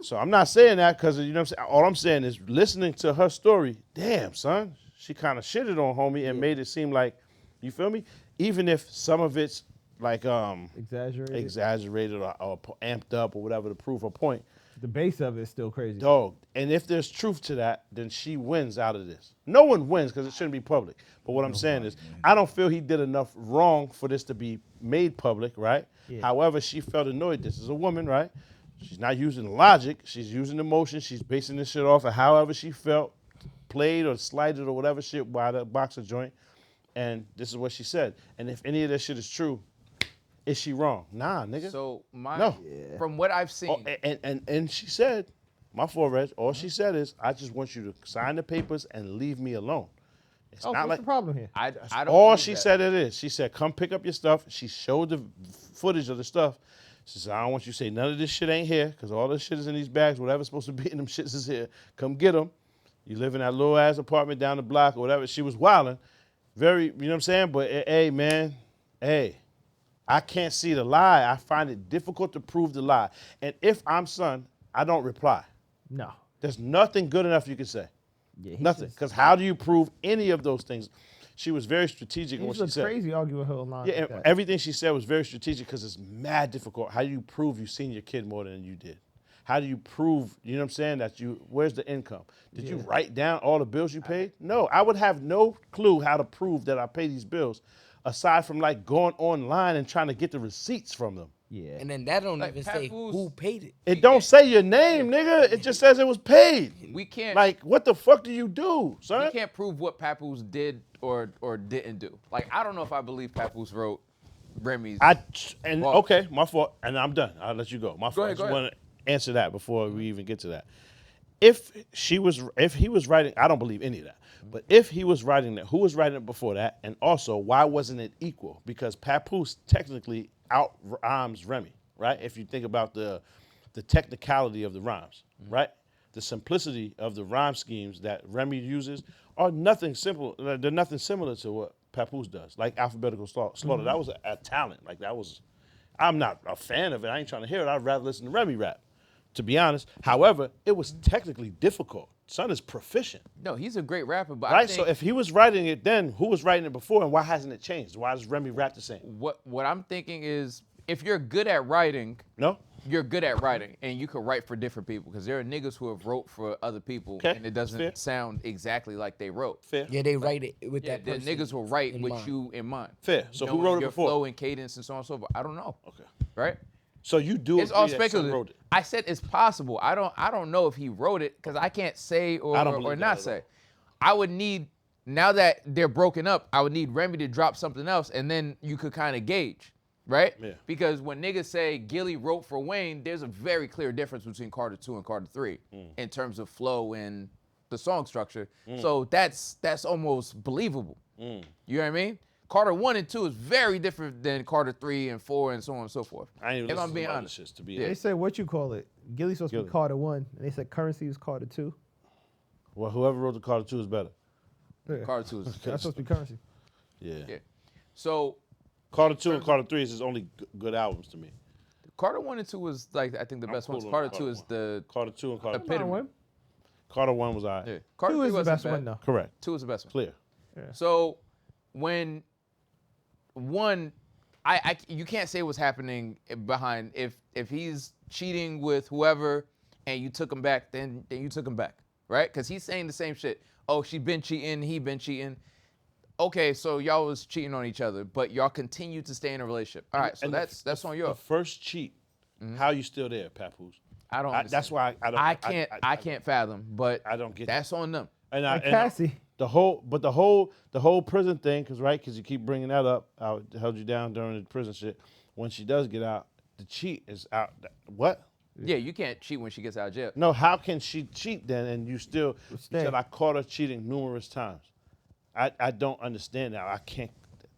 So I'm not saying that because, you know what I'm saying? All I'm saying is listening to her story, damn, son, she kind of shitted on homie and made it seem like, you feel me? Even if some of it's like exaggerated or amped up or whatever to prove her point. The base of it is still crazy. Dog. And if there's truth to that, then she wins out of this. No one wins because it shouldn't be public. But what I'm saying is, I don't feel he did enough wrong for this to be made public, right? Yeah. However, she felt annoyed. This is a woman, right? She's not using logic. She's using emotion. She's basing this shit off of however she felt, played or slighted or whatever shit by the boxer joint. And this is what she said. And if any of that shit is true, is she wrong? Nah, nigga. So from what I've seen, and she said, my forehead. All she said is, I just want you to sign the papers and leave me alone. It's not what's like the problem here? I don't. All she said it is. She said, come pick up your stuff. She showed the footage of the stuff. She said, I don't want you to say none of this shit ain't here because all this shit is in these bags. Whatever's supposed to be in them shits is here. Come get them. You live in that little ass apartment down the block or whatever. She was wilding. Very, you know what I'm saying? But hey, man, hey. I can't see the lie. I find it difficult to prove the lie. And if I'm son, I don't reply. No. There's nothing good enough you can say. Yeah, nothing. Because how do you prove any of those things? She was very strategic in what she said. Crazy arguing her line. Yeah, and everything she said was very strategic because it's mad difficult. How do you prove you've seen your kid more than you did? How do you prove, you know what I'm saying, that where's the income? Did you write down all the bills you paid? No, I would have no clue how to prove that I pay these bills aside from like going online and trying to get the receipts from them. Yeah. And then that don't even say who paid it. It don't say your name, nigga. It just says it was paid. We can't. Like, what the fuck do you do, son? We can't prove what Papoose did or didn't do. Like, I don't know if I believe Papoose wrote Remy's. Okay, my fault. And I'm done. I'll let you go. My fault. Go ahead, I just want to answer that before we even get to that. If he was writing, I don't believe any of that. But if he was writing that, who was writing it before that? And also, why wasn't it equal? Because Papoose technically out-rhymes Remy, right? If you think about the technicality of the rhymes, right? The simplicity of the rhyme schemes that Remy uses are nothing simple. They're nothing similar to what Papoose does, like alphabetical slaughter. That was a talent. Like that was. I'm not a fan of it. I ain't trying to hear it. I'd rather listen to Remy rap, to be honest. However, it was technically difficult. Son is proficient. No, he's a great rapper, but right. I think, So if he was writing it then, who was writing it before, and why hasn't it changed? Why does Remy rap the same? What I'm thinking is, if you're good at writing, you're good at writing, and you can write for different people. Because there are niggas who have wrote for other people, and it doesn't sound exactly like they wrote. Fair. Yeah, they write it with that person. The niggas will write with mind. you in mind. Fair. So who wrote it your before? Flow and cadence and so on and so forth. I don't know. Okay. Right. So you do It's all agree that son speculative. wrote it? I said it's possible. I don't know if he wrote it because I can't say or not say. I would need, now that they're broken up, I would need Remy to drop something else, and then you could kind of gauge, right? Yeah. Because when niggas say Gilly wrote for Wayne, there's a very clear difference between Carter 2 and Carter 3 in terms of flow and the song structure. So that's almost believable. You know what I mean? Carter 1 and 2 is very different than Carter 3 and 4 and so on and so forth. I ain't even If I'm listening being to honest. shits, to be They honest. said what you call it. Gilly's supposed to Gilly. be Carter 1, and they said Currency was Carter 2. Well, whoever wrote the Carter 2 is better. Yeah. Carter 2 is That's supposed to be Currency. Yeah. Yeah. So Carter 2 and Carter 3 is his only good albums to me. Carter 1 and 2 was like I think the I'm best cool ones. on Carter Carter 2 is 1. the Carter 2 and Carter epitome. Carter 1. Carter 1 was all right. Yeah. Carter 2 3 is the wasn't best bad. one, though. Correct. 2 is the best one. Clear. So when one, you can't say what's happening behind if he's cheating with whoever and you took him back, then you took him back, right? Because he's saying the same shit. Oh, she been cheating, he been cheating. Okay, so y'all was cheating on each other, but y'all continue to stay in a relationship. All right, so And that's on you. The first cheat, how you still there, Papoose? I don't. That's understand. why I don't. I can't fathom, but I don't get that's on them. And Like Cassie. the whole prison thing, because you keep bringing that up. I held you down during the prison shit. When she does get out, the cheat is out. What? Yeah, you can't cheat when she gets out of jail. No, how can she cheat then? And you still you Stay. said I caught her cheating numerous times. I don't understand that. I can't.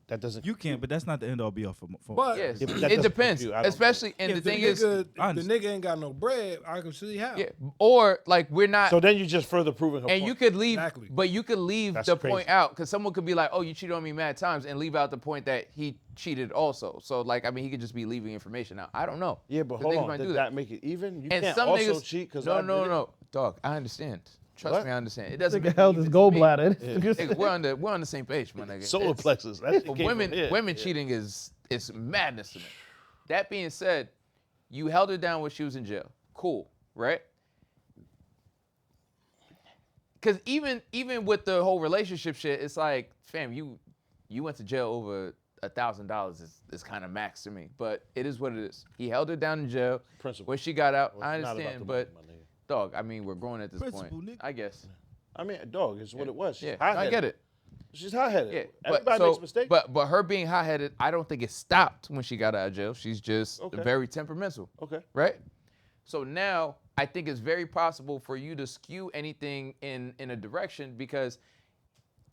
That doesn't. You can't, but that's not the end all be all for. But Yes, Yeah, but that it doesn't depends. compute. I don't Especially, and if the thing nigga, is, if the understand. nigga ain't got no bread, I can see how. yeah, or like we're not. So then you just further proving her and point. you could leave, Exactly. but you could leave That's the crazy. point out because someone could be like, "Oh, you cheated on me mad times," and leave out the point that he cheated also. So like, I mean, he could just be leaving information out. I don't know. Yeah, but 'Cause hold niggas on. might Does do that make it even? You And can't some also niggas cheat because no, dog. I understand. Trust What? me, I understand. It doesn't Nigga make held it his even to me. gallbladder. Nigga, we're on the same page, my nigga. Solar It's- plexus. That shit But came from women here. cheating is madness to me. That being said, you held her down when she was in jail. Cool, right? Because even with the whole relationship shit, it's like, fam, you went to jail over $1,000 is kind of max to me. But it is what it is. He held her down in jail. Principle. When she got out, Well, I it's not about understand, the but money, my nigga. dog, I mean, we're growing at this Principle, point. nigga. I guess. I mean, dog is what it was. She's Yeah, hot-headed. I get it. She's hot-headed. Yeah, Everybody makes mistakes. But her being hot-headed, I don't think it stopped when she got out of jail. She's just Okay. very temperamental. Okay. Right? So now I think it's very possible for you to skew anything in a direction because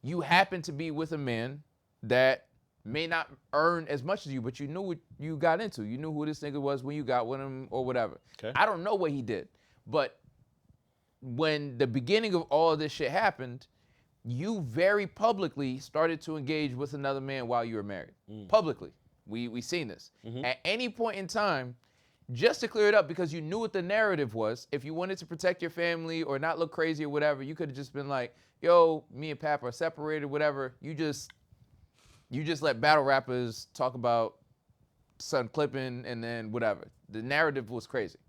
you happen to be with a man that may not earn as much as you, but you knew what you got into. You knew who this nigga was when you got with him or whatever. Okay. I don't know what he did, but when the beginning of all of this shit happened, you very publicly started to engage with another man while you were married. Publicly. We seen this. At any point in time, just to clear it up, because you knew what the narrative was, if you wanted to protect your family or not look crazy or whatever, you could have just been like, yo, me and Pap are separated, whatever. You just let battle rappers talk about son clipping and then whatever. The narrative was crazy.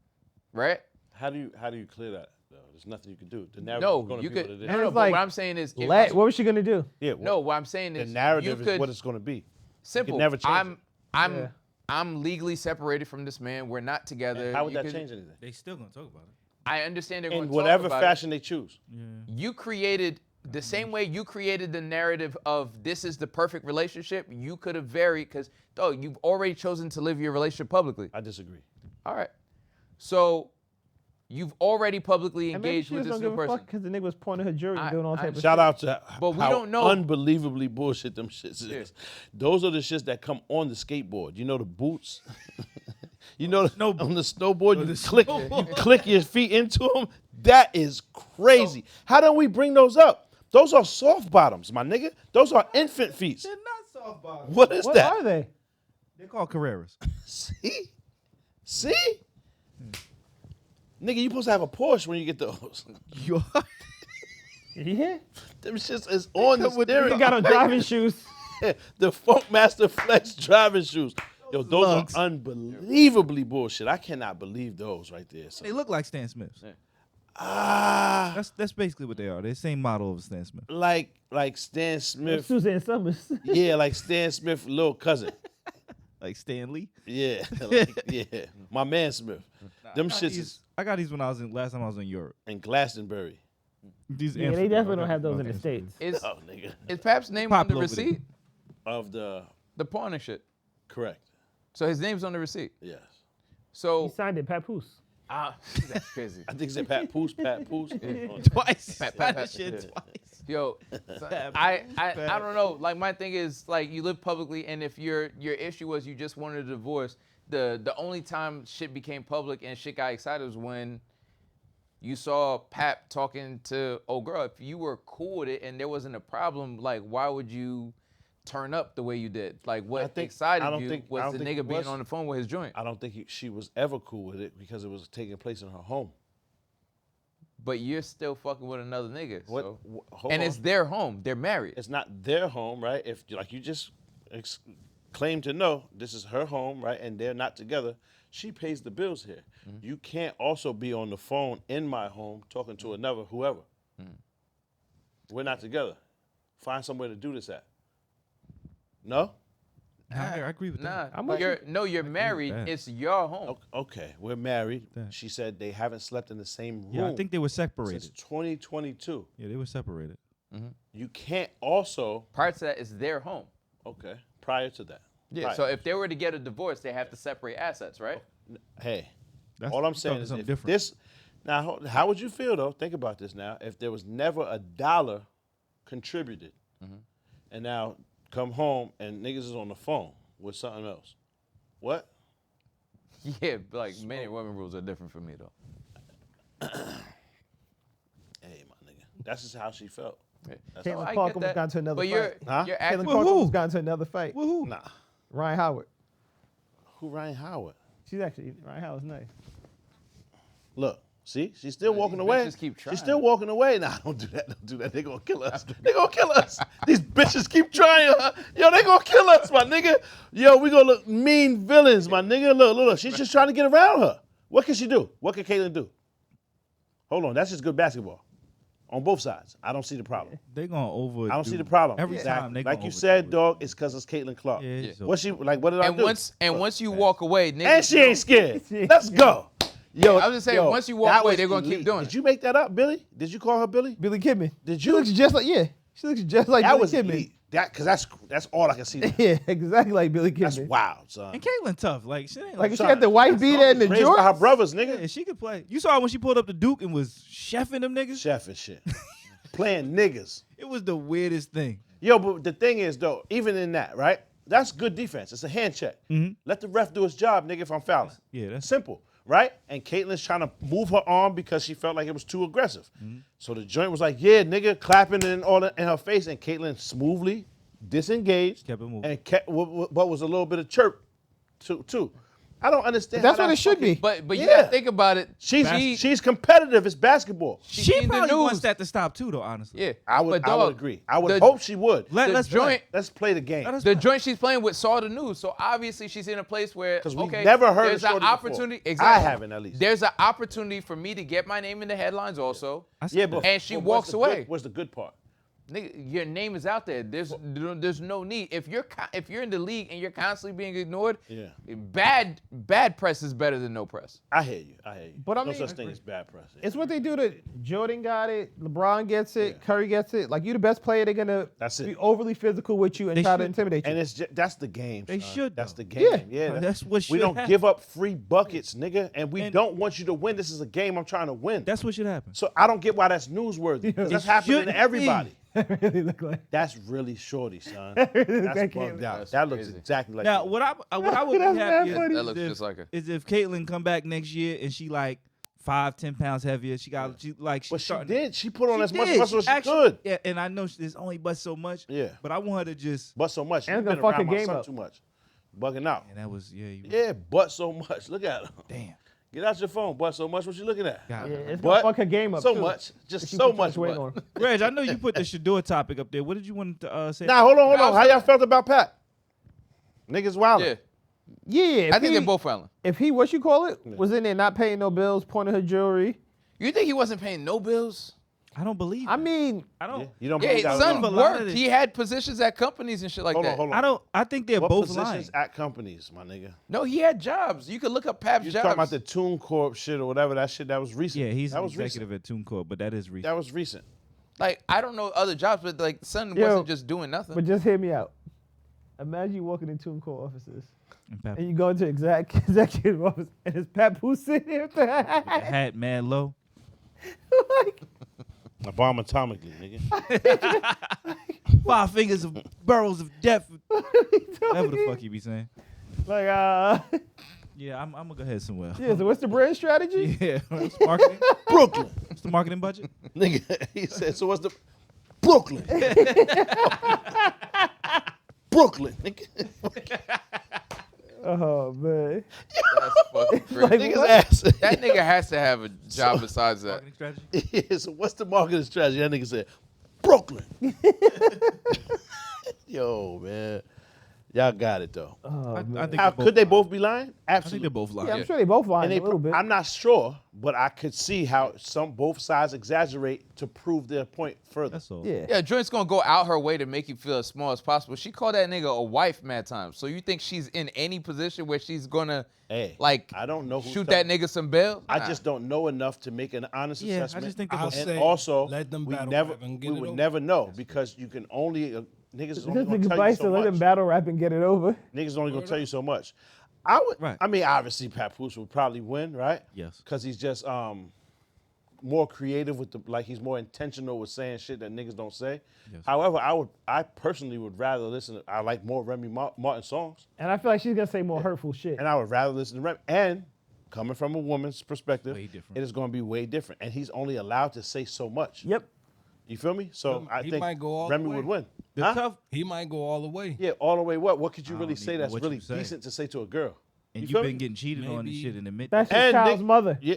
Right? How do you clear that? Though? There's nothing you can do. The narrative No, is going to you be could. what it is. No, And no, it's but like, what I'm saying is, if What was she gonna do? Yeah. no, what I'm saying The is, narrative you is could, what it's going to be. simple. never change it. I'm legally separated from this man. We're not together. And how would You that could- change anything? They still gonna talk about it. I understand they're going In to whatever talk about fashion they choose. it. You created the same way you created the narrative of this is the perfect relationship. You could have varied because, you've already chosen to live your relationship publicly. I disagree. All right. So you've already publicly And maybe engaged she with just this don't new give a person. fuck because the nigga was pointing her jury and doing all type of Shout shit. out to But we how don't know. unbelievably bullshit them shits is. Those are the shits that come on the skateboard. You know the boots? You know on the snowboard, you click your feet into them? That is crazy. How don't we bring those up? Those are soft bottoms, my nigga. Those are infant feet. They're not soft bottoms. What is What that? are they? They're called Carreras. See? Nigga, you supposed to have a Porsche when you get those. Yeah. Them shits is on the steering. He got on driving shoes. The Funkmaster Flex driving shoes. Yo, those lugs. are unbelievably bullshit. I cannot believe those right there. son. They look like Stan Smiths. Ah, That's basically what they are. They're the same model of Stan Smith. like Stan Smith. Suzanne Summers. Yeah, like Stan Smith, little cousin. Like Stan Lee. Yeah, yeah. My man Smith. Them shits is I got these when last time I was in Europe. in Glastonbury. These Yeah, they definitely don't have those in the States. Is Oh, nigga. Pap's name on the Popular over there. receipt? Of the The pawn and shit. correct. So his name's on the receipt. Yes. So He signed it, Papoose. that's crazy. I think it's Pat Poose. Twice. Pat, That Pat, shit yeah. twice. Yo, I don't know. Like my thing is like you live publicly, and if your issue was you just wanted a divorce, the only time shit became public and shit got excited was when you saw Pap talking to old girl. If you were cool with it and there wasn't a problem, like why would you turn up the way you did? Like what excited you was the nigga being on the phone with his joint. I don't think she was ever cool with it because it was taking place in her home. But you're still fucking with another nigga. What? So. And it's their home. They're married. It's not their home, right? If like you just claim to know this is her home, right? And they're not together. She pays the bills here. Mm-hmm. You can't also be on the phone in my home talking to another whoever. Mm-hmm. We're not together. Find somewhere to do this at. No? I agree with that. You're married. It's your home. Okay, we're married. She said they haven't slept in the same room. Yeah, I think they were separated. Since 2022. Yeah, they were separated. Mm-hmm. You can't also. Prior to that, it's their home. Okay, prior to that. Yeah, so if they were to get a divorce, they have to separate assets, right? Hey, all I'm saying is if this. Now, how would you feel, though? Think about this now. If there was never a dollar contributed, and now come home and niggas is on the phone with something else. What? Yeah, like men and women rules are different for me though. Hey, my nigga, that's just how she felt. Yeah. Caitlin Clark almost got into another fight. You're Caitlin Clark almost got into another fight. Woohoo. Nah. Ryan Howard. Who Ryan Howard? She's actually Ryan Howard's nice. Look. See, she's still walking away. Keep trying. She's still walking away. Nah, don't do that. Don't do that. They're gonna kill us. They're gonna kill us. These bitches keep trying. Yo, they gonna kill us, my nigga. Yo, we gonna look mean villains, my nigga. Look. She's just trying to get around her. What can she do? What can Caitlin do? Hold on, that's just good basketball. On both sides. I don't see the problem. They're gonna over. I don't see the problem. Every time they like you said, dog, it's because it's Caitlin Clark. Yeah. What she like? What did I do? Once you walk away, niggas and she ain't scared. Let's go. Yo, I was just saying, once you walk away, they're gonna keep doing it. Did you make that up, Billy? Did you call her Billy? Billy Kidman. Did She you? looks just like She looks just like That Billy was Kidman. elite. Because that's all I can see. Now. Yeah, exactly like Billy Kidman. That's wild, son. And Caitlin tough. Like she ain't Like like she had the white beater and the Raised by her jorts. brothers, nigga. yeah, she could play. You saw when she pulled up the Duke and was chefing them niggas. Chef and shit. Playing niggas. It was the weirdest thing. Yo, but the thing is, though, even in that, right? That's good defense. It's a hand check. Mm-hmm. Let the ref do his job, nigga, if I'm fouling. Yeah, that's simple, right? And Caitlin's trying to move her arm because she felt like it was too aggressive. Mm-hmm. So the joint was like, yeah, nigga, clapping and all that in her face, and Caitlin smoothly disengaged. Kept it moving. And kept what was a little bit of chirp, too. I don't understand. But that's how what that it should be. But you Yeah. gotta think about it. She's competitive. It's basketball. She seen the probably wants news. that to stop too, though. Honestly. Yeah, I would But, dog, agree. I would the- hope she would. Let's joint- Let's play the game. The joint she's playing with saw the news, so obviously she's in a place where Because we've never heard there's of an Shorty opportunity. before. Exactly, I haven't, at least. There's an opportunity for me to get my name in the headlines also. Yeah, but and she but walks away. What's the good part? Nigga, your name is out there. There's no need. If you're in the league and you're constantly being ignored, bad press is better than no press. I hear you. But I no mean, such thing as bad press. It's what they do to Jordan got it, LeBron gets it, Curry gets it. Like you the best player, they're gonna be overly physical with you and They try to should. intimidate you. And that's the game. They son. should, That's though. the game. Yeah. That's what we should don't happen. give up free buckets, nigga, and we don't want you to win. This is a game I'm trying to win. That's what should happen. So I don't get why that's newsworthy. 'Cause that's happening to shouldn't everybody. That really look like. That's really shorty, son. really look That's like bugged Caitlyn. out. That's That looks crazy. exactly like Now, you. what I would be That's happy mad funny. That looks just like her. is if Caitlyn come back next year and she like 5-10 pounds heavier. She But she starting- did. She put on She as much did. muscle as she actually- could. Yeah, and I know there's only but so much. Yeah. But I want her to just. But so much. And You've it's been gonna fuck around her my game son up. too much. Bugging out. And that was you Yeah, but so much. Look at her. Damn. Get out your phone. But so much. What you looking at? God. Yeah, it's But gonna fuck her game up so too. much. Just If she so put too much. weight But. on her. Reg, I know you put the Shador topic up there. What did you want to say? Nah, hold on. How y'all felt about Pat? Niggas wildin'. Yeah, Yeah, if I think he- they're both wilding. If he, what you call it, was in there not paying no bills, pointing her jewelry. You think he wasn't paying no bills? I don't believe. I mean, I don't. You don't Yeah, believe his that? son a lot of worked. this- He had positions at companies and shit like that. Hold on. I don't. I think they're What both positions lying. at companies, my nigga? No, he had jobs. You could look up Pap's You jobs. talking about the Toon Corp shit or whatever that shit that was recent? Yeah, he's that an was executive recent. at TuneCorp, but that is recent. That was recent. Like, I don't know other jobs, but like, the son Yo, wasn't just doing nothing. but just hear me out. Imagine you walking into TuneCore offices And Pap- and you go into executive office and it's Papoose sitting there with the hat. hat mad low. like, A bomb atomically, nigga. 5 fingers of burrows of death. Whatever the fuck you be saying. Like, Yeah, I'm gonna go ahead somewhere. yeah. So what's the brand strategy? Yeah, what's marketing? Brooklyn. What's the marketing budget? Nigga, he said, so what's the Brooklyn? Brooklyn, nigga. Oh man. That's fucking crazy. Like, Nigga's what? ass. That nigga has to have a job besides that. Marketing strategy? Yeah, so what's the marketing strategy? That nigga said, Brooklyn. Yo, man. Y'all got it, though. Oh, I man. think How, they're both could they lying. both be lying? I think Absolutely. they're both lying. Yeah, I'm sure they both lying And a little bit. I'm not sure, but I could see how both sides exaggerate to prove their point further. That's all. Yeah. Yeah, joint's gonna go out her way to make you feel as small as possible. She called that nigga a wife mad times. So you think she's in any position where she's gonna Hey, like I don't know who's shoot that telling- nigga some bail? I Nah. just don't know enough to make an honest Yeah, I assessment. just think they're I'll both. And say, also, let them we battle never, rap and get we it would over. never know because you can only niggas is only This gonna nigga tell you Vice so to let him much. battle rap and get it over. Niggas only gonna tell you so much. I would. Right. I mean, obviously, Papoose would probably win, right? Yes. Because he's just more creative with he's more intentional with saying shit that niggas don't say. Yes. However, I personally would rather listen. I like more Remy Martin songs, And I feel like she's gonna say more hurtful shit. and I would rather listen to Remy. And coming from a woman's perspective, Way different. it is going to be way different. And he's only allowed to say so much. Yep. You feel me? So I He think might go all the Remy way. would win. The Huh? tough, He might go all the way. Yeah, all the way. What could you I really don't say even know that's what really you say. decent to say to a girl? and You you've feel been me? getting cheated on and Maybe- shit and admit That's that. your child's Nick- mother. Yeah,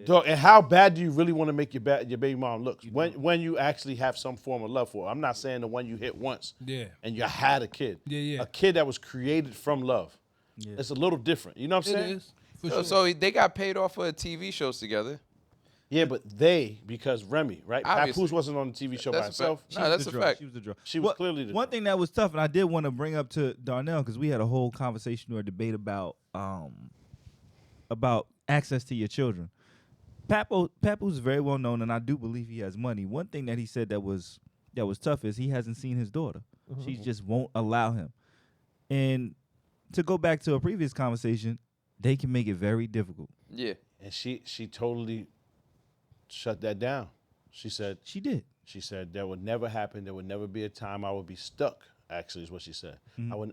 dog, and how bad do you really want to make your baby mom look when you actually have some form of love for her? I'm not saying the one you hit once Yeah. and you had a kid. Yeah. A kid that was created from love. Yeah. It's a little different. You know what I'm It saying? is. For Yo, sure. so they got paid off for TV shows together. Yeah, but because Remy, right? Obviously. Papoose wasn't on the TV show by That's a herself. fact. No, that's the a draw. fact. She was the draw. She was clearly the one draw. thing that was tough, and I did want to bring up to Darnell because we had a whole conversation or debate about access to your children. Papoose is very well known, and I do believe he has money. One thing that he said that was tough is he hasn't seen his daughter. She just won't allow him. And to go back to a previous conversation, they can make it very difficult. Yeah. And she totally shut that down. She said She did. that would never happen. There would never be a time I would be stuck. Actually, is what she said.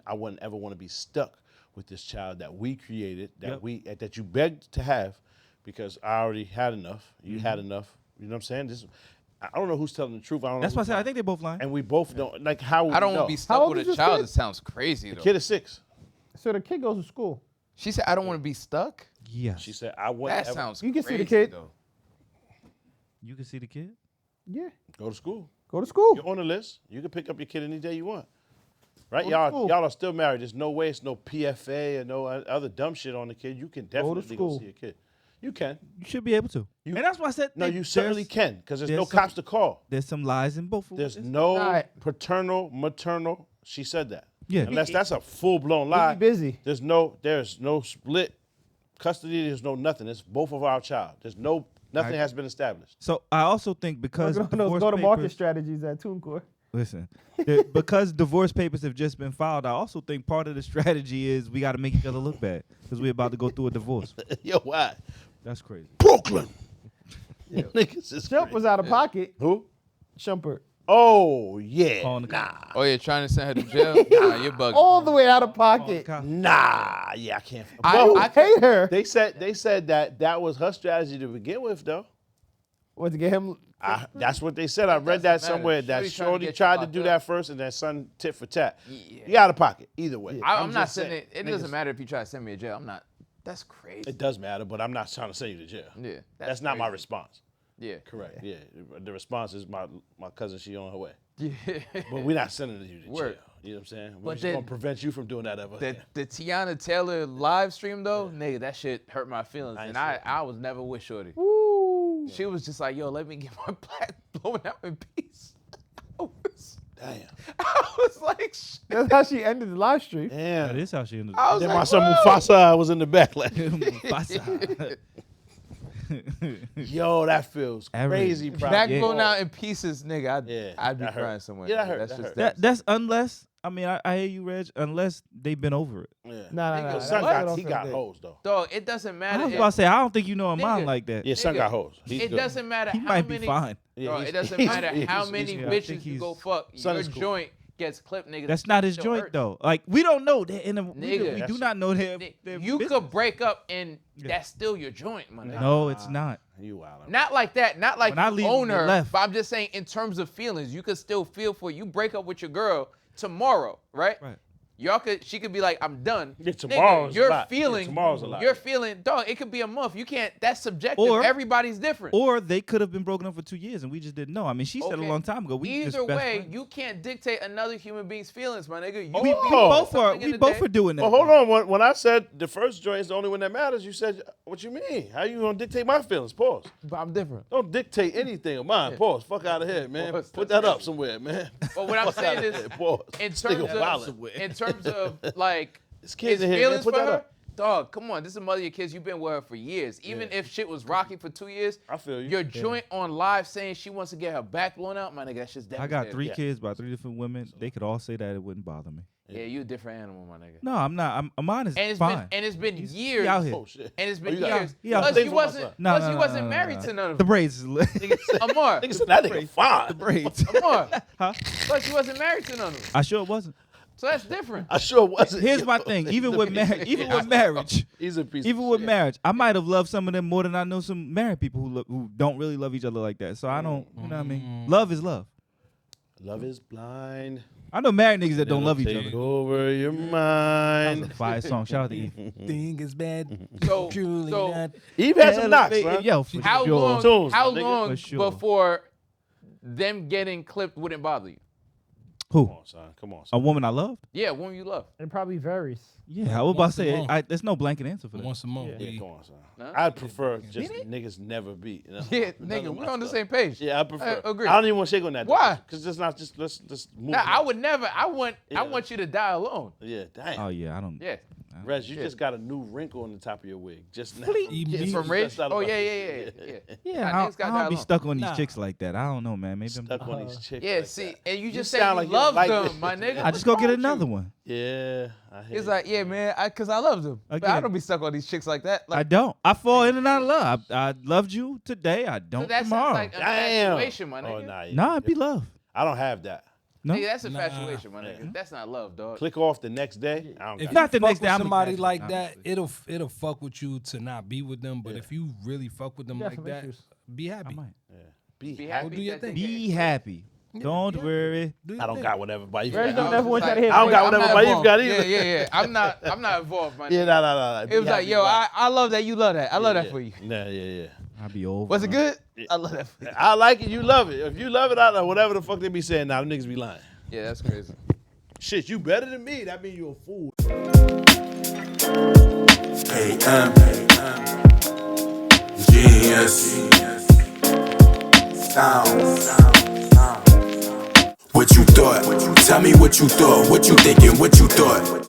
I wouldn't ever want to be stuck with this child that we created, that you begged to have, because I already had enough. You had enough. You know what I'm saying? I don't know who's telling the truth. I don't know. That's why I who's said I lying. think they're both lying. And we both don't like how. Would I don't we want to know? be How stuck old with is a this child. kid? It sounds crazy The though. kid is 6. So the kid goes to school. She said, "I don't want to be stuck." Yes. She said I wouldn't That ever sounds You can see crazy the kid. though. You can see the kid? Yeah. go to school. Go to school. You're on the list. You can pick up your kid any day you want. Right? Go to school. Y'all are still married. There's no way it's no PFA or no other dumb shit on the kid. You can definitely go school. see a kid. You can. You should be able to. and that's why I said No, you certainly can, because there's no there's some- cops to call. There's some lies in both of There's them. no Right. paternal, maternal. She said that. Yeah. Unless that's a full blown lie. busy. There's no split custody. There's no nothing. It's both of our child. Nothing has been established. So I also think because Those divorce go-to-market papers- strategies at TuneCore. Listen, because divorce papers have just been filed, I also think part of the strategy is we got to make each other look bad because we're about to go through a divorce. Yo, why? That's crazy. Brooklyn. Niggas is Shump crazy. was out of pocket. Who? Shumpert. Oh yeah. Calling the Nah. Oh, you're trying to send her to jail? Nah, you're bugging. All the way out of pocket. Nah. Yeah, I can't. I hate her. They said that was her strategy to begin with, though. What, to get him? That's what they said. I read that doesn't matter. somewhere. That Shorty trying to Shorty get you tried to locked do up. that first, and then son tit for tat. Yeah. You out of pocket either way. I'm not just saying, sending. It niggas- doesn't matter if you try to send me to jail. I'm not. That's crazy. It does matter, but I'm not trying to send you to jail. Yeah, That's not my crazy. response. Yeah. Correct. Yeah. The response is my cousin. She on her way. Yeah. But we're not sending you to Word. jail. You know what I'm saying? We're But just then- gonna prevent you from doing that ever. The Tiana Taylor live stream though, nigga, that shit hurt my feelings, I ain't and seen it. I was never with Shorty. Ooh. She was just like, "Yo, let me get my black blown out in peace." Damn. I was like, shit. That's how she ended the live stream. That Damn. is how she ended I up. was Then like, my son "Whoa." Mufasa was in the back like, Mufasa. yo, that feels Average. crazy. Back probably. blown out in pieces, nigga. Yeah, I'd be that hurt. crying somewhere. Yeah, that nigga. hurt, That's that just hurt. That's unless I mean, I hear you, Reg, unless they've been over it. Yeah. Nah. Son he got hoes though. Dog, it doesn't matter. I was about to say, I don't think you know a mom Nigga. like that. Yeah, son Nigga, got hoes. He's it good. doesn't matter He how might many. be fine. Yeah, Dog, he's- it doesn't he's- matter how he's- many yeah, I bitches think you go he's- fuck. Son Your is cool. joint gets clipped, nigga. That's not his still joint hurts. though. Like we don't know that in a we Nigga. do not know their You business. could break up and that's still your joint, my nigga. No, it's not. You wild. Not like that. Not like When I you leave, own they her. left. But I'm just saying, in terms of feelings, you could still feel for you. Break up with your girl tomorrow, right? Right. She could be like, I'm done. Yeah, tomorrow's Nigga, you're a lot. Yeah, feeling. tomorrow's a lot. You're feeling, dog. It could be a month. You can't. That's subjective. Or- Everybody's different. Or they could have been broken up for 2 years and we just didn't know. I mean, she said a Okay. long time ago. We just Either best way, friends. you can't dictate another human being's feelings, my nigga. You We we feel both are. something in We the both day. are doing that. Well, hold on. When I said the first joint is the only one that matters, you said, what you mean? How you gonna dictate my feelings? Pause. But I'm different. Don't dictate anything of mine. Pause. Fuck out of here, man. Pause. Put that up somewhere, man. But what I'm Fuck saying outta is, here. Pause. in This terms nigga wildin'. of, in terms of like This kid's his in here, man. feelings Put for that her, up. dog. Come on, this is a mother of your kids. You've been with her for years. Even if shit was rocky for 2 years, I feel you. Your joint on live saying she wants to get her back blown out, my nigga. That's just I devastating. got 3 kids by 3 different women. They could all say that it wouldn't bother me. Yeah, you a different animal, my nigga. No, I'm not. Mine is And it's fine. been He's- years. he out here. Oh, shit. And it's been you got- years. he out Plus, here. he wasn't. No, Plus, he wasn't married to none of The them. braids. Amar. Nigga said that nigga fine. The braids. Amar. Huh? Plus, he wasn't married to none of them. I sure wasn't. So that's different. I sure wasn't. Here's my thing. Even with marriage, He's a piece even of with shit. marriage, I might have loved some of them more than I know some married people who don't really love each other like that. So I don't. You know what I mean? Love is love. Love is blind. I know married niggas that don't love each Take other. over your That was mind. a fire song. Shout out to Eve. Thing is bad. So, Truly so not. Eve had some knocks, man. Yo, for how sure. long? Tunes, How my nigga. long For sure. before them getting clipped wouldn't bother you? Who? Come on, son. Come on, A son. woman I loved? Yeah, woman you love. It probably varies. Yeah, I was about to Once a say month. there's no blanket answer for that. Once a month. Yeah. Yeah, come on, son. Huh? I'd prefer just niggas never beat. You know? Yeah, None nigga, of we're my on the stuff. same page. Yeah, I prefer. I agree. I don't even want to shake on that. Why? Because it's not just let's move. Nah, on. I would never. I want Yeah. you to die alone. Yeah, damn. Oh yeah, I don't. Yeah. Rez, you just got a new wrinkle on the top of your wig. Just now. Just From You Rich? stressed out Oh about yeah, this yeah, shit. yeah. Yeah, Nah, I niggas don't, gotta I die don't be alone. stuck on these Nah. chicks like that. I don't know, man. Maybe Stuck on these chicks. Yeah, like see, that. and you just sound said like you you don't love like them, it. my nigga. I just go get What's wrong with another you? one. Yeah, I hear It's you. like, yeah, man, because I love them. But I Again. don't be stuck on these chicks like that. I Like, don't. I fall in and out of love. I loved you today. I so don't that sounds tomorrow. like Damn. infatuation, my Oh, nigga. nah, yeah. Nah, it'd be love. I don't have that. No, Nigga, that's infatuation, my nigga. That's not love, dog. Click off the next day. I don't If got Not you the fuck next with day, I'm somebody exaggerating, like that, obviously. it'll fuck with you to not be with them. But if you really fuck with them got like some that, issues. be I happy. might. Be Be happy. happy. do your that they thing. get Be happy. Don't worry. Do your I don't thing. got whatever, but you Reg don't got. never want you to hit. I don't got I'm whatever not my you've involved. got either. Yeah. I'm not involved, my Yeah, nigga. nah. It was like, yo, I love that. You love that. I love that for you. Nah, yeah. I'll be over. Was it good? I love that for you. I like it. You love it. If you love it, I know whatever the fuck they be saying now. Them niggas be lying. Yeah, that's crazy. Shit, you better than me. That mean you a fool. AM. Genius. Sound. What you thought? Tell me what you thought. What you thinking? What you thought?